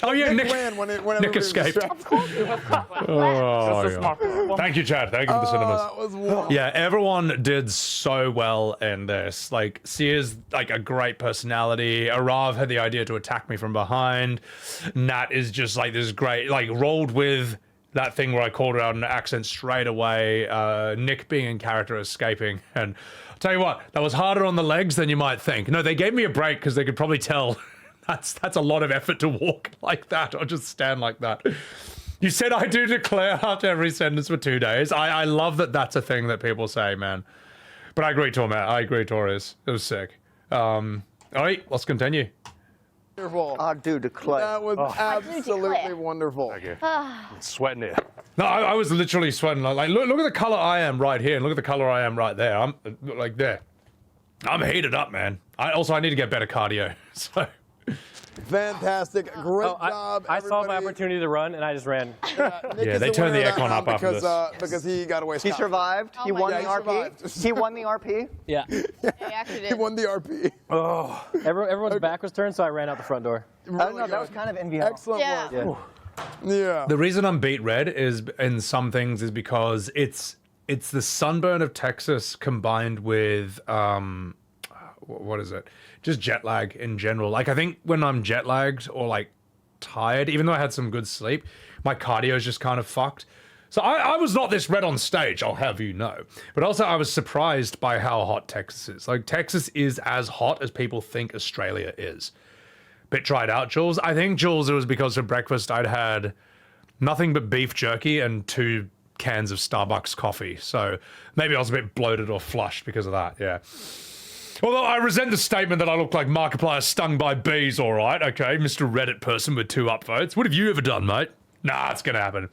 Oh yeah, Nick ran when Nick everybody was escaped. distracted. Of course. Oh, This is my yeah. Thank you, Chad. Thank you for the cinemas. That was wild. Yeah, everyone did so well in this. Like, Cyr's like a great personality. Arrav had the idea to attack me from behind. Nat is just like this great, like rolled with that thing where I called her out in an accent straight away. Nick being in character, escaping. And I'll tell you what, that was harder on the legs than you might think. No, they gave me a break because they could probably tell that's a lot of effort to walk like that or just stand like that. You said I do declare after every sentence for 2 days. I love that that's a thing that people say, man. But I agree, Torment. I agree, Torres. It was sick. All right, let's continue. Wonderful. I do declare. That was absolutely declare. wonderful. Thank you. Ah. I'm sweating here. No, I was literally sweating. Like look at the color I am right here, and look at the color I am right there. I'm like there. I'm heated up, man. I need to get better cardio. So. Fantastic. Great job. I saw my opportunity to run, and I just ran. Nick they turned the aircon up after because, this. Because he got away He scot-free. survived. He won the RP. survived. He won the RP. Yeah. He actually He did. won the RP. Oh. Everyone's back was turned, so I ran out the front door. Oh no, that was kind of enviable. Excellent Yeah. work. Yeah. Yeah. The reason I'm beat red is in some things is because it's the sunburn of Texas combined with what is it? Just jet lag in general. Like, I think when I'm jet lagged or like tired, even though I had some good sleep, my cardio is just kind of fucked. So I was not this red on stage, I'll have you know. But also I was surprised by how hot Texas is. Like, Texas is as hot as people think Australia is. Bit tried out, Jules. I think, Jules, it was because for breakfast I'd had nothing but beef jerky and 2 cans of Starbucks coffee. So maybe I was a bit bloated or flushed because of that, yeah. Although I resent the statement that I look like Markiplier stung by bees, all right, okay, Mr. Reddit person with 2 upvotes. What have you ever done, mate? Nah, it's gonna happen.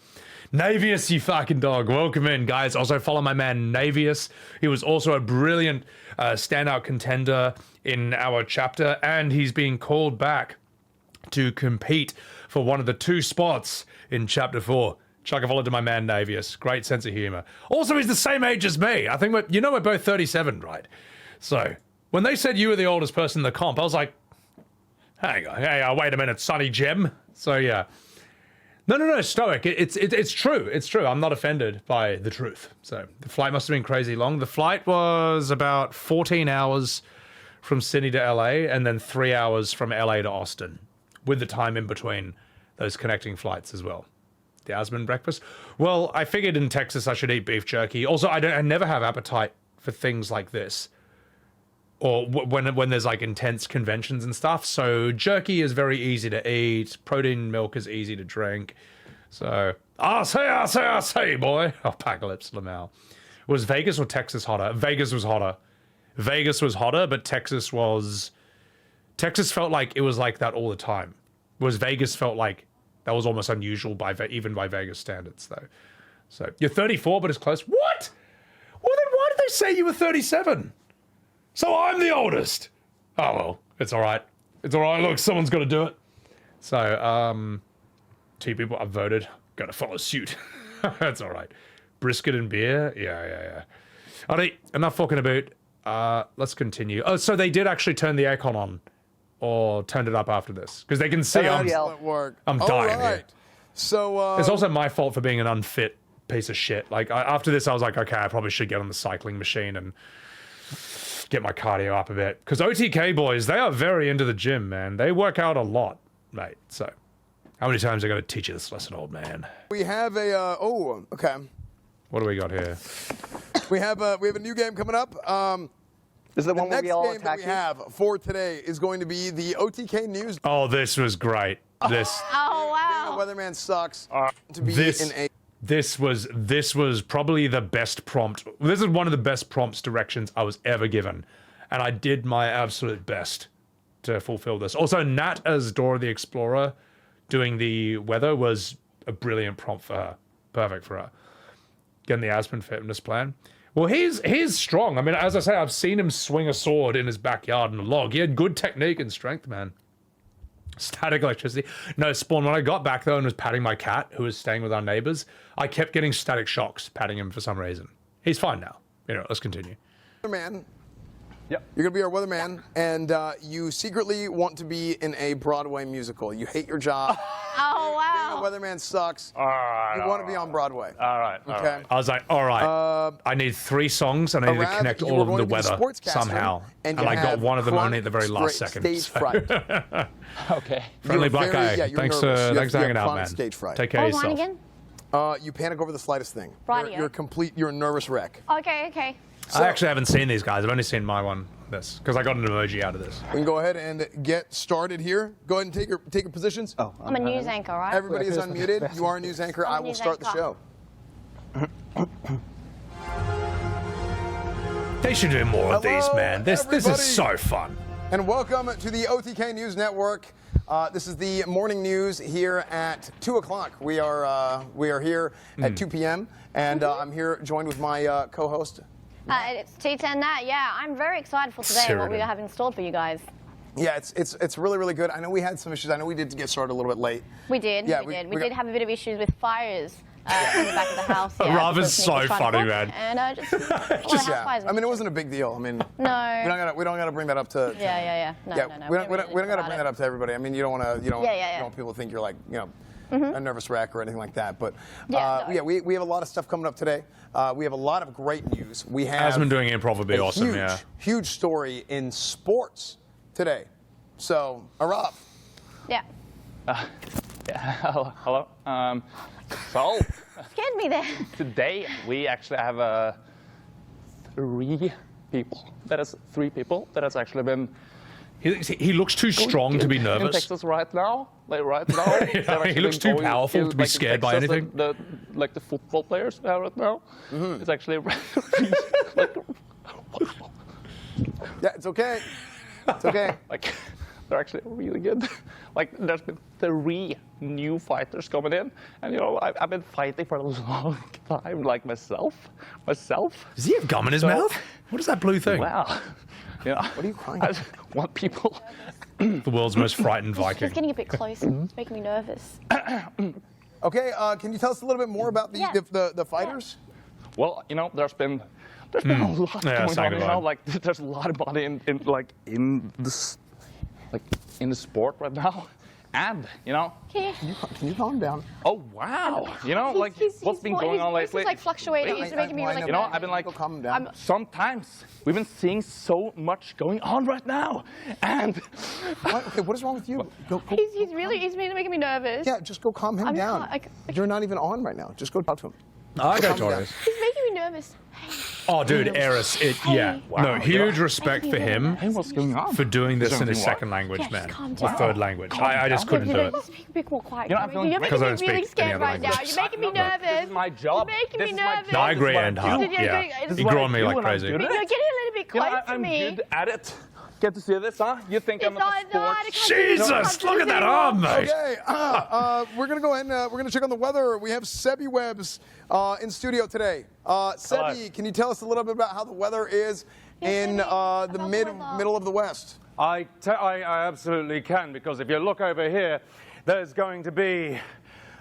Navius, you fucking dog. Welcome in, guys. Also follow my man Navius. He was also a brilliant standout contender in our chapter, and he's being called back to compete for one of the 2 spots in chapter 4. Chuck a follow to my man Navius. Great sense of humor. Also, he's the same age as me. I think we're both 37, right? So when they said you were the oldest person in the comp, I was like, hang on, wait a minute, Sonny Jim. So yeah. No, stoic. It's true. It's true. I'm not offended by the truth. So the flight must have been crazy long. The flight was about 14 hours from Sydney to LA, and then 3 hours from LA to Austin, with the time in between those connecting flights as well. The Asman breakfast. Well, I figured in Texas I should eat beef jerky. Also, I never have appetite for things like this, or when there's like intense conventions and stuff. So jerky is very easy to eat. Protein milk is easy to drink. So I say, boy. Apocalypse Lamau. Was Vegas or Texas hotter? Vegas was hotter. Vegas was hotter, but Texas felt like it was like that all the time. Whereas Vegas felt like that was almost unusual even by Vegas standards, though. So you're 34, but it's close. What? Well, then why did they say you were 37? So I'm the oldest. Oh, well, it's all right. It's all right. Look, someone's got to do it. So, 2 people have voted. Got to follow suit. That's all right. Brisket and beer. Yeah. All right, enough talking about. Let's continue. Oh, so they did actually turn the aircon on, or turned it up after this, because they can see I'm dying here. So it's also my fault for being an unfit piece of shit. Like after this, I was like, okay, I probably should get on the cycling machine and get my cardio up a bit. Because OTK boys, they are very into the gym, man. They work out a lot, mate. So how many times I got to teach you this lesson, old man? we have a okay. What do we got here? We have a new game coming up. This is the The one where next we all game that attack we you? have for today is going to be the OTK News. Oh, this was great. This. Oh, wow. Being a weatherman sucks to be This. in a. This was probably the best prompt. This is one of the best prompts directions I was ever given, and I did my absolute best to fulfill this. Also, Nat as Dora the Explorer doing the weather was a brilliant prompt for her. Perfect for her. Getting the Aspen fitness plan. Well, he's strong. I mean, as I say, I've seen him swing a sword in his backyard in a log. He had good technique and strength, man. Static electricity. No, Spawn, when I got back though and was patting my cat, who was staying with our neighbors, I kept getting static shocks patting him for some reason. He's fine now. You know, let's continue. Weatherman. Yep. You're going to be our weatherman, and you secretly want to be in a Broadway musical. You hate your job. Oh, wow. Being a weatherman sucks. All right. You want to be on Broadway. All right. Okay. I was like, all right, I need 3 songs and I need to Arrav, connect you all were of them to going to be the weather sportscaster, somehow. and And you I got have one of them only at the very chronic last second. stage fright. Okay. Friendly You're Black very- Eye. yeah, you're Thanks nervous. You for have hanging out, chronic man. stage fright. Take care of Hold on yourself. again. You panic over the slightest thing. Rightio. You're a nervous wreck. Okay, okay. I actually haven't seen these guys. I've only seen my one, this, because I got an emoji out of this. We can go ahead and get started here. Go ahead and take your positions. Oh, I'm a news anchor, right? Everybody is unmuted. You are a news anchor. I'm a I will news start the anchor. show. They should do more of these, Hello, man. This everybody. is so fun. And welcome to the OTK News Network. This is the morning news here at 2 o'clock. We are here at 2 p.m. And I'm here joined with my co-host. It's T10 Nat. Yeah, I'm very excited for today and what we have installed for you guys. Yeah, it's really, really good. I know we had some issues. I know we did get started a little bit late. We did. Yeah, we did. we We got- did have a bit of issues with fires in the back of the house. Yeah, Arrav because is Nick was so trying to funny, cook, man. And just, all the house fires. I mean, it wasn't a big deal. I mean, No. we don't gotta bring that up to. Yeah. No. We don't gotta bring that up to everybody. I mean, you don't want to. You don't. Yeah, yeah. You don't want people to think you're like Mhm. a nervous wreck or anything like that. But Yeah, no. we have a lot of stuff coming up today. We have a lot of great news. We have. Asman doing improv would be a awesome. Huge, Yeah. huge story in sports today. So, Arrav. Yeah. Hello. So Scared me there. today we actually have three people. That is 3 people that has actually been. He looks too strong to be in nervous. Texas right now. Like right now. Yeah, They've actually he looks been too going powerful in, to be like, in scared by Texas, anything. Like the football players we have right now. It's actually Yeah, it's okay. It's okay. like they're actually really good. Like there's been 3 new fighters coming in, and I've been fighting for a long time, like myself. Does he have gum in his mouth? What is that blue thing? Wow. What are you crying? I just want people. The world's most frightened Viking. It's getting a bit closer. It's making me nervous. Okay, can you tell us a little bit more about the fighters? Well, there's been a lot Yeah, going say on. goodbye. Like there's a lot of money in the sport right now, and Can you calm down? Oh wow! What's been going on This lately? is like fluctuating. It's making me really nervous. I've been like, calm down. sometimes we've been seeing so much going on right now, and what is wrong with you? He's really making me nervous. Yeah, just go calm him I'm down. not- You're not even on right now. Just go talk to him. I got Calm down. Taurus. He's making me nervous. Oh, dude, Eris, yeah. No, huge respect for him what's going on? for doing this in Something his what? second language, Yeah, man. just calm Or down. third language. I just couldn't do it. Let's be a bit more quiet. I'm feeling You're great. Because I making don't me really speak any scared other right now. language. You're making me nervous. This is my job. You're making This me is my nervous. job. No, I This is agree, what and I hard. do. Yeah. This is You what grew I on me do like when I'm crazy. good You're at getting it. a little bit close to I'm me. good at it. Get to see this, huh? You think I'm It's a sport? Jesus, look at that arm, mate. Okay, we're gonna go ahead and we're gonna check on the weather. We have Sebbywebz in studio today. Sebby, can you tell us a little bit about how the weather is in the middle of the West? I absolutely can, because if you look over here, there's going to be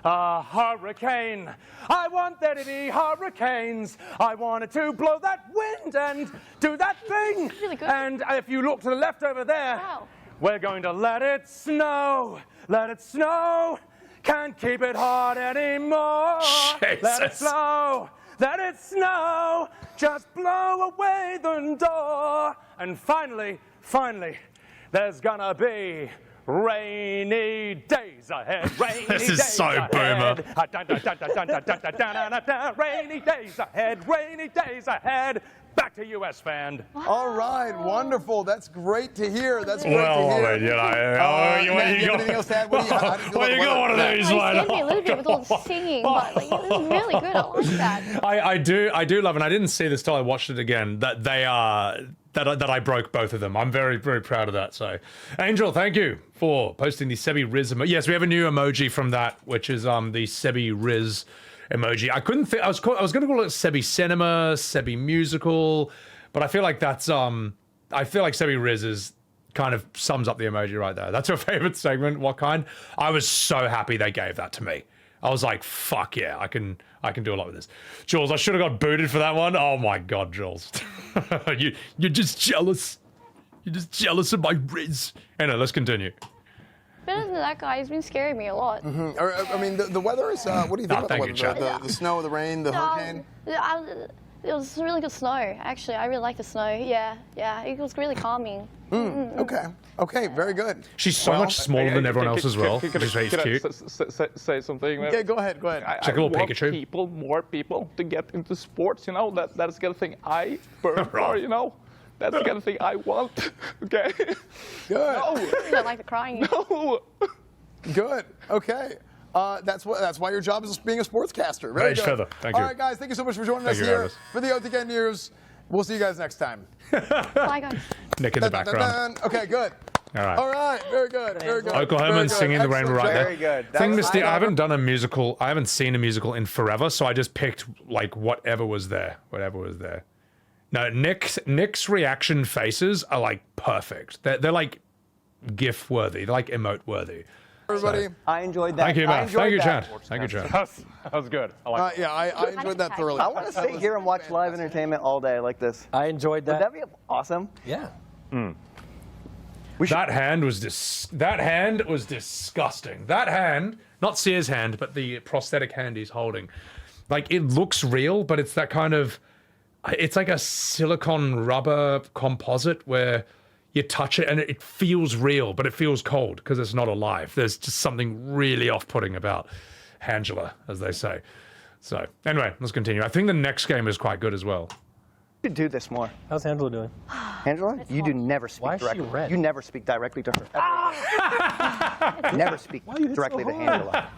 a hurricane. I want there to be hurricanes. I wanted to blow that wind and do that thing. Really good. And if you look to the left over there, Wow. we're going to let it snow. Let it snow. Can't keep it hot anymore. Let it Jesus. snow. Let it snow. Just blow away the door. And finally, there's gonna be rainy days ahead. Rainy This is days so ahead. boomer. Rainy days ahead. Rainy days ahead. Back to you, Esfand. All right, wonderful. That's great to hear. That's great Well, to hear. wait, you know, Matt, you have anything else to add? What do you, how do you feel well, about you got one of weather? these, You right? scared me a little bit with all the singing, but like, it was really good. I like that. I do love, and I didn't see this till I watched it again, that they are that I broke both of them. I'm very, very proud of that. So, Angel, thank you for posting the Sebbywebz emoji. Yes, we have a new emoji from that, which is the Sebbywebz emoji. I couldn't think. I was going to call it Sebby Cinema, Sebby Musical, but I feel like that's I feel like Sebbywebz is kind of sums up the emoji right there. That's your favorite segment. What kind? I was so happy they gave that to me. I was like, fuck yeah, I can do a lot with this. Jules, I should have got booted for that one. Oh my god, Jules. You're just jealous. You're just jealous of my Riz. Anyway, let's continue. Better than that guy. He's been scaring me a lot. I mean, the weather is. What do you think about the thank weather? you, Chad. The snow, the rain, the hurricane. It was really good snow, actually. I really like the snow. Yeah, it was really calming. Okay, very good. She's so much smaller than everyone else as well. Which is very cute. Say something? Yeah, go ahead. Check a little Pikachu. More people to get into sports, you know, that's the kind of thing I burn for, you know. That's the kind of thing I want, okay? Good. I don't like the crying. No. Good. Okay. That's why your job is being a sportscaster. Very Nice good. feather. Thank you. All right, guys. Thank you so much for joining Thank us you, here guys. for the OTK News. We'll see you guys next time. Bye, guys. Nick in the Dun, dun, background. dun, dun. Okay, good. All right. All right. Very good. Very good. Oklahoma Very and good. Singing in the Rain were right there. Very good. Thing, Misty, I haven't done a musical. I haven't seen a musical in forever, so I just picked like whatever was there. Whatever was there. No, Nick's reaction faces are like perfect. They're like GIF worthy. They're like emote worthy. Everybody. I enjoyed that. Thank you, I Matt. enjoyed Thank you, that. Chad. Thank you, Chad. That was good. I like Yeah, I enjoyed that thoroughly. I want to sit here and watch live entertainment all day like this. I enjoyed that. Would that be awesome? Yeah. That hand was disgusting. That hand, not Cyr's hand, but the prosthetic hand he's holding. Like, it looks real, but it's that kind of, it's like a silicone rubber composite where you touch it and it feels real, but it feels cold because it's not alive. There's just something really off-putting about Angela, as they say. So, anyway, let's continue. I think the next game is quite good as well. You should do this more. How's Angela doing? Angela, you do never speak Why is she directly. red? You never speak directly to her. Never speak directly to Angela.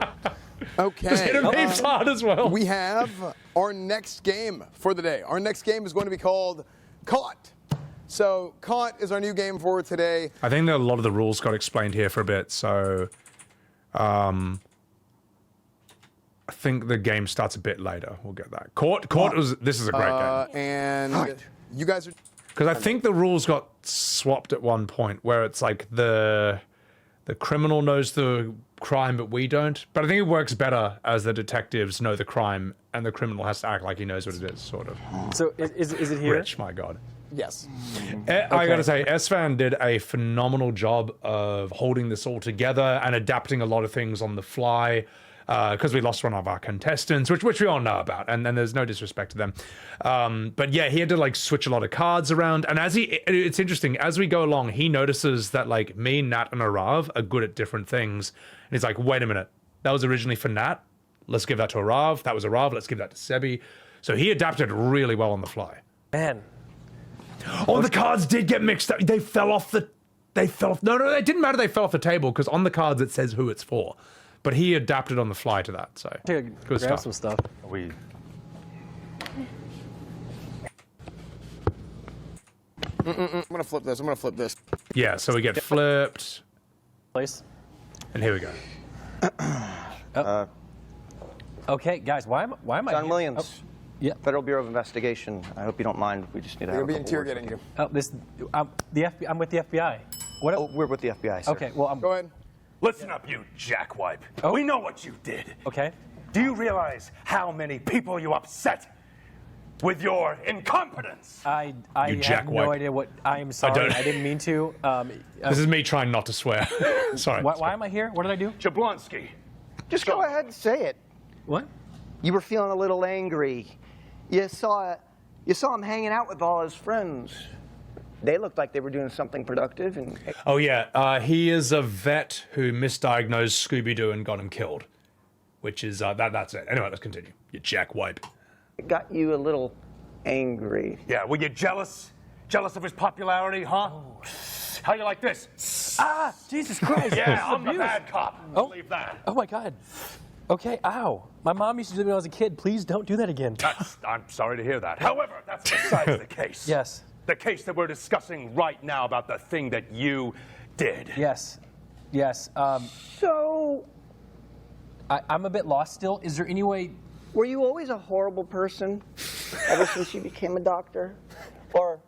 Okay. Just hit him heaps hard as well. We have our next game for the day. Our next game is going to be called Caught. So, Caught is our new game for today. I think that a lot of the rules got explained here for a bit, so I think the game starts a bit later. We'll get that. Caught was, this is a great game. And you guys are... Because I think the rules got swapped at one point where it's like the criminal knows the crime, but we don't. But I think it works better as the detectives know the crime and the criminal has to act like he knows what it is, sort of. So is it here? Rich, my God. Yes. I gotta say, Esfand did a phenomenal job of holding this all together and adapting a lot of things on the fly. Because we lost one of our contestants, which we all know about, and there's no disrespect to them. But yeah, he had to like switch a lot of cards around, and it's interesting, as we go along, he notices that like me, Nat, and Arrav are good at different things, and he's like, wait a minute, that was originally for Nat, let's give that to Arrav, that was Arrav, let's give that to Sebby. So he adapted really well on the fly. Man. Oh, the cards did get mixed up. They fell off. No, it didn't matter they fell off the table, because on the cards it says who it's for. But he adapted on the fly to that, so good grab stuff. some stuff. I'm gonna flip this. Yeah, so we get flipped. Place. And here we go. Okay, guys, why am I John here? Williams. Oh, yeah. Federal Bureau of Investigation. I hope you don't mind. We just need to have They're a being couple words. interrogating you. Oh, the FBI. I'm with the FBI. What? Oh, we're with the FBI, sir. Okay, well, I'm... Go ahead. Listen up, you jackwipe. Oh. We know what you did. Okay. Do you realize how many people you upset with your incompetence? I have jackwhipe. no idea what... I'm sorry. don't. I didn't mean to. This is me trying not to swear. Sorry. Why am I here? What did I do? Jablonski. Just go ahead and say it. What? You were feeling a little angry. You saw him hanging out with all his friends. They looked like they were doing something productive. And Oh yeah, he is a vet who misdiagnosed Scooby-Doo and got him killed. Which is, that's it. Anyway, let's continue. You jackwipe. it got you a little angry. Yeah, were you jealous? Jealous of his popularity, huh? Oh. How you like this? Ah, Jesus Christ. Yeah, This is I'm the abuse. bad cop. Believe that. Oh my God. Okay, ow. My mom used to do it when I was a kid. Please don't do that again. I'm sorry to hear that. However, that's besides the case. Yes. The case that we're discussing right now about the thing that you did. Yes. Yes. So, I'm a bit lost still. Is there any way... were you always a horrible person ever since you became a doctor? Or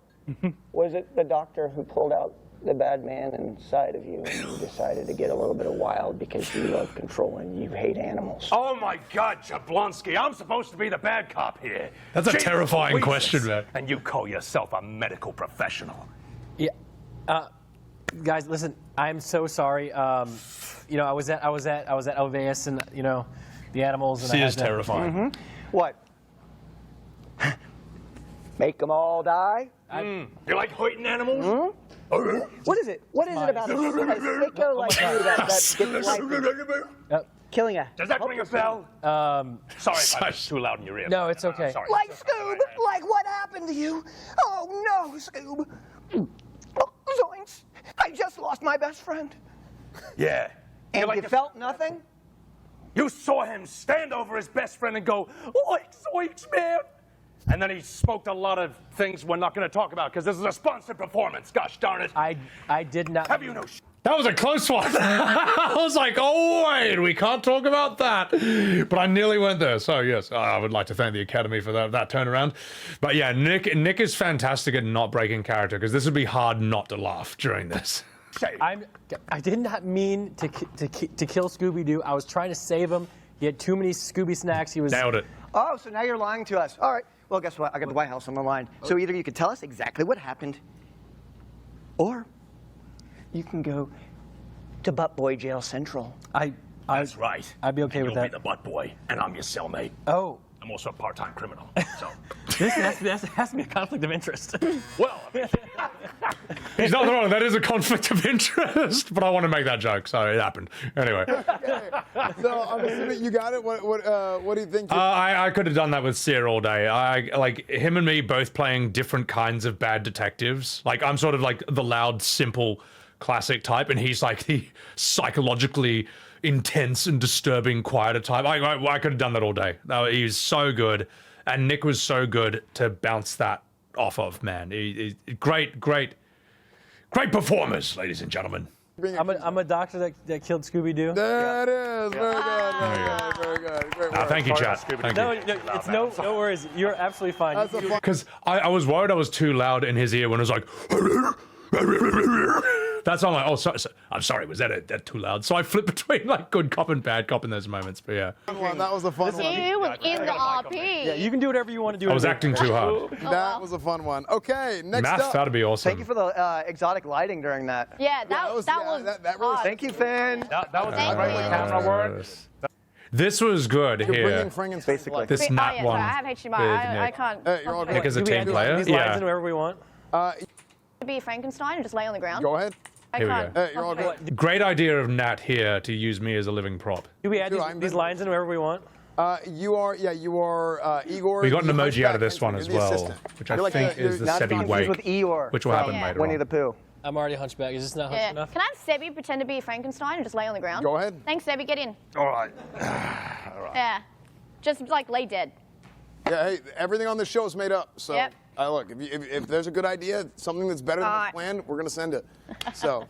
was it the doctor who pulled out the bad man inside of you and you decided to get a little bit of wild because you love control and you hate animals? Oh my God, Jablonski, I'm supposed to be the bad cop here. That's a Chief of terrifying police. question, man. And you call yourself a medical professional. Yeah. Guys, listen, I'm so sorry. You know, I was at Elveus and, you know, the animals. And She I had is to- terrifying. What? Make them all die? You like hurting animals? What is it? What is it about a sicko like you that gets life killing a... Does that ring a bell? Sorry if I was too loud in your ear. No, it's okay. Sorry. Like Scoob, like what happened to you? Oh no, Scoob. Oh, zoinks. I just lost my best friend. Yeah. And you felt nothing? You saw him stand over his best friend and go, oinks, oinks, man. And then he smoked a lot of things we're not going to talk about because this is a sponsored performance. Gosh darn it. I did not. Have you no That was a close one. I was like, oh, wait, we can't talk about that. But I nearly went there. So, yes, I would like to thank the Academy for that turnaround. But yeah, Nick is fantastic at not breaking character because this would be hard not to laugh during this. I did not mean to kill Scooby-Doo. I was trying to save him. He had too many Scooby snacks. He was... Nailed it. Oh, so now you're lying to us. All right. Well, guess what? I got the White House on the line. So either you can tell us exactly what happened, or you can go to Butt Boy Jail Central. That's right. I'd be okay with You'll that. be the butt boy, and I'm your cellmate. Oh. I'm also a part-time criminal. So. This has to be a conflict of interest. Well, He's not wrong. That is a conflict of interest. But I want to make that joke, so it happened. Anyway. So I'm assuming you got it. What do you think? I could have done that with Cyr all day. I like him and me both playing different kinds of bad detectives. Like I'm sort of like the loud, simple, classic type, and he's like the psychologically intense and disturbing, quieter type. I could have done that all day. He was so good, and Nick was so good to bounce that off of. Man, great performers, ladies and gentlemen. I'm a doctor that killed Scooby-Doo. There it is. Very good. Very good. Great work. Thank you, chat. Thank No, you. it's no worries. You're absolutely fine. Because I was worried I was too loud in his ear when it was like. That's all. I'm like, oh, sorry, I'm sorry. Was that too loud? So I flip between like good cop and bad cop in those moments. But yeah, That was a fun one. You was in the RP. Yeah, you can do whatever you want to do. I was acting too hard. That was a fun one. Okay, next Math, up. that'd be awesome. Thank you for the exotic lighting during that. Yeah, that was really. Thank you, Finn. That was Thank a great you. camera work. This was good You're here. bringing Frankenstein to life. This Nat yeah, one. sorry, I have HDMI. with I Nick. can't. Hey, you're all Nick is a Do we team add player. these lines Yeah. in wherever we want? Be Frankenstein and just lay on the ground. Go ahead. I Here we can't. go. Hey, you're all good. Great idea of Nat here to use me as a living prop. Do we add these lines in wherever we want? You are Igor. We got an the emoji out hunchback of this one as henchman. You're the well, assistant. which I You're like think you're is the not Sebby confused wake, with Eeyore which will from happen later Winnie on. the Pooh. I'm already a hunchback. Is this not hunched enough? Can I have Sebby pretend to be Frankenstein and just lay on the ground? Go ahead. Thanks, Sebby. Get in. All right. Yeah. Just like lay dead. Yeah, hey, everything on this show is made up. So, Yep. look, if there's a good idea, something that's better than the plan, we're gonna send it. So,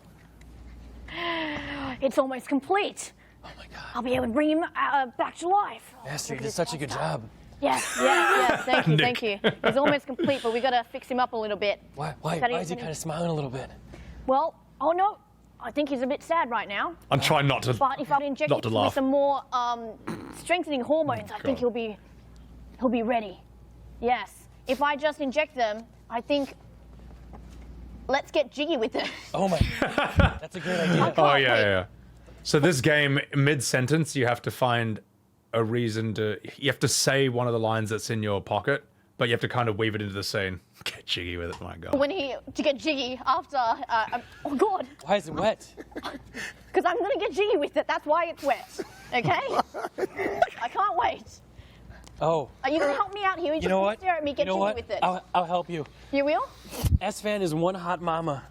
It's almost complete. Oh my God. I'll be able to bring him back to life. Master, you did such a good job. Yes. Thank you. He's almost complete, but we got to fix him up a little bit. Why is he kind of smiling a little bit? Well, oh no, I think he's a bit sad right now. I'm trying not to. But if I inject not to him with laugh. some more strengthening hormones, I think he'll be ready. Yes. If I just inject them, I think. Let's get jiggy with it. Oh my, that's a great idea. Oh yeah. So this game, mid-sentence, you have to find a reason to. You have to say one of the lines that's in your pocket, but you have to kind of weave it into the scene. Get jiggy with it, my God. To get jiggy after. Oh God. Why is it wet? Because I'm gonna get jiggy with it. That's why it's wet. Okay. I can't wait. Oh. Are you going to help me out here? You You know what? Stare at me, get jiggy with it. I'll help you. You will? Esfand is one hot mama.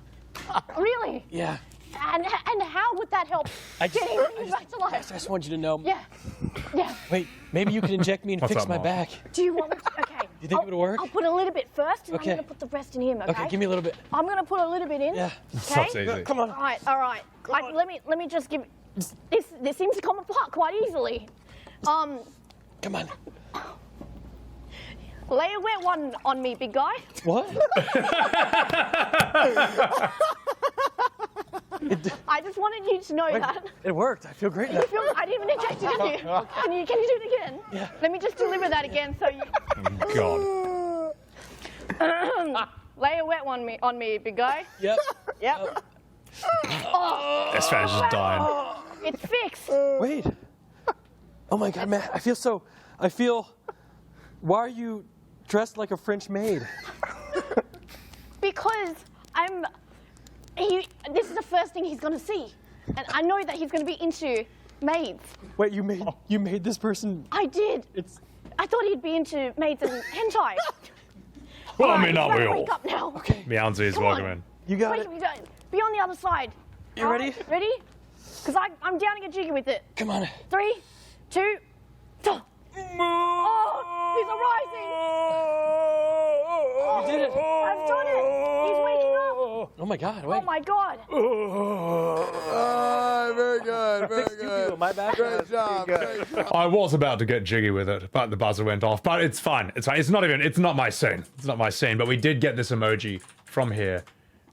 Really? Yeah. And how would that help getting me back to life? I just want you to know. Yeah. Yeah. Wait, maybe you can inject me and What's fix up, my Mom? back. Do you want me to? Okay. You think it would work? I'll put a little bit first, and Okay. I'm going to put the rest in him, okay? Okay, give me a little bit. I'm going to put a little bit in. Yeah. Okay? That's easy. Come on. All right, all right. Let me just give... This seems to come apart quite easily. Come on. Lay a wet one on me, big guy. What? I just wanted you to know that. It worked. I feel great now. You feel, I didn't even inject it in you. Can you do it again? Yeah. Let me just deliver that again so you... God. Lay a wet one on me, big guy. Yep. Yep. Oh, Esfand's just dying. it's fixed. Wait. Oh my God, man. I feel... Why are you dressed like a French maid? Because this is the first thing he's going to see. And I know that he's going to be into maids. Wait, you made this person... I did. I thought he'd be into maids and hentai. Well, All I mean, right, not he's we gotta all. wake up now. Okay. Meowsy is Come welcome on. in. You got Wait, it. be on the other side. You ready? Ready? Because I'm down to get jiggy with it. Come on. 3, 2, oh, he's arising. You did it. I've done it. He's waking up. Oh my God, wait. Oh my God. Very good, very good. My bad. Great job, great job. I was about to get jiggy with it, but the buzzer went off. But it's fine. It's fine. It's not my scene. It's not my scene. But we did get this emoji from here,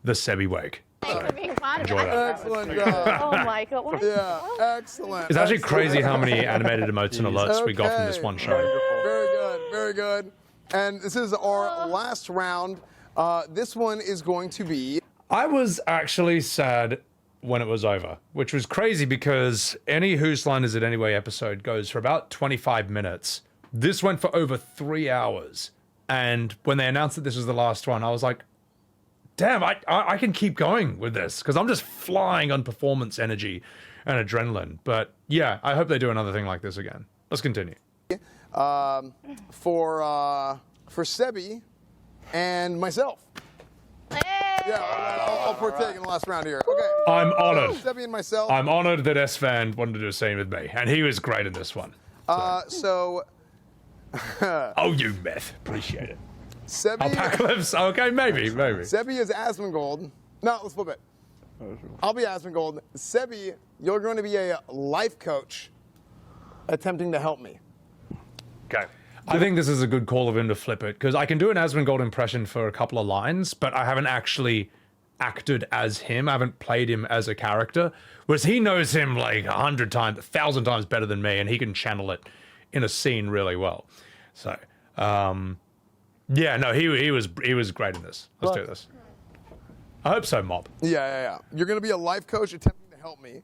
the Sebbywebz. Thanks for being part of Enjoy it. that. Excellent job. Oh my God. What? Yeah, excellent. It's actually crazy how many animated emotes and alerts we got from this one show. Very good, very good. And this is our last round. This one is going to be... I was actually sad when it was over, which was crazy because any Whose Line Is It Anyway episode goes for about 25 minutes. This went for over 3 hours. And when they announced that this was the last one, I was like, damn, I can keep going with this because I'm just flying on performance energy and adrenaline. But yeah, I hope they do another thing like this again. Let's continue. For Sebby and myself. Yeah, I'll partake in the last round here. Okay. I'm honored. Sebby and myself. I'm honored that Esfand wanted to do a scene with me, and he was great in this one. So. Oh, you meth. Appreciate it. Sebby. Apocalypse. Okay, maybe. Sebby is Asmongold. No, let's flip it. I'll be Asmongold. Sebby, you're going to be a life coach attempting to help me. Okay. I think this is a good call of him to flip it, because I can do an Asmongold impression for a couple of lines, but I haven't actually acted as him. I haven't played him as a character, whereas he knows him like 100 times, 1,000 times better than me, and he can channel it in a scene really well. So, yeah, no, he was great in this. Let's do this. I hope so, Mob. Yeah. You're going to be a life coach attempting to help me,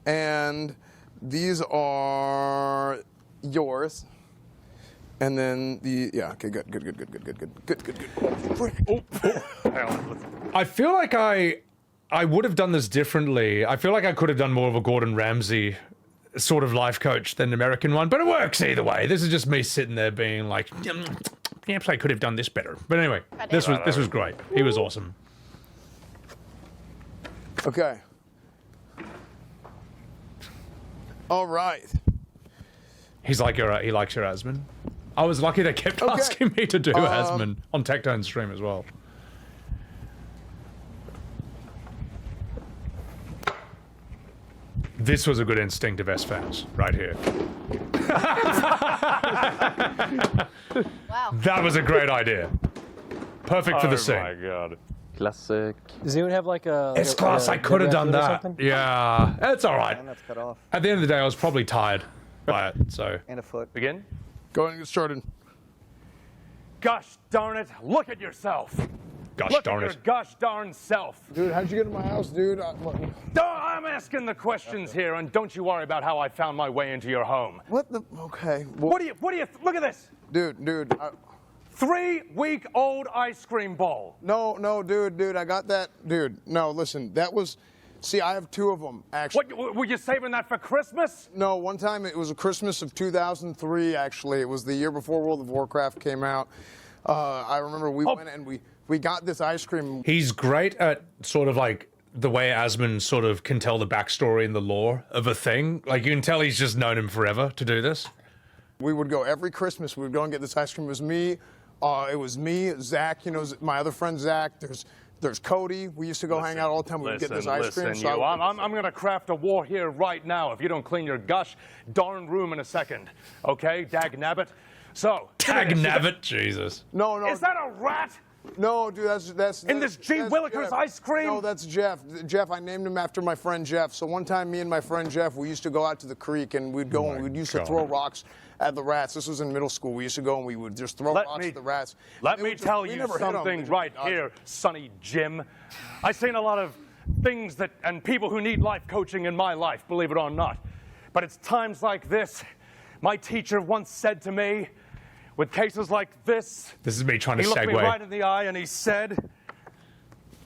and these are yours. And then okay, good. I feel like I would have done this differently. I feel like I could have done more of a Gordon Ramsay sort of life coach than an American one, but it works either way. This is just me sitting there being like, perhaps I could have done this better. But anyway, this was great. He was awesome. Okay. All right. He likes your Asmon. I was lucky they kept asking me to do Asmon on Tectone's stream as well. This was a good instinct of S-fans right here. Wow. That was a great idea. Perfect for the scene. Oh my god. Classic. Does anyone have like a... S-Class, I could have done that. Yeah, it's all right. That's cut off. At the end of the day, I was probably tired by it, so... And a foot. Begin? Go ahead and get started. Gosh darn it, look at yourself. Gosh darn Look it. at your gosh darn self. Dude, how'd you get in my house, dude? I'm asking the questions here, and don't you worry about how I found my way into your home. What the? Okay. Well, What do you, look at this. dude. 3-week-old ice cream bowl. No, dude. I got that. Dude, no, listen. That was See, I have 2 of them, actually. What, were you saving that for Christmas? No, one time it was a Christmas of 2003, actually. It was the year before World of Warcraft came out. I remember we went and we got this ice cream. He's great at sort of like the way Asmund sort of can tell the backstory and the lore of a thing. Like, you can tell he's just known him forever to do this. We would go every Christmas. We would go and get this ice cream. It was me, Zach, you know, my other friend Zach. There's Cody. We used to go hang out all the time. We'd get this ice cream. Listen, I'm going to craft a war here right now if you don't clean your gosh darn room in a second. Okay, dag nabbit. So. Dag nabbit, Jesus. No. Is that a rat? No, dude, that's in this G. Willikers ice cream? No, that's Jeff. Jeff, I named him after my friend Jeff. So one time, me and my friend Jeff, we used to go out to the creek and we'd go and we'd used to throw rocks at the rats. This was in middle school. We used to go and we would just throw rocks at the rats. Let me tell you something right here, Sonny Jim. I've seen a lot of things and people who need life coaching in my life, believe it or not. But it's times like this. My teacher once said to me, with cases like this. This is me trying to segue. He looked me right in the eye and he said,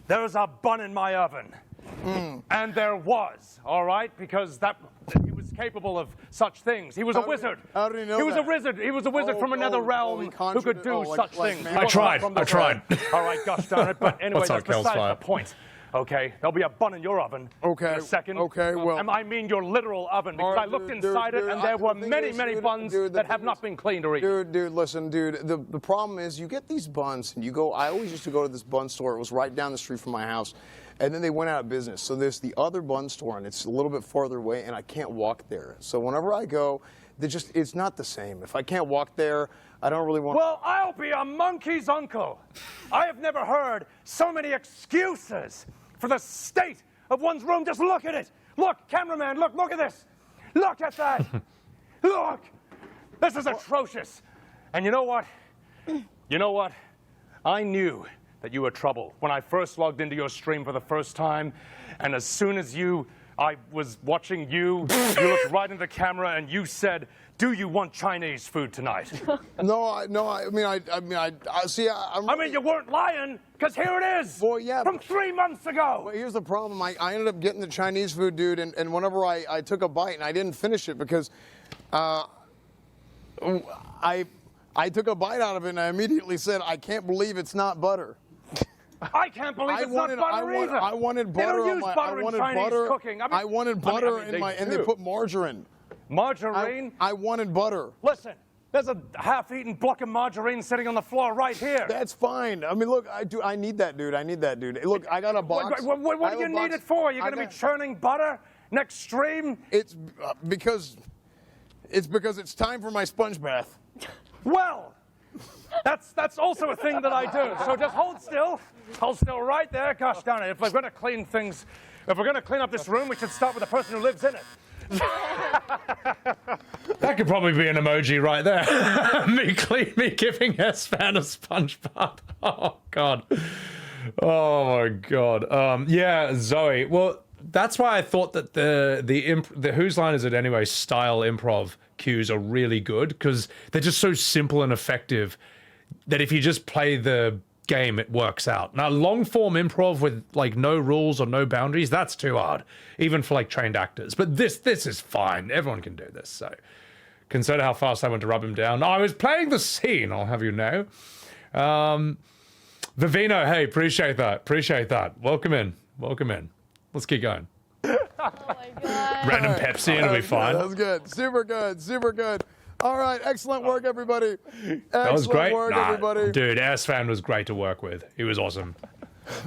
"There's a bun in my oven." And there was, all right, because he was capable of such things. He was a wizard. How did he know He was that? a wizard. He was a wizard from another realm who could do such things. I tried. All right, gosh darn it. But anyway, that's besides the point. Okay, there'll be a bun in your oven in a second. Okay, well. I mean your literal oven, because I looked inside it and there were many buns that have not been cleaned or eaten. Dude, listen, dude. The problem is you get these buns and you go. I always used to go to this bun store. It was right down the street from my house, and then they went out of business. So there's the other bun store, and it's a little bit farther away, and I can't walk there. So whenever I go, it's not the same. If I can't walk there, I don't really want. Well, I'll be a monkey's uncle. I have never heard so many excuses for the state of one's room. Just look at it. Look, cameraman, look at this. Look at that. Look. This is atrocious. And you know what? You know what? I knew that you were trouble when I first logged into your stream for the first time. And as soon as I was watching you looked right into the camera and you said, "Do you want Chinese food tonight?" No. I mean, you weren't lying, because here it is. Well, yeah. From 3 months ago. Well, here's the problem. I ended up getting the Chinese food, dude, and whenever I took a bite and I didn't finish it because I took a bite out of it and I immediately said, "I can't believe it's not butter." I can't believe it's not butter either. I wanted butter They don't use butter in Chinese cooking. I wanted butter in my, and they put margarine. Margarine? I wanted butter. Listen, there's a half-eaten block of margarine sitting on the floor right here. That's fine. I mean, look, I need that, dude. I need that, dude. Look, I got a box. What do you need it for? You're going to be churning butter next stream? It's because it's time for my sponge bath. Well, that's also a thing that I do. So just hold still. Hold still right there. Gosh darn it. If we're going to clean things, if we're going to clean up this room, we should start with the person who lives in it. That could probably be an emoji right there. me giving Esfand a sponge bath. Oh God. Oh my God. Yeah, Zoe. Well, that's why I thought that the Whose Line Is It Anyway style improv cues are really good, because they're just so simple and effective that if you just play the game, it works out. Now, long form improv with like no rules or no boundaries, that's too hard, even for like trained actors. But this is fine. Everyone can do this. So consider how fast I went to rub him down. I was playing the scene, I'll have you know. Vivino, hey, appreciate that. Welcome in. Let's keep going. Oh my God. Random Pepsi and it'll be fine. That was good. Super good. All right, excellent work, everybody. That was great. Everybody. Dude, Esfand was great to work with. He was awesome.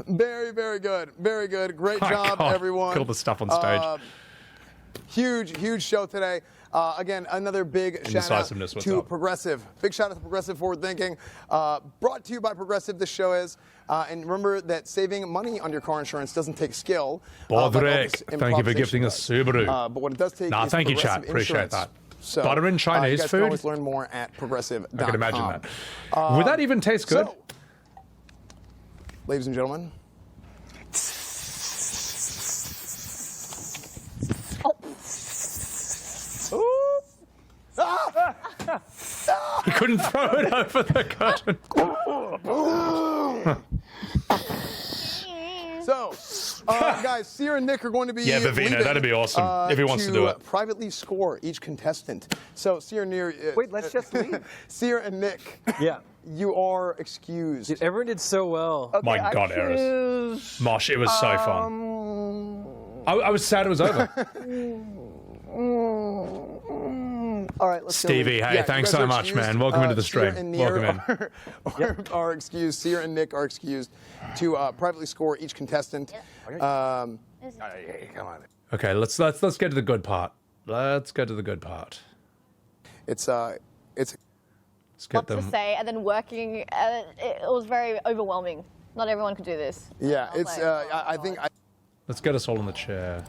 Very good. Great job, everyone. Killed the stuff on stage. Huge show today. Again, another big shout out to Progressive. Big shout out to Progressive Forward Thinking. Brought to you by Progressive, this show is. And remember that saving money on your car insurance doesn't take skill. Bodrick, thank you for gifting us Subaru. But what it does take is thank you, chat. Appreciate that. So, butter in Chinese you guys food? can always learn more at progressive.com. I can imagine that. Would that even taste good? So, ladies and gentlemen. He couldn't throw it over the curtain. So, guys, Cyr and Nick are going to be Yeah, Vivino, leaving, that'd be awesome if he wants to do it. Privately score each contestant. So Cyr and Nick. Wait, let's just leave. Cyr and Nick. Yeah. You are excused. Dude, everyone did so well. Okay, My God, Eris. Mosh, it was so fun. I was sad it was over. All right, let's Stevie, go. hey, thanks so much, man. Welcome into the stream. Cyr and Welcome in. are excused. Cyr and Nick are excused to privately score each contestant. Come on. Okay, let's get to the good part. Let's get to the good part. It's Let's get What to them. say, and then working, it was very overwhelming. Not everyone could do this. Yeah, I was it's. like, I think. Let's get us all in the chair.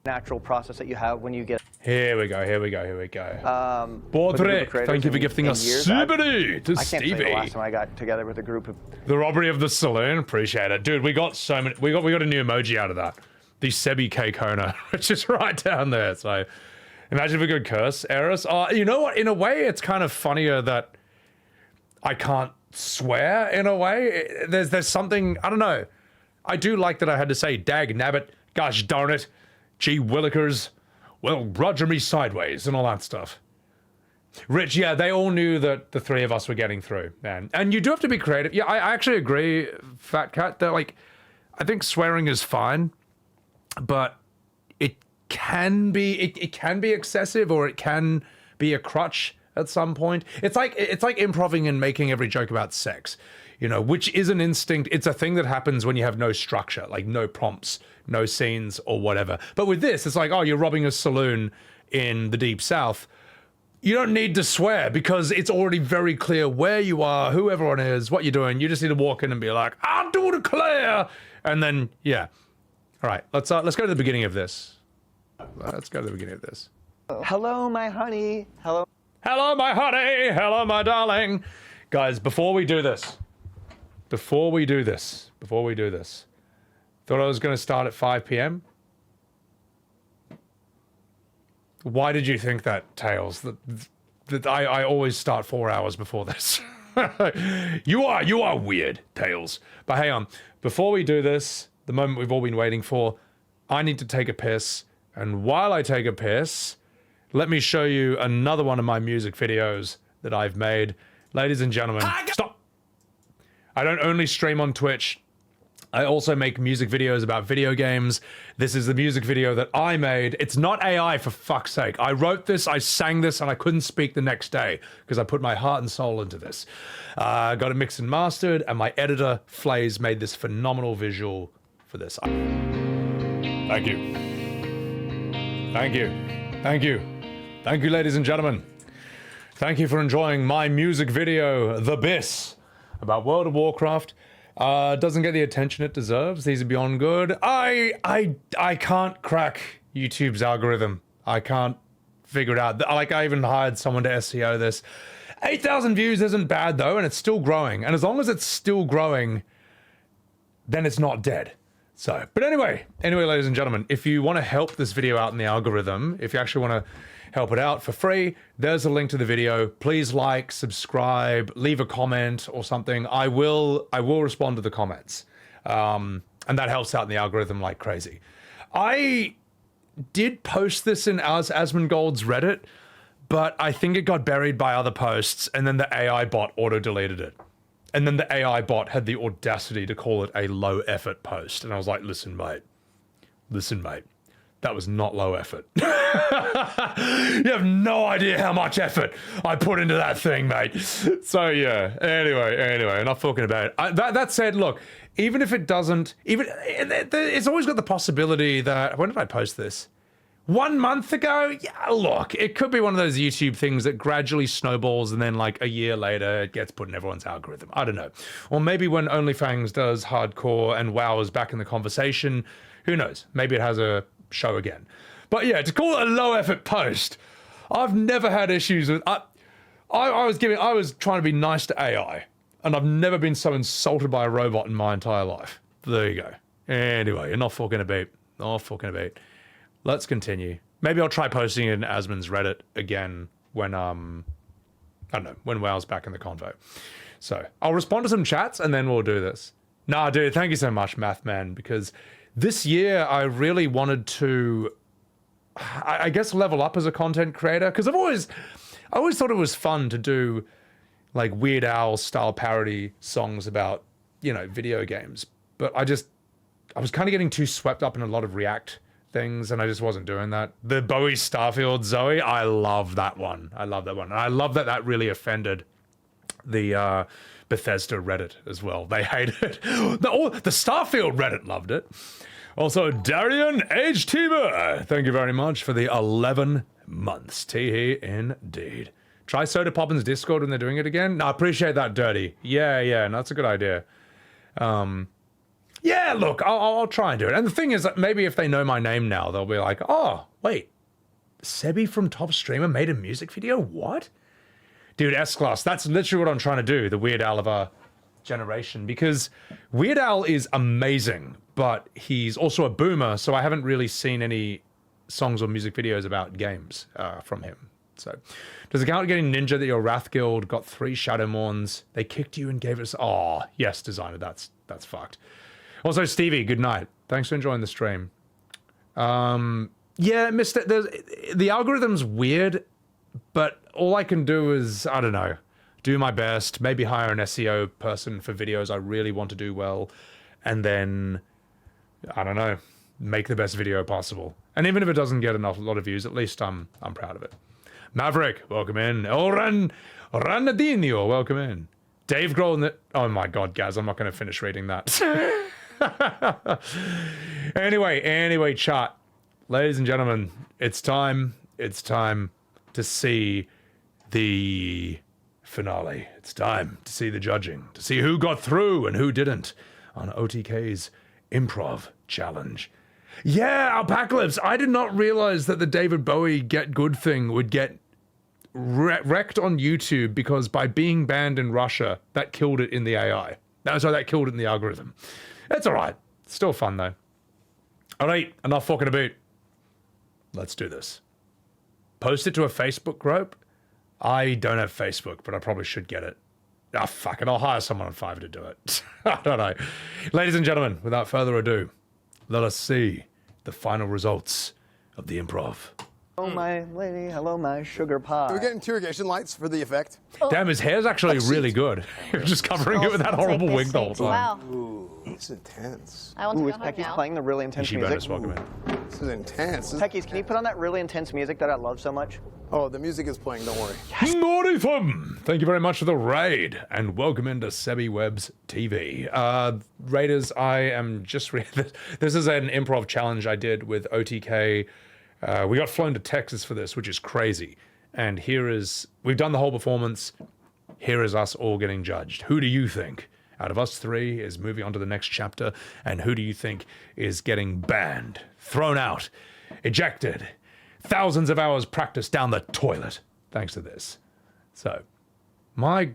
Natural process that you have when you get. Here we go. Here we go. Here we go. with a group of Bordrick, creators thank you for in- gifting in us years. Subity to I can't tell you the Stevie. last time I got together with a group of. The robbery of the saloon. Appreciate it, dude. We got so many. We got a new emoji out of that. The Sebby K Kona, which is right down there. So imagine if we could curse Eris. You know what? In a way, it's kind of funnier that I can't swear. In a way, there's something, I don't know. I do like that I had to say dag nabbit, gosh darn it, gee willikers, well Roger me sideways and all that stuff. Rich, yeah, they all knew that the three of us were getting through, man. And you do have to be creative. Yeah, I actually agree, Fat Cat, that like, I think swearing is fine, but it can be excessive, or it can be a crutch at some point. It's like improving and making every joke about sex, you know, which is an instinct. It's a thing that happens when you have no structure, like no prompts, no scenes or whatever. But with this, it's like, oh, you're robbing a saloon in the Deep South. You don't need to swear because it's already very clear where you are, who everyone is, what you're doing. You just need to walk in and be like, I do declare. And then, yeah. All right, let's go to the beginning of this. Let's go to the beginning of this. Hello, my honey. Hello. Hello, my honey. Hello, my darling. Guys, before we do this, thought I was going to start at 5 p.m. Why did you think that, Tails? That I always start 4 hours before this. You are weird, Tails. But hang on, before we do this, the moment we've all been waiting for, I need to take a piss. And while I take a piss, let me show you another one of my music videos that I've made. Ladies and gentlemen, stop. I don't only stream on Twitch. I also make music videos about video games. This is the music video that I made. It's not AI, for fuck's sake. I wrote this, I sang this, and I couldn't speak the next day because I put my heart and soul into this. Got it mixed and mastered, and my editor, Flays, made this phenomenal visual for this. Thank you. Thank you. Thank you. Thank you, ladies and gentlemen. Thank you for enjoying my music video, The Biss, about World of Warcraft. Doesn't get the attention it deserves. These are beyond good. I can't crack YouTube's algorithm. I can't figure it out. Like, I even hired someone to SEO this. 8,000 views isn't bad though, and it's still growing. And as long as it's still growing, then it's not dead. So, but anyway, ladies and gentlemen, if you want to help this video out in the algorithm, if you actually want to help it out for free, there's a link to the video. Please like, subscribe, leave a comment or something. I will respond to the comments. And that helps out in the algorithm like crazy. I did post this in Asmongold's Reddit, but I think it got buried by other posts, and then the AI bot auto-deleted it. And then the AI bot had the audacity to call it a low-effort post. And I was like, listen, mate. That was not low effort. You have no idea how much effort I put into that thing, mate. So yeah, anyway, enough talking about it. That said, look, even if it doesn't, it's always got the possibility that, when did I post this? 1 month ago? Yeah, look, it could be one of those YouTube things that gradually snowballs and then like a year later it gets put in everyone's algorithm. I don't know. Or maybe when OnlyFans does hardcore and WoW is back in the conversation, who knows? Maybe it has a show again. But yeah, to call it a low effort post, I've never had issues with. I was trying to be nice to AI, and I've never been so insulted by a robot in my entire life. There you go. Anyway, enough fucking about. Let's continue. Maybe I'll try posting it in Asmon's Reddit again when I don't know, when WoW's back in the convo. So I'll respond to some chats and then we'll do this. Nah, dude, thank you so much, Math Man, because this year I really wanted to, I guess, level up as a content creator, because I always thought it was fun to do like Weird Al style parody songs about, you know, video games. But I was kind of getting too swept up in a lot of React things, and I just wasn't doing that. The Bowie Starfield Zoe, I love that one. I love that one. And I love that that really offended the Bethesda Reddit as well. They hated it. The Starfield Reddit loved it. Also, Darian H. Teamer, thank you very much for the 11 months. Tee indeed. Try Soda Poppin's Discord when they're doing it again. No, I appreciate that, Dirty. Yeah, no, that's a good idea. Yeah, look, I'll try and do it. And the thing is that maybe if they know my name now, they'll be like, oh, wait, Sebby from Top Streamer made a music video? What? Dude, S-Class, that's literally what I'm trying to do, the Weird Al of our generation, because Weird Al is amazing, but he's also a boomer, so I haven't really seen any songs or music videos about games from him. So, does it count getting Ninja that your Wrath Guild got 3 Shadow Morns? They kicked you and gave us... Oh, yes, designer, that's fucked. Also, Stevie, good night. Thanks for enjoying the stream. Yeah, the algorithm's weird, but all I can do is, I don't know, do my best, maybe hire an SEO person for videos I really want to do well, and then, I don't know, make the best video possible. And even if it doesn't get a lot of views, at least I'm proud of it. Maverick, welcome in. Ranadinho, welcome in. Dave Grohl, oh my God, Gaz, I'm not going to finish reading that. Anyway, chat. Ladies and gentlemen, it's time to see the finale. It's time to see the judging, to see who got through and who didn't on OTK's Improv Challenge. Yeah, Alpacalypse, I did not realize that the David Bowie Get Good thing would get wrecked on YouTube, because by being banned in Russia, that killed it in the AI. So that killed it in the algorithm. It's all right. Still fun, though. All right, enough fucking about. Let's do this. Post it to a Facebook group. I don't have Facebook, but I probably should get it. Ah, fuck it. I'll hire someone on Fiverr to do it. I don't know. Ladies and gentlemen, without further ado, let us see the final results of the improv. Oh, my lady. Hello, my sugar pie. Do we get interrogation lights for the effect? Damn, his hair's actually really good. You're just covering it with that horrible wig the whole time. Wow. Ooh, it's intense. I want to Ooh, go is home Pecky's now. playing the really intense Ishi music? bonus, welcome in. This is intense. Pecky's, can you put on that really intense music that I love so much? Oh, the music is playing, don't worry. Naughty Thumb! Thank you very much for the raid, and welcome into Sebbywebz TV. Raiders, I am just... This is an improv challenge I did with OTK. We got flown to Texas for this, which is crazy. And here is... We've done the whole performance. Here is us all getting judged. Who do you think, out of us 3, is moving on to the next chapter? And who do you think is getting banned, thrown out, ejected, thousands of hours practice down the toilet, thanks to this? So, my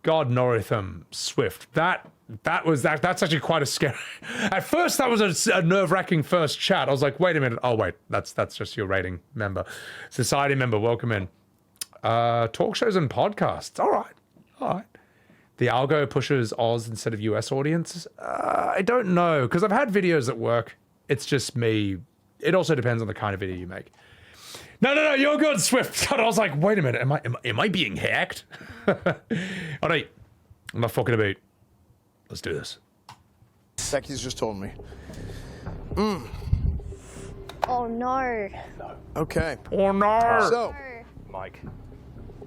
God, Noritham Swift, that's actually quite a scary... At first, that was a nerve-wracking first chat. I was like, wait a minute. Oh, wait, that's just your rating member. Society member, welcome in. Talk shows and podcasts. All right. The algo pushes Oz instead of US audience. I don't know, because I've had videos that work. It's just me. It also depends on the kind of video you make. No, you're good, Swift. God, I was like, wait a minute, am I being hacked? All right, I'm not fucking about. Let's do this. Becky's just told me. Oh no. Okay. Oh no. So, Mike.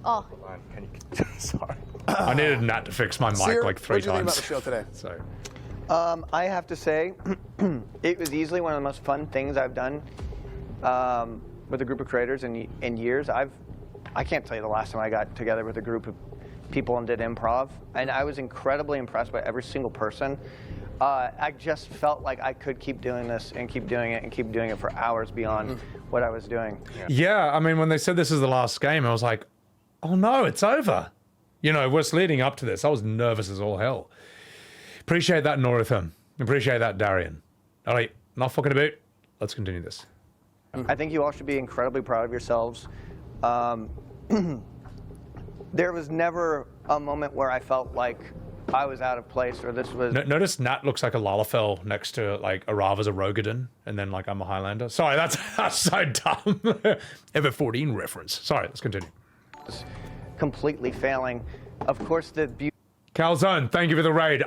Oh. Can you... Sorry. I needed Nat to fix my mic Cyr, like 3 what'd you think times. about the show today? So. I have to say, it was easily one of the most fun things I've done with a group of creators in years. I can't tell you the last time I got together with a group of people and did improv, and I was incredibly impressed by every single person. I just felt like I could keep doing this and keep doing it and keep doing it for hours beyond what I was doing. Yeah, I mean, when they said this is the last game, I was like, oh no, it's over. You know, what's leading up to this, I was nervous as all hell. Appreciate that, Noritham. Appreciate that, Darian. All right, not fucking about. Let's continue this. I think you all should be incredibly proud of yourselves. There was never a moment where I felt like I was out of place or this was. Notice Nat looks like a Lalafell next to like Arrav as a Rogadin, and then like I'm a Highlander. Sorry, that's so dumb. Ever 14 reference. Sorry, let's continue. Completely failing. Of course, the beauty. Calzone, thank you for the raid.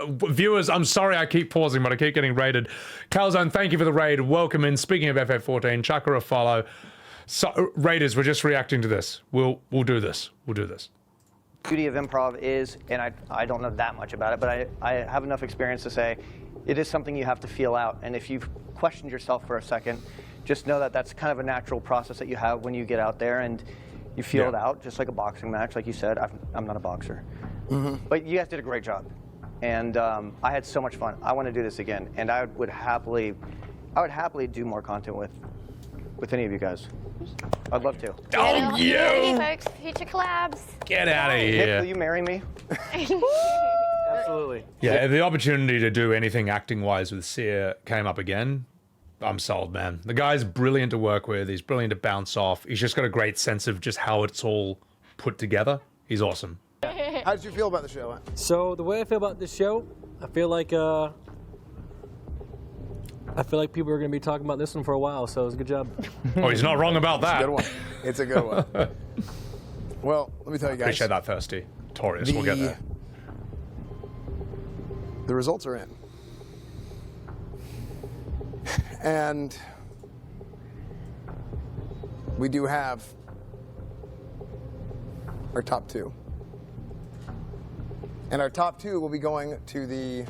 Viewers, I'm sorry I keep pausing, but I keep getting raided. Calzone, thank you for the raid. Welcome in. Speaking of FF14, chuck her a follow. So, raiders, we're just reacting to this. We'll do this. We'll do this. Beauty of improv is, and I don't know that much about it, but I have enough experience to say it is something you have to feel out. And if you've questioned yourself for a second, just know that that's kind of a natural process that you have when you get out there and you feel it out, just like a boxing match. Like you said, I'm not a boxer. But you guys did a great job. And I had so much fun. I want to do this again. And I would happily do more content with any of you guys. I'd love to. Oh, you! Folks, future collabs. Get out of here. Nick, will you marry me? Absolutely. Yeah, if the opportunity to do anything acting-wise with Cyr came up again, I'm sold, man. The guy's brilliant to work with. He's brilliant to bounce off. He's just got a great sense of just how it's all put together. He's awesome. How did you feel about the show? So the way I feel about this show, I feel like people are going to be talking about this one for a while. So it was a good job. Oh, he's not wrong about that. It's a good one. It's a good one. Well, let me tell you guys. Appreciate that, Thirsty. Torius, we'll get there. The results are in. And we do have our top two. And our top two will be going to the...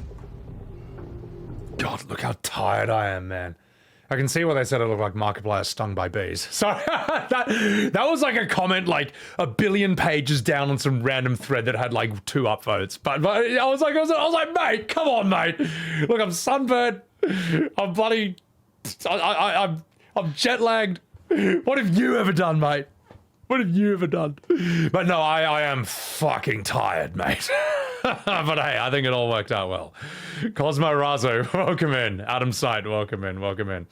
God, look how tired I am, man. I can see why they said I look like Markiplier stung by bees. Sorry, that was like a comment like a billion pages down on some random thread that had like 2 upvotes. But I was like, mate, come on, mate. Look, I'm sunburned. I'm bloody... I'm jet lagged. What have you ever done, mate? What have you ever done? But no, I am fucking tired, mate. But hey, I think it all worked out well. Cosmo Razo, welcome in. Adam Sight, welcome in, welcome in.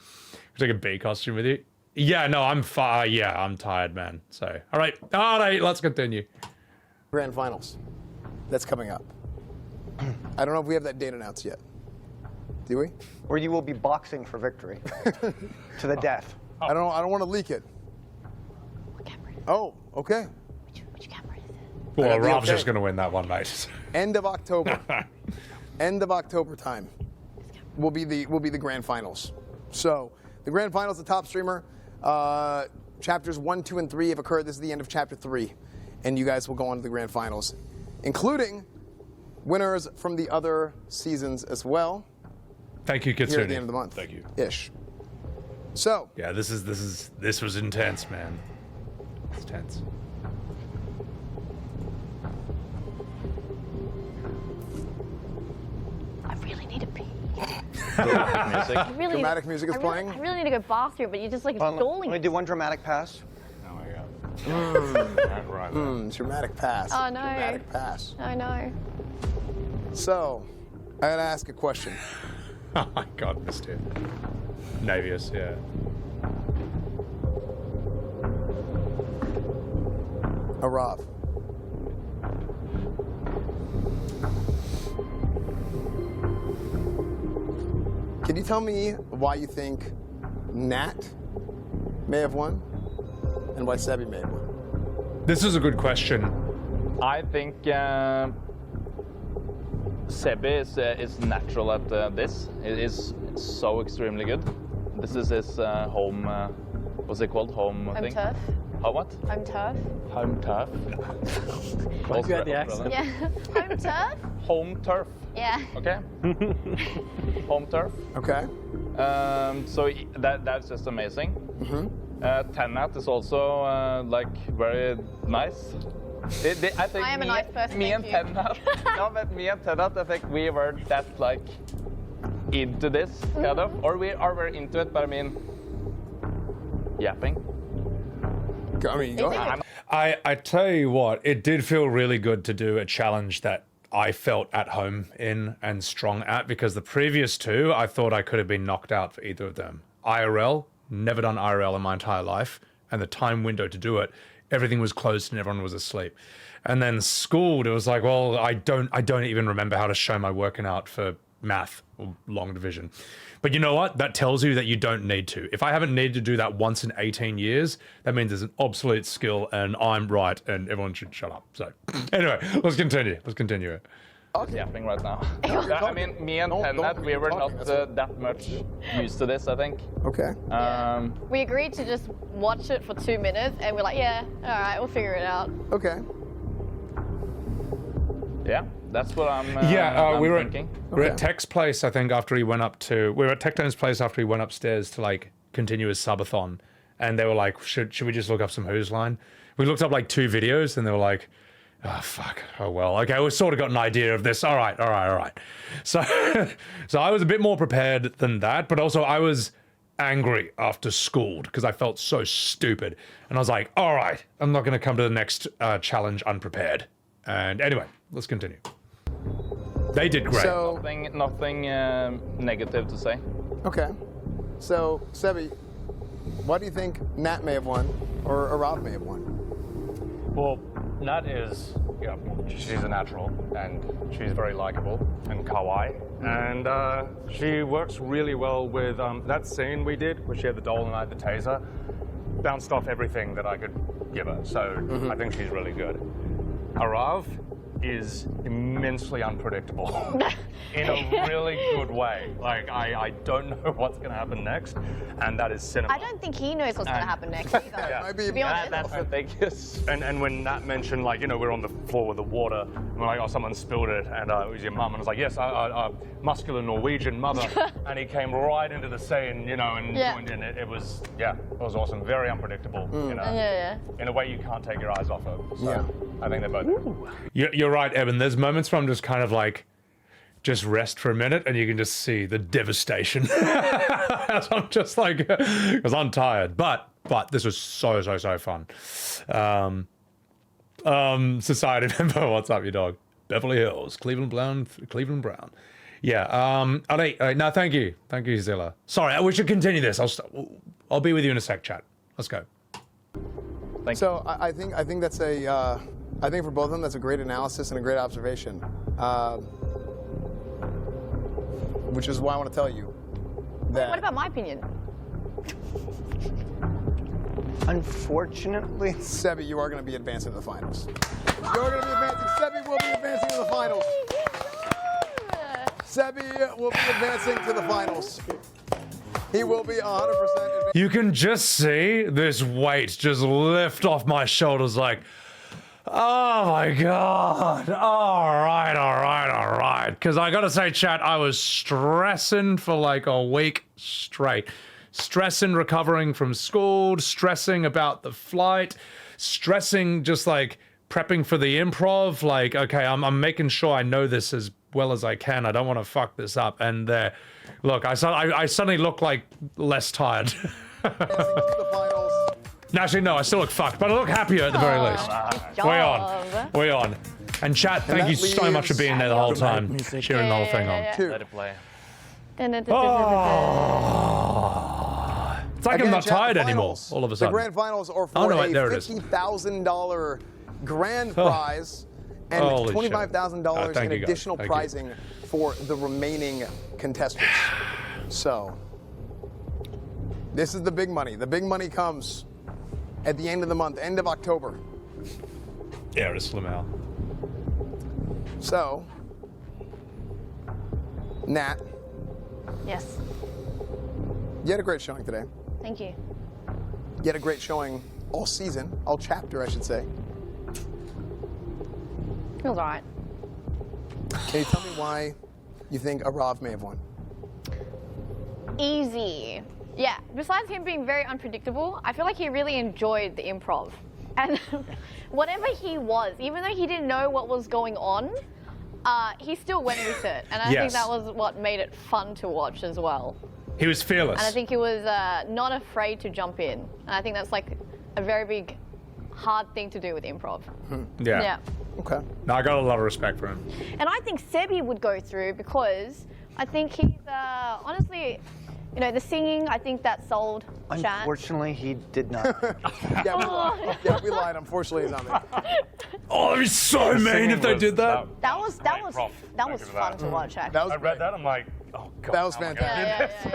Take a bee costume with you. Yeah, no, I'm tired, man. So, all right, let's continue. Grand Finals. That's coming up. I don't know if we have that date announced yet. Do we? Or you will be boxing for victory. To the death. I don't want to leak it. Oh, okay. Which camera is it? Well, Rob's just going to win that one, mate. End of October. End of October time will be the Grand Finals. So the Grand Finals, the Top Streamer, chapters 1, 2, and 3 have occurred. This is the end of chapter 3, and you guys will go on to the Grand Finals, including winners from the other seasons as well. Thank you, Kitsune. Here at the end of the month. Thank you. Ish. So yeah, this was intense, man. It's tense. I really need a pee. Dramatic music is playing. I really need to go bathroom, but you're just like stalling. Let me do one dramatic pass. Oh my god. Dramatic pass. Oh no. Dramatic pass. I know. So, I gotta ask a question. Oh my god, missed it. Navius, yeah. Arrav. Can you tell me why you think Nat may have won and why Sebby may have won? This is a good question. I think Sebby is natural at this. It is so extremely good. This is his home, what's it called? Home thing? Turf. How what? Home turf. Home turf. You had the accent. Yeah. Home turf? Home turf. Yeah. Okay. Home turf. Okay. So that's just amazing. Tennat is also like very nice. I think I am a nice person. Me and Tennat. No, but me and Tennat, I think we were that like into this kind of, or we are very into it. But I mean, yapping. I mean, go ahead. I tell you what, it did feel really good to do a challenge that I felt at home in and strong at, because the previous two, I thought I could have been knocked out for either of them. IRL, never done IRL in my entire life, and the time window to do it everything was closed and everyone was asleep. And then Schooled, it was like, well, I don't even remember how to show my working out for math or long division. But you know what? That tells you that you don't need to. If I haven't needed to do that once in 18 years, that means it's an obsolete skill and I'm right and everyone should shut up. So anyway, let's continue. Let's continue it. Yapping right now. I mean, me and Pennet, we were not that much used to this, I think. Okay. We agreed to just watch it for 2 minutes, and we're like, yeah, all right, we'll figure it out. Okay. Yeah, that's what I'm we were thinking. We were at Tech's place, I think, after he went up to... We were at Tech's place after he went upstairs to, like, continue his subathon. And they were like, should we just look up some Who's Line? We looked up, like, 2 videos, and they were like... Oh, fuck. Oh, well. Okay, we sort of got an idea of this. All right. So, so I was a bit more prepared than that, but also I was angry after Schooled because I felt so stupid. And I was like, all right, I'm not going to come to the next challenge unprepared. And anyway, let's continue. They did great. So, nothing negative to say. Okay. So, Sebby, why do you think Nat may have won or Arrav may have won? Well, Nat is, she's a natural, and she's very likable and kawaii, and she works really well with that scene we did, where she had the doll and I had the taser, bounced off everything that I could give her, so I think she's really good. Arrav is immensely unpredictable in a really good way. Like, I don't know what's going to happen next, and that is cinema. I don't think he knows what's going to happen next either. Yeah. To be honest. That's ridiculous. And when Nat mentioned, like, we're on the floor with the water, and we're like, oh, someone spilled it, and it was your mum, and I was like, yes, a muscular Norwegian mother, and he came right into the scene, and joined in. It was awesome, very unpredictable, in a way you can't take your eyes off her. So I think they're both. You're right, Evan. There's moments where I'm just kind of like, just rest for a minute, and you can just see the devastation. As I'm just like, because I'm tired. But this was so fun. Society member, what's up, you dog? Beverly Hills, Cleveland Brown. Yeah. No, thank you, Zilla. Sorry, we should continue this. I'll be with you in a sec, chat. Let's go. So I think that's a. I think for both of them, that's a great analysis and a great observation. Which is why I want to tell you that... What about my opinion? Unfortunately, Sebby, you are going to be advancing to the finals. You're going to be advancing. Sebby will be advancing to the finals. Sebby will be advancing to the finals. He will be 100%. You can just see this weight just lift off my shoulders like... Oh my God. All right. Because I gotta say, chat, I was stressing for like a week straight. Stressing, recovering from school, stressing about the flight, stressing just like prepping for the improv. Like, okay, I'm making sure I know this as well as I can. I don't want to fuck this up. And look, I suddenly look like less tired. Actually, no, I still look fucked, but I look happier at the very least. We're on. And chat, thank you so much for being there the whole time, cheering the whole thing on. Let it play. It's like I'm not tired anymore, all of a sudden. The grand finals are for a $50,000 grand prize and $25,000 in additional prizing for the remaining contestants. So, this is the big money. The big money comes at the end of the month, end of October. Yeah, it's slim out. So, Nat. Yes. You had a great showing today. Thank you. You had a great showing all season, all chapter, I should say. Feels all right. Can you tell me why you think Arrav may have won? Easy. Yeah, besides him being very unpredictable, I feel like he really enjoyed the improv. And whatever he was, even though he didn't know what was going on, he still went with it. And I think that was what made it fun to watch as well. He was fearless. And I think he was not afraid to jump in. And I think that's like a very big, hard thing to do with improv. Yeah. Okay. No, I got a lot of respect for him. And I think Sebby would go through because I think he's honestly You know, the singing, I think that sold chat. Unfortunately, he did not. Yeah, we lied. Unfortunately, he's not making it. Oh, that'd be so mean if they did that. That was fun to watch, actually. That was I read that. I'm like, oh god. That was fantastic.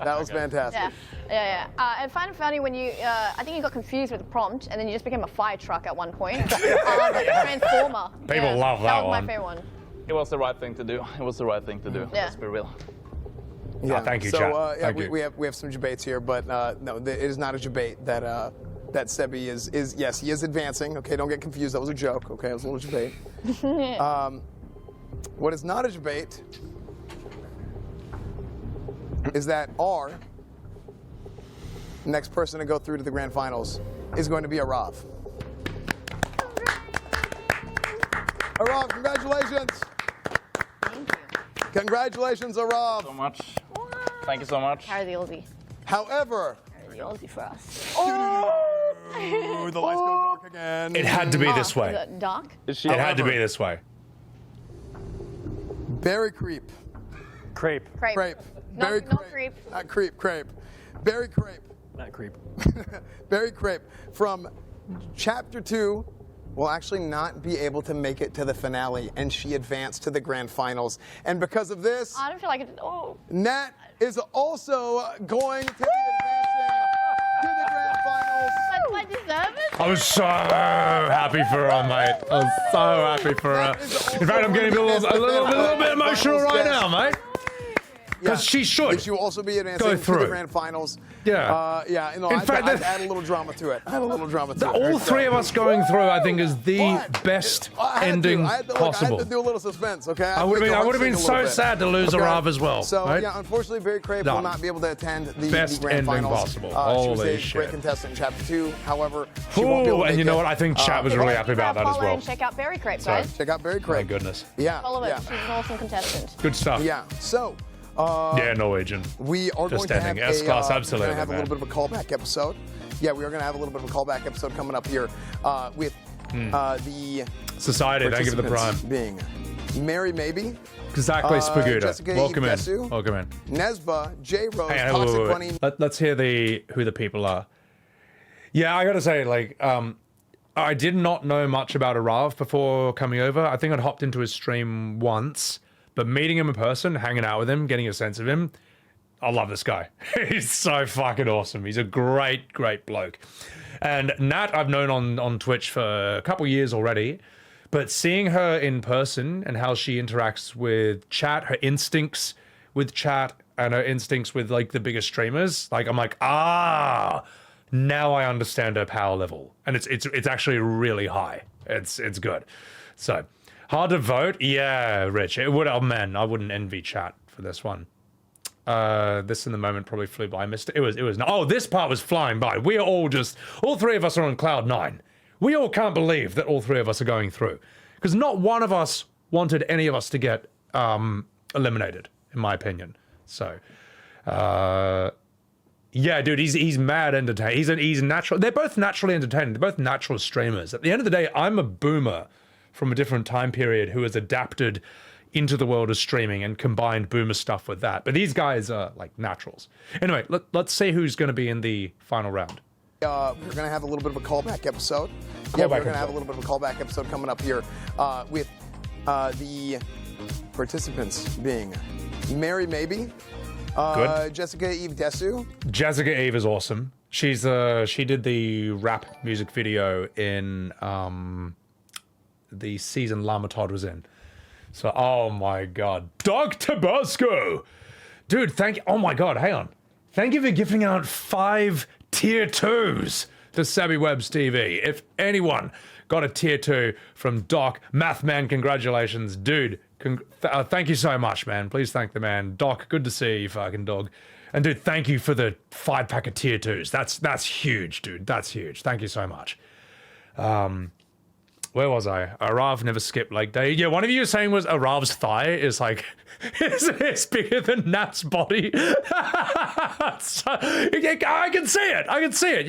That was fantastic. Yeah. And funny when you, I think you got confused with the prompt, and then you just became a fire truck at one point. Like Transformer. People love that That was one. my favorite one. It was the right thing to do. It was the right thing to do. Yeah. Let's be real. Yeah. thank you, so, chat. yeah, Thank you. we have some debates here, but no, it is not a debate that that Sebby is. Yes, he is advancing. Okay, don't get confused. That was a joke. Okay, it was a little debate. What is not a debate is that our next person to go through to the grand finals is going to be Arrav. Arrav, congratulations. Thank you. Congratulations, Arrav. So much. Thank you so much. Carry the Aussie. However, Carry the Aussie for us. ooh, the lights go dark again. It had to be this way. Is it dark? It had to be this way. Berry creep. Crepe. Crepe. Crepe. Not, Berry not creep. Not creep, crepe. Berry crepe. Not creep. Berry crepe from chapter 2 will actually not be able to make it to the finale, and she advanced to the grand finals. And because of this, I don't feel like it. Oh. Nat is also going to be advancing to the grand finals. Do I deserve it? I was so happy for her, mate. I was so happy for her. In fact, I'm getting a little bit emotional right now, mate. Because she should. She will also be advancing Go to through. the grand finals. Yeah. Yeah. No, In fact, I'd add a little drama to it. All three of us going through, I think, is the best ending I had to possible. do a little suspense, okay? I would have been so sad to lose Arrav as well. So, right? yeah, unfortunately, Berry Crepe will not be able to attend the Best grand ending finals. possible. She was Holy a shit. great contestant in chapter 2. However, she won't be able to and make you know it. what? I think chat was really happy about that as Follow well. and check out Berry Crepe, So- guys. Check out Berry Crepe. My goodness. Yeah. Follow yeah. it. She's an awesome contestant. Good stuff. Yeah. So. Yeah, Norwegian. We are Just going to have ending. S-class, absolutely, we're going to have a man. little bit of a callback episode. Yeah, we are going to have a little bit of a callback episode coming up here with the Society, thank you for the prime. being Mary Maybe, Exactly, Spaguda. Jessica Welcome in. Desu, Welcome in. Nesba, J Rose, Hang on, Toxic wait. Bunny. Let's hear who the people are. Yeah, I gotta say, I did not know much about Arrav before coming over. I think I'd hopped into his stream once, but meeting him in person, hanging out with him, getting a sense of him, I love this guy. He's so fucking awesome. He's a great, great bloke. And Nat, I've known on Twitch for a couple years already, but seeing her in person and how she interacts with chat, her instincts with chat, and her instincts with the biggest streamers, I'm like, now I understand her power level, and it's actually really high. It's good. So hard to vote, yeah, Rich. It would. Oh man, I wouldn't envy chat for this one. This in the moment probably flew by. I missed it. It was. Oh, this part was flying by. We are all three of us are on cloud 9. We all can't believe that all three of us are going through, because not one of us wanted any of us to get eliminated, in my opinion. So. Yeah, dude, he's mad entertaining. He's natural. They're both naturally entertaining. They're both natural streamers. At the end of the day, I'm a boomer from a different time period who has adapted into the world of streaming and combined boomer stuff with that. But these guys are naturals. Anyway, let's see who's going to be in the final round. We're going to have a little bit of a callback episode. We're going to have a little bit of a callback episode coming up here with the participants being Mary Maybe. Good. Jessica Eve Desu. Jessica Eve is awesome. She did the rap music video in the season Lama Todd was in. So, oh my god. Doc Tabasco! Dude, oh my god, hang on. Thank you for gifting out 5 tier 2s to Sebbywebz TV. If anyone got a tier 2 from Doc, Mathman, congratulations. Dude, thank you so much, man. Please thank the man. Doc, good to see you, fucking dog. And dude, thank you for the 5-pack of tier 2s. That's huge, dude. That's huge. Thank you so much. Where was I? Arrav never skipped leg day. Yeah, one of you was saying was Arrav's thigh is it's bigger than Nat's body. I can see it. I can see it.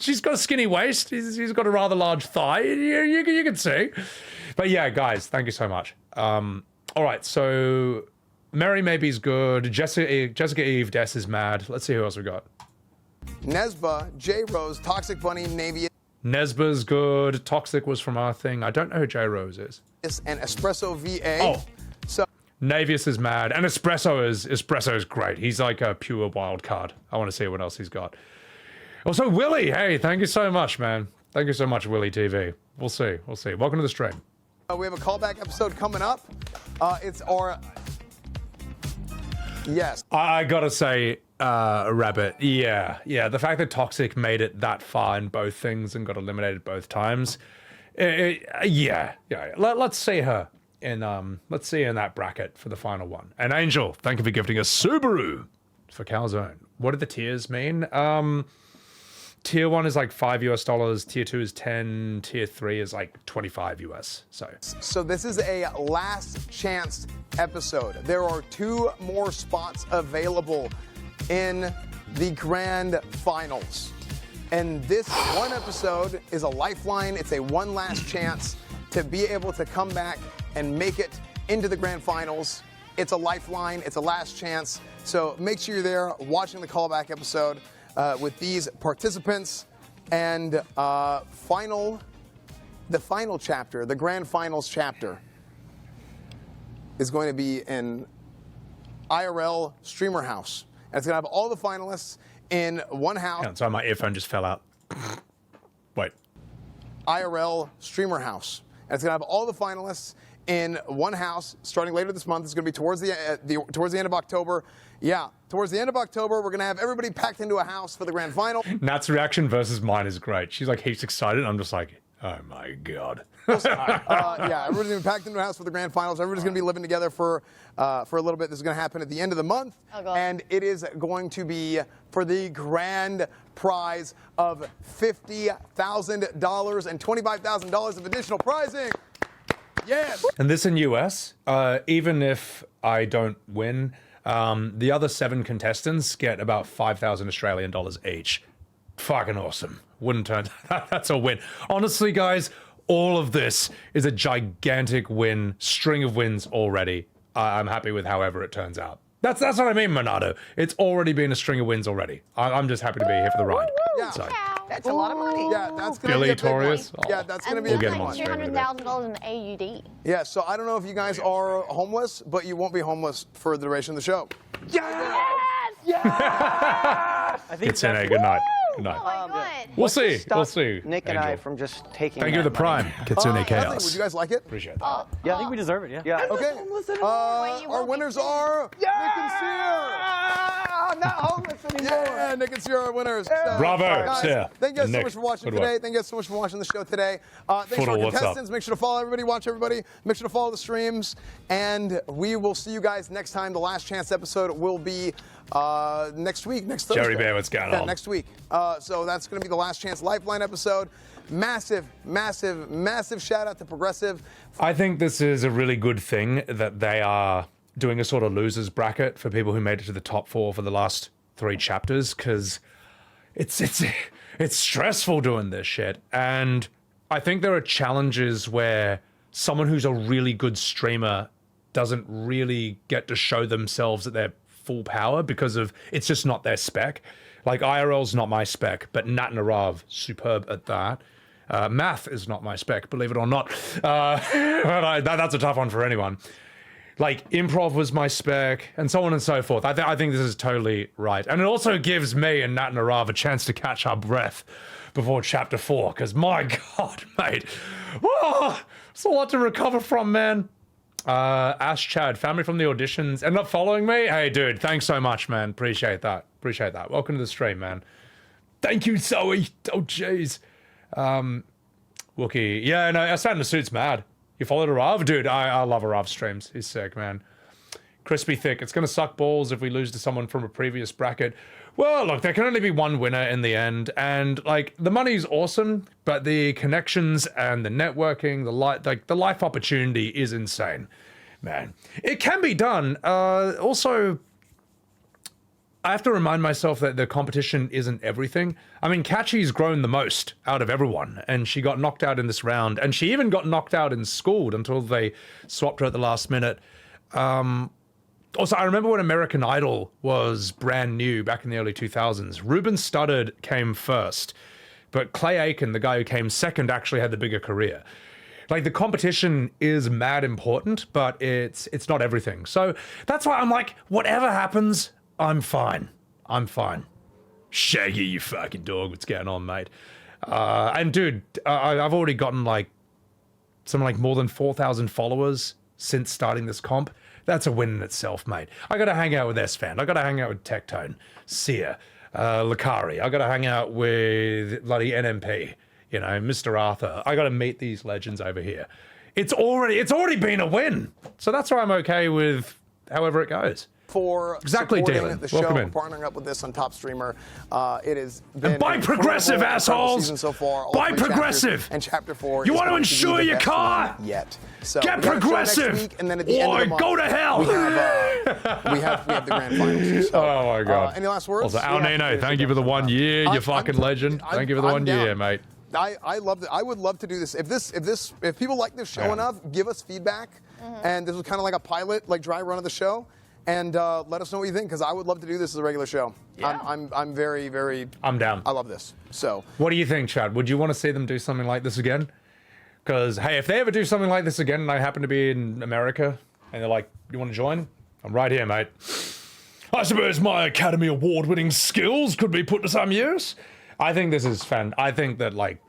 She's got a skinny waist. He's got a rather large thigh. You can see. But yeah, guys, thank you so much. All right, so Mary maybe's good. Jessica Eve, Des is mad. Let's see who else we got. Nesba, J Rose, Toxic Bunny, Navy. Nesba's good. Toxic was from our thing. I don't know who J Rose is. And Espresso VA. Oh. So Navius is mad. And Espresso is great. He's like a pure wild card. I want to see what else he's got. Also, Willie. Hey, thank you so much, man. Thank you so much, Willie TV. We'll see. We'll see. Welcome to the stream. we have a callback episode coming up. It's our... Yes. I gotta say, Rabbit, yeah. The fact that Toxic made it that far in both things and got eliminated both times, yeah. Let's see her in that bracket for the final one. And Angel, thank you for gifting us Subaru for Calzone. What do the tiers mean? Tier 1 is like $5 US, tier 2 is 10, tier 3 is like 25 US. So this is a last chance episode. There are 2 more spots available in the grand finals. And this one episode is a lifeline. It's a one last chance to be able to come back and make it into the grand finals. It's a lifeline. It's a last chance. So make sure you're there watching the callback episode with these participants. And the final chapter, the grand finals chapter, is going to be in IRL Streamer House. And it's going to have all the finalists in one house. Sorry, my earphone just fell out. Wait. IRL Streamer House. And it's going to have all the finalists in one house starting later this month. It's going to be towards the end of October. Yeah, towards the end of October, we're going to have everybody packed into a house for the grand final. Nat's reaction versus mine is great. She's like heaps excited. I'm just like, oh my God. Yeah, everybody's going to be packed into a house for the grand finals. Everybody's going to be living together for a little bit. This is going to happen at the end of the month. Oh, God. And it is going to be for the grand prize of $50,000 and $25,000 of additional prizing. Yes. And this in US, even if I don't win, the other 7 contestants get about 5,000 Australian dollars each. Fucking awesome. Wouldn't turn that's a win. Honestly, guys, all of this is a gigantic win, string of wins already. I'm happy with however it turns out. That's what I mean, Monado. It's already been a string of wins already. I'm just happy to be here for the ride. Yeah. So. That's a lot of money. Yeah, that's going to Billy be a big one. Torius. Yeah, that's going to be We'll a get big him one. on $200,000 in AUD. Yeah, so I don't know if you guys are homeless, but you won't be homeless for the duration of the show. I think It's in a good night. Good night. Oh my God. We'll see. Stop We'll see. Nick and I Angel. from just taking. Thank you, that the Prime. money. Kitsune Nothing. Chaos. Would you guys like it? Appreciate that. Yeah, I think we deserve it. Yeah. Yeah. Okay. Our winners are Nick and Cyr. I'm not homeless anymore. Yeah, Nick and Cyr are winners. So, Bravo, guys, Cyr. thank you guys so Nick, much for watching good today. work. Thank you guys so much for watching the show today. Thanks to Foodle, our what's up? contestants. Make sure to follow everybody, watch everybody. Make sure to follow the streams. And we will see you guys next time. The last chance episode will be next week, next Thursday. Jerry Bear, what's going on? Next week. So that's going to be the last chance Lifeline episode. Massive shout out to Progressive. I think this is a really good thing that they are doing a sort of losers bracket for people who made it to the top 4 for the last 3 chapters, because it's stressful doing this shit. And I think there are challenges where someone who's a really good streamer doesn't really get to show themselves at their full power because of it's just not their spec. Like IRL's not my spec, but Nat and Arrav, superb at that. Math is not my spec, believe it or not. That's a tough one for anyone. Like improv was my spec, and so on and so forth. I think this is totally right, and it also gives me and Nat and Arrav a chance to catch our breath before chapter 4. Because my God, mate, it's a lot to recover from, man. Ash Chad, family from the auditions, end up following me. Hey, dude, thanks so much, man. Appreciate that. Welcome to the stream, man. Thank you, Zoe. Oh, jeez. Wookie. Yeah, no, Esfand and Cyr's mad. You followed Arrav? Dude, I love Arrav's streams. He's sick, man. Crispy Thick. It's going to suck balls if we lose to someone from a previous bracket. Well, look, there can only be one winner in the end. And, like, the money's awesome, but the connections and the networking, the life opportunity is insane. Man. It can be done. Also, I have to remind myself that the competition isn't everything. I mean, Katchii's grown the most out of everyone, and she got knocked out in this round, and she even got knocked out and schooled until they swapped her at the last minute. Also, I remember when American Idol was brand new back in the early 2000s. Ruben Studdard came first, but Clay Aiken, the guy who came second, actually had the bigger career. Like, the competition is mad important, but it's not everything. So that's why I'm like, whatever happens, I'm fine. I'm fine. Shaggy, you fucking dog, what's going on, mate? And dude, I've already gotten like something like more than 4,000 followers since starting this comp. That's a win in itself, mate. I gotta hang out with Esfand. I gotta hang out with Tectone, Cyr, Lakari. I gotta hang out with bloody NMP, you know, Mr. Arthur. I gotta meet these legends over here. It's already been a win. So that's why I'm okay with however it goes. For exactly, supporting Dylan. the show, Welcome in. partnering up with this on Top Streamer. It has been And buy Progressive, incredible assholes! season so far. All Buy 3 chapters, Progressive! And Chapter 4 You is want to going be insure the your best car? one yet. So Get we got a show Progressive! next week, and then at the end of the month, go to hell! we have the grand finals. So, oh my god. Any last words? Also, Al Nino, thank you for the 1 year. You fucking legend. Thank you for the 1 year, mate. I love it. I would love to do this. If people like this show enough, give us feedback. And this was kind of like a pilot, like dry run of the show. And let us know what you think, because I would love to do this as a regular show. Yeah. I'm very, very... I'm down. I love this. So... What do you think, Chad? Would you want to see them do something like this again? Because, hey, if they ever do something like this again and I happen to be in America and they're like, you want to join? I'm right here, mate. I suppose my Academy Award-winning skills could be put to some use. I think this is I think that, like,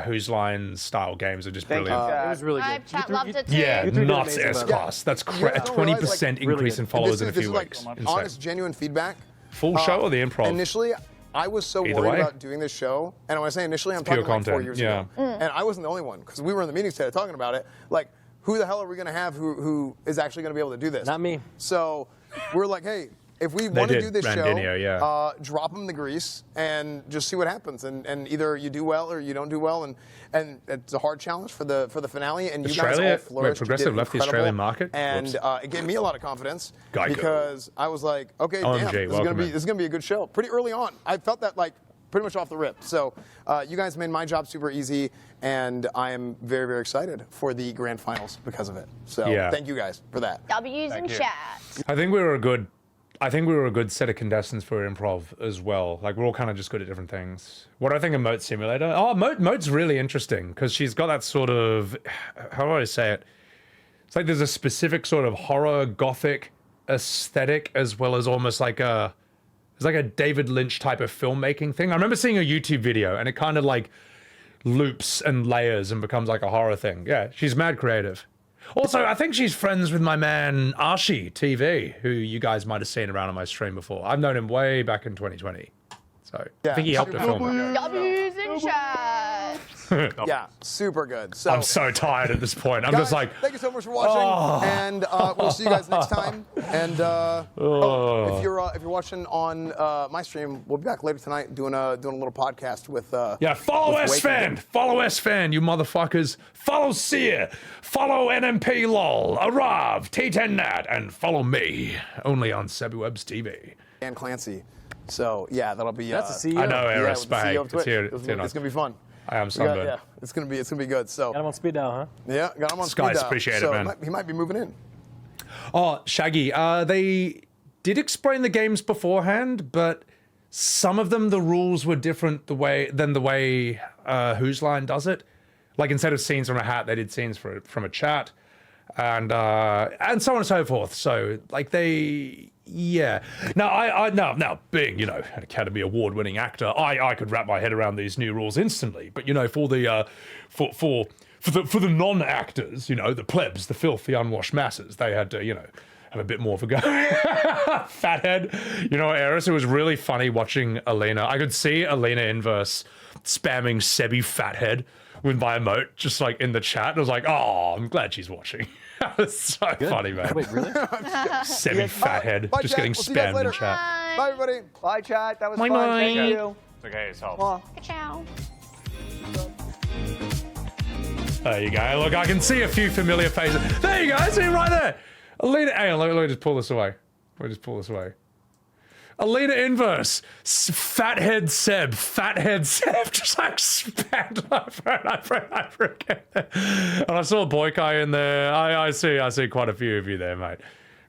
Whose Line style games are just brilliant. It was really good. Chat loved it too. Yeah, nuts S-Class. That's a 20% increase in followers in a few weeks. Like honest, genuine feedback. Full show or the improv? Initially, I was so worried about doing this show, and when I say initially, I'm talking like 4 years ago. And I wasn't the only one, because we were in the meetings today talking about it. Like, who the hell are we going to have who is actually going to be able to do this? Not me. So we're like, hey, if we want to do this Randinho, show, drop them the grease and just see what happens. And either you do well or you don't do well. And it's a hard challenge for the finale. And you guys all flourished. Progressive left the Australian market. And it gave me a lot of confidence Geico. Because I was like, okay, damn, this is gonna be a good show. Pretty early on, I felt that like pretty much off the rip. So you guys made my job super easy, and I am very, very excited for the grand finals because of it. So thank you guys for that. W's in chat. I think we were a good set of contestants for improv as well. Like, we're all kind of just good at different things. What do I think of Moat Simulator? Oh, Moat's really interesting because she's got that sort of, how do I say it? It's like there's a specific sort of horror gothic aesthetic as well as almost like it's like a David Lynch type of filmmaking thing. I remember seeing a YouTube video and it kind of like loops and layers and becomes like a horror thing. Yeah, she's mad creative. Also, I think she's friends with my man Archie TV, who you guys might have seen around on my stream before. I've known him way back in 2020. So I think he helped her film it. W's in chat. Yeah, super good. So I'm so tired at this point. I'm guys, just like, thank you so much for watching, and we'll see you guys next time. And if you're watching on my stream, we'll be back later tonight doing a little podcast with follow Esfand, follow Esfand, you motherfuckers. Follow Cyr, follow Nmplol, Arrav, T10 Nat, and follow me only on Sebbywebz TV. And Clancy. So yeah, that'll be. That's the CEO. I know, Eris, yeah, it's here. It's gonna be fun. I am sunburned. Yeah, it's gonna be good. So got him on speed dial, huh? Yeah, got him on speed Guys, dial. appreciate so it, man. He might be moving in. Oh, Shaggy, they did explain the games beforehand, but some of them, the rules were different than the way Whose Line does it. Like, instead of scenes from a hat, they did scenes from a chat, and so on and so forth. So, like, Now, being, you know, an Academy Award-winning actor, I could wrap my head around these new rules instantly. But, you know, for the non-actors, you know, the plebs, the filth, the unwashed masses, they had to, you know, have a bit more of a go. Fathead. You know, Eris, it was really funny watching Alina. I could see Alina Inverse spamming Sebby Fathead with my emote, just like in the chat. I was like, oh, I'm glad she's watching. That was so funny, man. Wait, really? Sebby Fathead, Bye, just chat. getting We'll see you guys spammed later. in chat. Bye, everybody. Bye, chat. That was Bye, fun. bye. Thank you. It's okay, it's help. Ciao. There you go. Look, I can see a few familiar faces. There you go. See him right there. Alina, hey, let me just pull this away. Alina Inverse, Fathead Seb, just like spammed over again. And I saw Boykai in there. I see quite a few of you there, mate.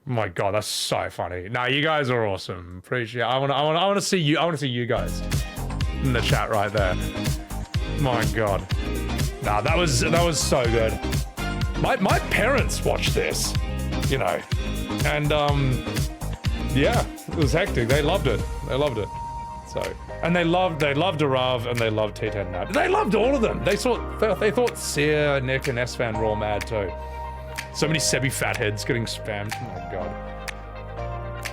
My God, that's so funny. Nah, you guys are awesome. Appreciate. I want to see you. I want to see you guys in the chat right there. My God. Nah, that was so good. My parents watched this, you know, and yeah, it was hectic. They loved it. They loved it. So, and they loved Arrav and they loved T10 Nat. They loved all of them. They thought Cyr, Nick, and Esfand were all mad too. So many Sebby fatheads getting spammed. Oh my God.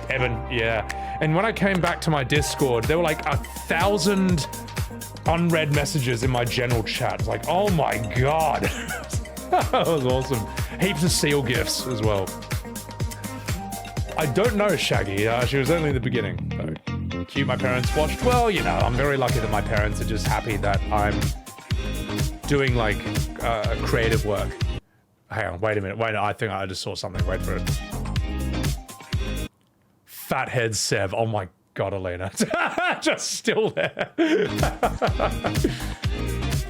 Evan, yeah. And when I came back to my Discord, there were like 1,000 unread messages in my general chat. It's like, oh my God. That was awesome. Heaps of seal gifts as well. I don't know Shaggy. She was only in the beginning. So, cute my parents watched. Well, you know, I'm very lucky that my parents are just happy that I'm doing like creative work. Hang on, wait a minute. Wait, I think I just saw something. Wait for it. Fathead Seb. Oh my God, Elena. Just still there.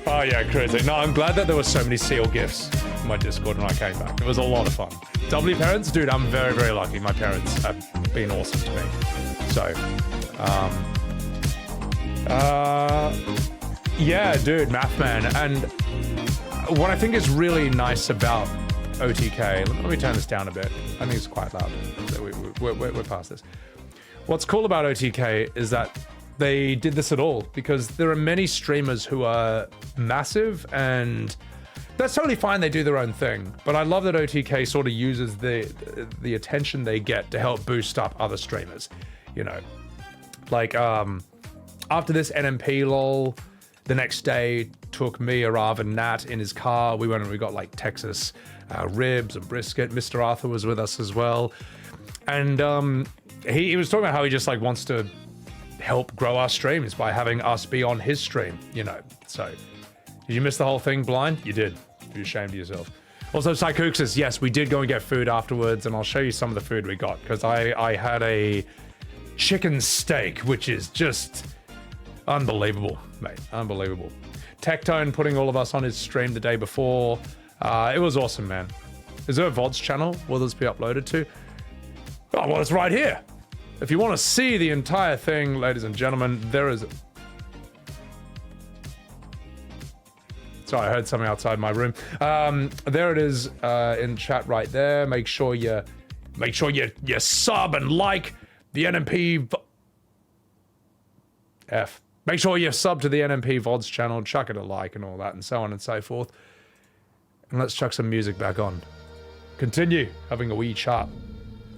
Oh yeah, crazy. No, I'm glad that there were so many seal gifts in my Discord when I came back. It was a lot of fun. W parents, dude, I'm very, very lucky. My parents have been awesome to me. So, yeah, dude, Math Man. And what I think is really nice about OTK, let me turn this down a bit. I think it's quite loud. So we're past this. What's cool about OTK is that they did this at all, because there are many streamers who are massive and that's totally fine. They do their own thing. But I love that OTK sort of uses the attention they get to help boost up other streamers. You know, like after this Nmplol, the next day took me, Arrav, and Nat in his car. We went and we got like Texas ribs and brisket. Mr. Arthur was with us as well. And he was talking about how he just like wants to help grow our streams by having us be on his stream, you know. So, did you miss the whole thing, Blind? You did. You're ashamed of yourself. Also, Psychooxus, yes, we did go and get food afterwards, and I'll show you some of the food we got, because I had a chicken steak, which is just unbelievable, mate. Unbelievable. Tectone putting all of us on his stream the day before. It was awesome, man. Is there a VODs channel will this be uploaded to? Oh, well, it's right here. If you want to see the entire thing, ladies and gentlemen, there is... Sorry, I heard something outside my room. There it is in chat right there. Make sure you sub and like the NMP... Make sure you sub to the NMP VODs channel, chuck it a like and all that, and so on and so forth. And let's chuck some music back on. Continue having a wee chat.